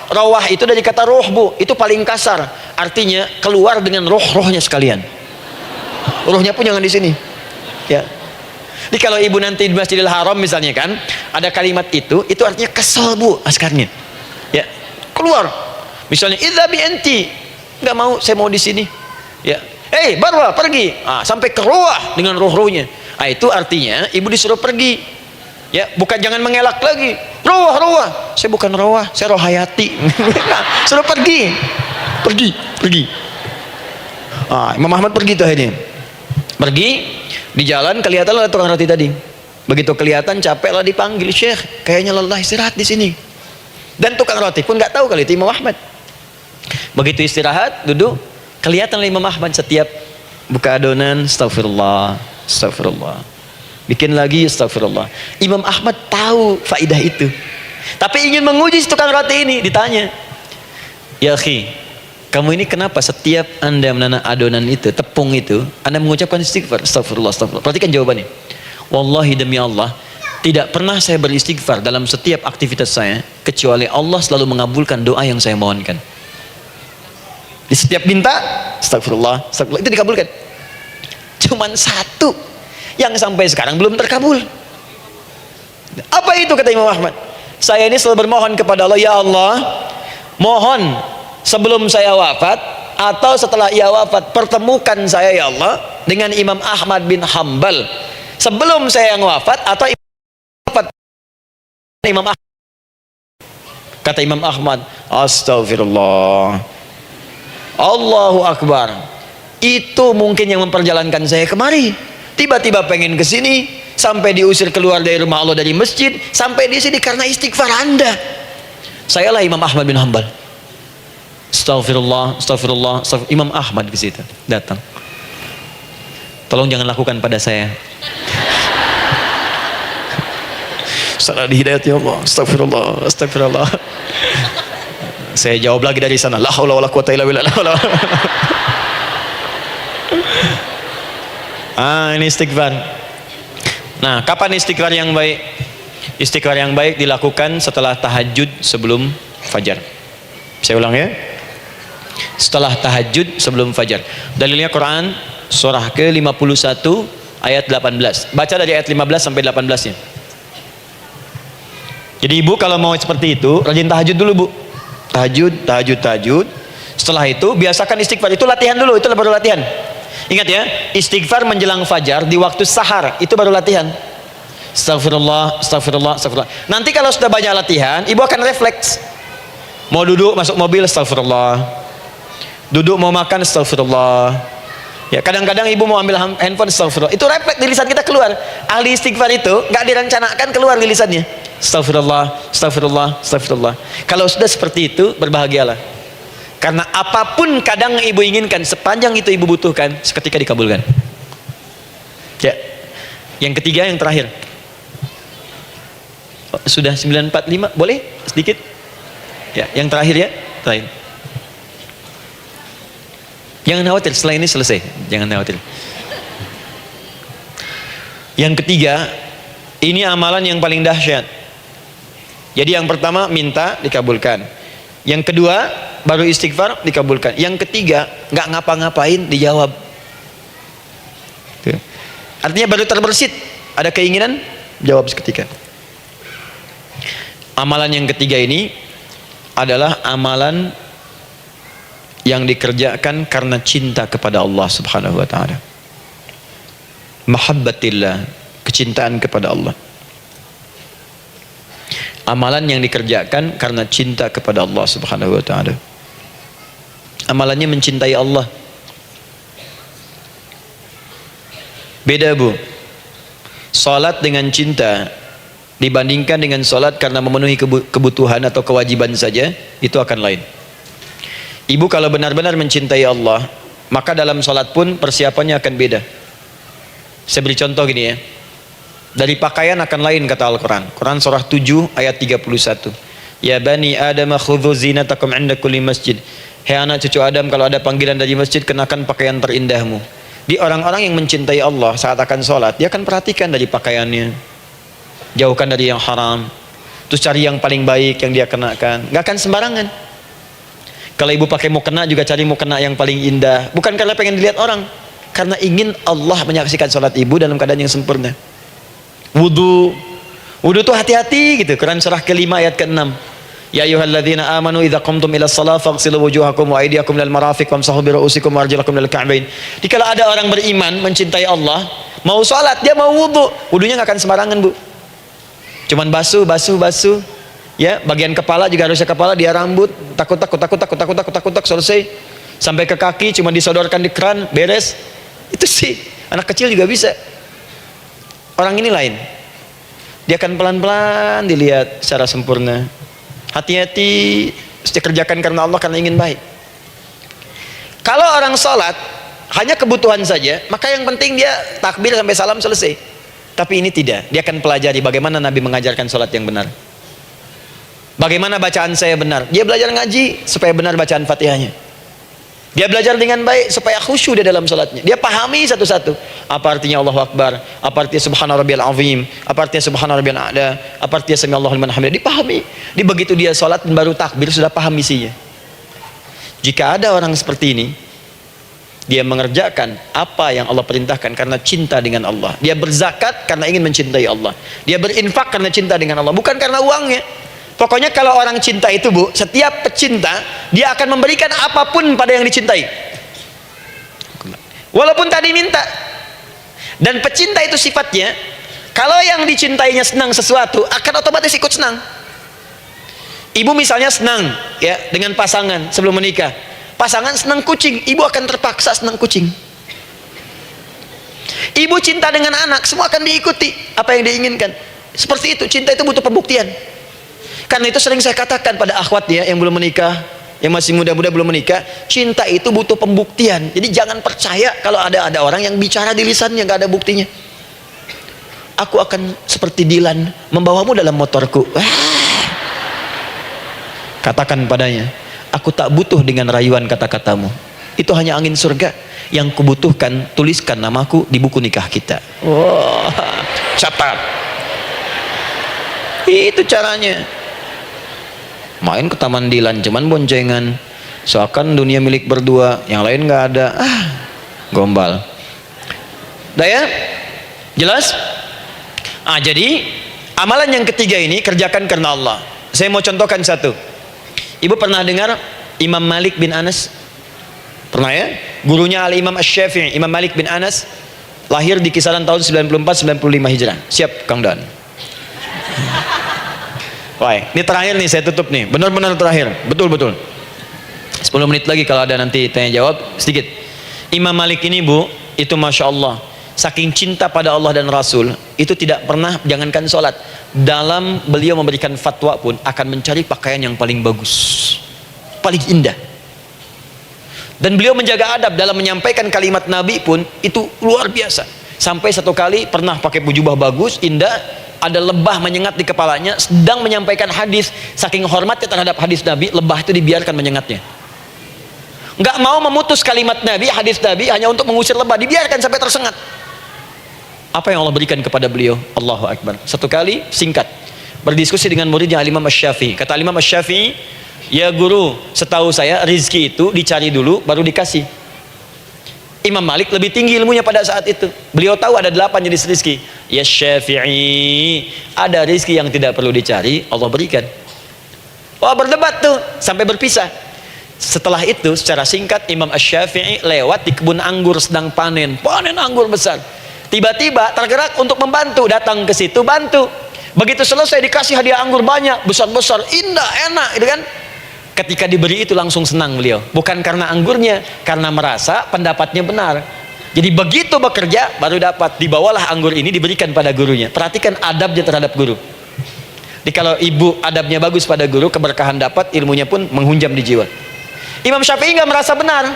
Rawah itu dari kata roh Bu, itu paling kasar. Artinya keluar dengan rohnya sekalian. Rohnya pun jangan di sini. Ya. Jadi kalau ibu nanti di Masjidil Haram misalnya kan, ada kalimat itu artinya kesel Bu askarnya. Ya, keluar. Misalnya idzabi enti, nggak mau, saya mau di sini. Ya, barwa pergi. Sampai ke rawah dengan rohnya. Itu artinya ibu disuruh pergi. Ya, bukan jangan mengelak lagi. Rawah. Saya bukan rawah, saya rohayati. Suruh pergi. Imam Ahmad pergi tuh akhirnya. Pergi. Di jalan kelihatan ada tukang roti tadi. Begitu kelihatan capek lah dipanggil, Syekh, kayaknya lelah, istirahat di sini. Dan tukang roti pun nggak tahu kalau itu Imam Ahmad. Begitu istirahat, duduk, kelihatan Imam Ahmad setiap buka adonan, astagfirullah. Bikin lagi, astagfirullah. Imam Ahmad tahu faidah itu. Tapi ingin menguji tukang roti ini, ditanya, ya akhi, kamu ini kenapa setiap Anda menanam adonan itu, tepung itu, Anda mengucapkan istighfar, astagfirullah. Perhatikan jawabannya. Wallahi demi Allah, tidak pernah saya beristighfar dalam setiap aktivitas saya, kecuali Allah selalu mengabulkan doa yang saya mohonkan. Di setiap minta, astagfirullah, itu dikabulkan. Cuman satu yang sampai sekarang belum terkabul. Apa itu kata Imam Ahmad? Saya ini selalu bermohon kepada Allah, ya Allah, mohon sebelum saya wafat atau setelah ia wafat, pertemukan saya ya Allah dengan Imam Ahmad bin Hanbal sebelum saya yang wafat atau wafat Imam Ahmad. Kata Imam Ahmad, astagfirullah, Allahu Akbar. Itu mungkin yang memperjalankan saya kemari. Tiba-tiba pengen ke sini, sampai diusir keluar dari rumah Allah, dari masjid, sampai di sini karena istighfar Anda. Sayalah Imam Ahmad bin Hanbal. Astagfirullah. Imam Ahmad ke situ datang. Tolong jangan lakukan pada saya. Salah di hidayat ya Allah. Astagfirullah. Saya jawab lagi dari sana. La haula wala quwata illa billah. Ini istighfar. Nah, kapan istighfar yang baik? Istighfar yang baik dilakukan setelah tahajud sebelum fajar. Saya ulang ya. Setelah tahajud sebelum fajar. Dalilnya Quran, surah ke-51 ayat 18. Baca dari ayat 15 sampai 18-nya. Jadi ibu kalau mau seperti itu, rajin tahajud dulu bu. Tahajud. Setelah itu biasakan istighfar. Itu latihan dulu, itu baru latihan. Ingat ya, istighfar menjelang fajar di waktu sahar, itu baru latihan. Astagfirullah. Nanti kalau sudah banyak latihan, ibu akan refleks. Mau duduk masuk mobil, astagfirullah. Duduk mau makan, astagfirullah. Ya, kadang-kadang ibu mau ambil handphone, astagfirullah. Itu refleks di lisan kita keluar. Ahli istighfar itu nggak direncanakan keluar di lisannya. Astagfirullah. Kalau sudah seperti itu, berbahagialah. Karena apapun kadang ibu inginkan, sepanjang itu ibu butuhkan, seketika dikabulkan. Ya. Yang ketiga, yang terakhir. Oh, sudah 9:45, boleh sedikit? Ya, yang terakhir ya, terakhir. Jangan khawatir, setelah ini selesai. Jangan khawatir. Yang ketiga, ini amalan yang paling dahsyat. Jadi yang pertama minta dikabulkan. Yang kedua baru istighfar dikabulkan. Yang ketiga nggak ngapa-ngapain dijawab. Artinya baru terbersit, ada keinginan jawab seketika. Amalan yang ketiga ini adalah amalan yang dikerjakan karena cinta kepada Allah Subhanahu wa taala. Mahabbatillah, kecintaan kepada Allah. Amalan yang dikerjakan karena cinta kepada Allah Subhanahu wa taala. Amalannya mencintai Allah. Beda bu. Salat dengan cinta dibandingkan dengan salat karena memenuhi kebutuhan atau kewajiban saja, itu akan lain. Ibu kalau benar-benar mencintai Allah, maka dalam salat pun persiapannya akan beda. Saya beri contoh gini ya. Dari pakaian akan lain kata Al-Quran. Quran surah 7 ayat 31. Ya bani Adam khudhu zinatakum 'inda kulli masjid. Hai anak cucu Adam, kalau ada panggilan dari masjid, kenakan pakaian terindahmu. Di orang-orang yang mencintai Allah saat akan sholat, dia akan perhatikan dari pakaiannya, jauhkan dari yang haram, terus cari yang paling baik yang dia kenakan. Gak akan sembarangan. Kalau ibu pakai mukena juga cari mukena yang paling indah, bukan karena pengen dilihat orang, karena ingin Allah menyaksikan sholat ibu dalam keadaan yang sempurna. Wudu tuh hati-hati gitu. Quran surah ke-5 ayat ke-6. Ya ayyuhalladzina amanu idza qumtum ila shalah faghsilu wujuhakum wa aydiyakum ilal marafiq wamsahu bi ru'usikum wa arjulakum ilal ka'bain. Jadi kalau ada orang beriman mencintai Allah, mau salat dia mau wudu, wudunya enggak akan sembarangan, Bu. Cuman basuh. Ya, bagian kepala juga harusnya kepala, dia rambut, takut selesai. Sampai ke kaki cuma disodorkan di keran, beres. Itu sih anak kecil juga bisa. Orang ini lain. Dia akan pelan-pelan dilihat secara sempurna. Hati-hati, kerjakan karena Allah, karena ingin baik. Kalau orang sholat hanya kebutuhan saja, maka yang penting dia takbir sampai salam selesai. Tapi ini tidak. Dia akan pelajari bagaimana Nabi mengajarkan sholat yang benar. Bagaimana bacaan saya benar. Dia belajar ngaji supaya benar bacaan Fatihahnya. Dia belajar dengan baik supaya khusyuk di dalam salatnya. Dia pahami satu-satu. Apa artinya Allahu Akbar? Apa artinya Subhana Rabbiyal Azim? Apa artinya Subhana Rabbiyal A'la? Apa artinya Sami Allahu liman hamidah? Dipahami. Di begitu dia salat baru takbir sudah paham isinya. Jika ada orang seperti ini, dia mengerjakan apa yang Allah perintahkan karena cinta dengan Allah. Dia berzakat karena ingin mencintai Allah. Dia berinfak karena cinta dengan Allah, bukan karena uangnya. Pokoknya kalau orang cinta itu, Bu, setiap pecinta dia akan memberikan apapun pada yang dicintai, walaupun tadi minta. Dan pecinta itu sifatnya, kalau yang dicintainya senang sesuatu, akan otomatis ikut senang. Ibu misalnya senang ya dengan pasangan sebelum menikah, pasangan senang kucing, ibu akan terpaksa senang kucing. Ibu cinta dengan anak, semua akan diikuti apa yang diinginkan. Seperti itu, cinta itu butuh pembuktian. Karena itu sering saya katakan pada akhwat ya yang belum menikah, yang masih muda-muda belum menikah, cinta itu butuh pembuktian. Jadi jangan percaya kalau ada orang yang bicara di lisannya nggak ada buktinya. Aku akan seperti Dilan membawamu dalam motorku. Katakan padanya, aku tak butuh dengan rayuan kata-katamu. Itu hanya angin surga. Yang kubutuhkan, tuliskan namaku di buku nikah kita. Wah, catat. Itu caranya. Main ke Taman Dilan cuman boncengan, seakan dunia milik berdua, yang lain nggak ada. Gombal. Udah ya? Jelas? Jadi amalan yang ketiga ini kerjakan karena Allah. Saya mau contohkan satu. Ibu pernah dengar Imam Malik bin Anas? Pernah ya? Gurunya Al-Imam Asy-Syafi'i, Imam Malik bin Anas, lahir di kisaran tahun 94-95 Hijrah. Siap Kang Dan? Baik, ini terakhir nih, saya tutup nih. Benar-benar terakhir, betul-betul. 10 menit lagi kalau ada nanti tanya jawab sedikit. Imam Malik ini Bu, itu Masya Allah, saking cinta pada Allah dan Rasul, itu tidak pernah, jangankan sholat, dalam beliau memberikan fatwa pun akan mencari pakaian yang paling bagus, paling indah. Dan beliau menjaga adab dalam menyampaikan kalimat Nabi pun itu luar biasa. Sampai satu kali pernah pakai jubah bagus, indah, ada lebah menyengat di kepalanya, sedang menyampaikan hadis, saking hormatnya terhadap hadis Nabi, lebah itu dibiarkan menyengatnya. Nggak mau memutus kalimat Nabi, hadis Nabi, hanya untuk mengusir lebah, dibiarkan sampai tersengat. Apa yang Allah berikan kepada beliau? Allahu Akbar. Satu kali singkat berdiskusi dengan muridnya Al-Imam Asy-Syafi'i. Kata Al-Imam Asy-Syafi'i, ya guru, setahu saya rizki itu dicari dulu baru dikasih. Imam Malik lebih tinggi ilmunya pada saat itu. Beliau tahu ada 8 jenis rizki. Ya Syafi'i, ada rizki yang tidak perlu dicari, Allah berikan. Oh, berdebat tuh sampai berpisah. Setelah itu secara singkat Imam Asy-Syafi'i lewat di kebun anggur sedang panen anggur besar. Tiba-tiba tergerak untuk membantu, datang ke situ bantu. Begitu selesai dikasih hadiah anggur banyak, besar-besar, indah, enak, gitu kan? Ketika diberi itu langsung senang beliau, bukan karena anggurnya, karena merasa pendapatnya benar. Jadi begitu bekerja baru dapat. Dibawalah anggur ini diberikan pada gurunya. Perhatikan adabnya terhadap guru. Jadi kalau ibu adabnya bagus pada guru, keberkahan dapat, ilmunya pun menghunjam di jiwa. Imam Syafi'i nggak merasa benar,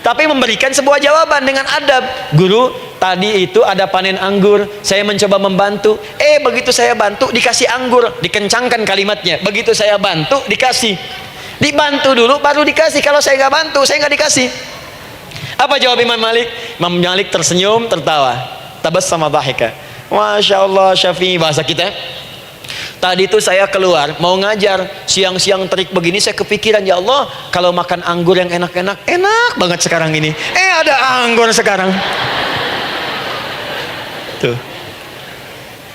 tapi memberikan sebuah jawaban dengan adab. Guru, tadi itu ada panen anggur, saya mencoba membantu. Begitu saya bantu dikasih anggur, dikencangkan kalimatnya. Begitu saya bantu dikasih. Dibantu dulu baru dikasih. Kalau saya nggak bantu, saya nggak dikasih. Apa jawab Imam Malik? Imam Malik tersenyum, tertawa. Tabassama dhahika. Masya Allah, Syafi'i, bahasa kita. Tadi itu saya keluar mau ngajar, siang-siang terik begini saya kepikiran, ya Allah, kalau makan anggur yang enak-enak, enak banget sekarang ini. Ada anggur sekarang. Tuh.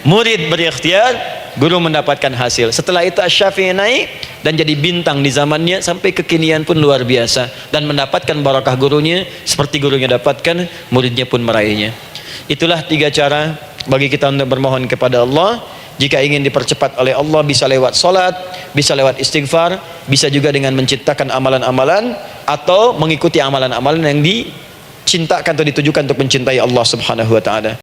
Murid berikhtiar, guru mendapatkan hasil. Setelah itu Asy-Syafi'i naik dan jadi bintang di zamannya, sampai kekinian pun luar biasa, dan mendapatkan barakah gurunya seperti gurunya dapatkan, muridnya pun meraihnya. Itulah 3 cara bagi kita untuk bermohon kepada Allah. Jika ingin dipercepat oleh Allah, bisa lewat salat, bisa lewat istighfar, bisa juga dengan menciptakan amalan-amalan, atau mengikuti amalan-amalan yang dicintakan atau ditujukan untuk mencintai Allah Subhanahu wa taala.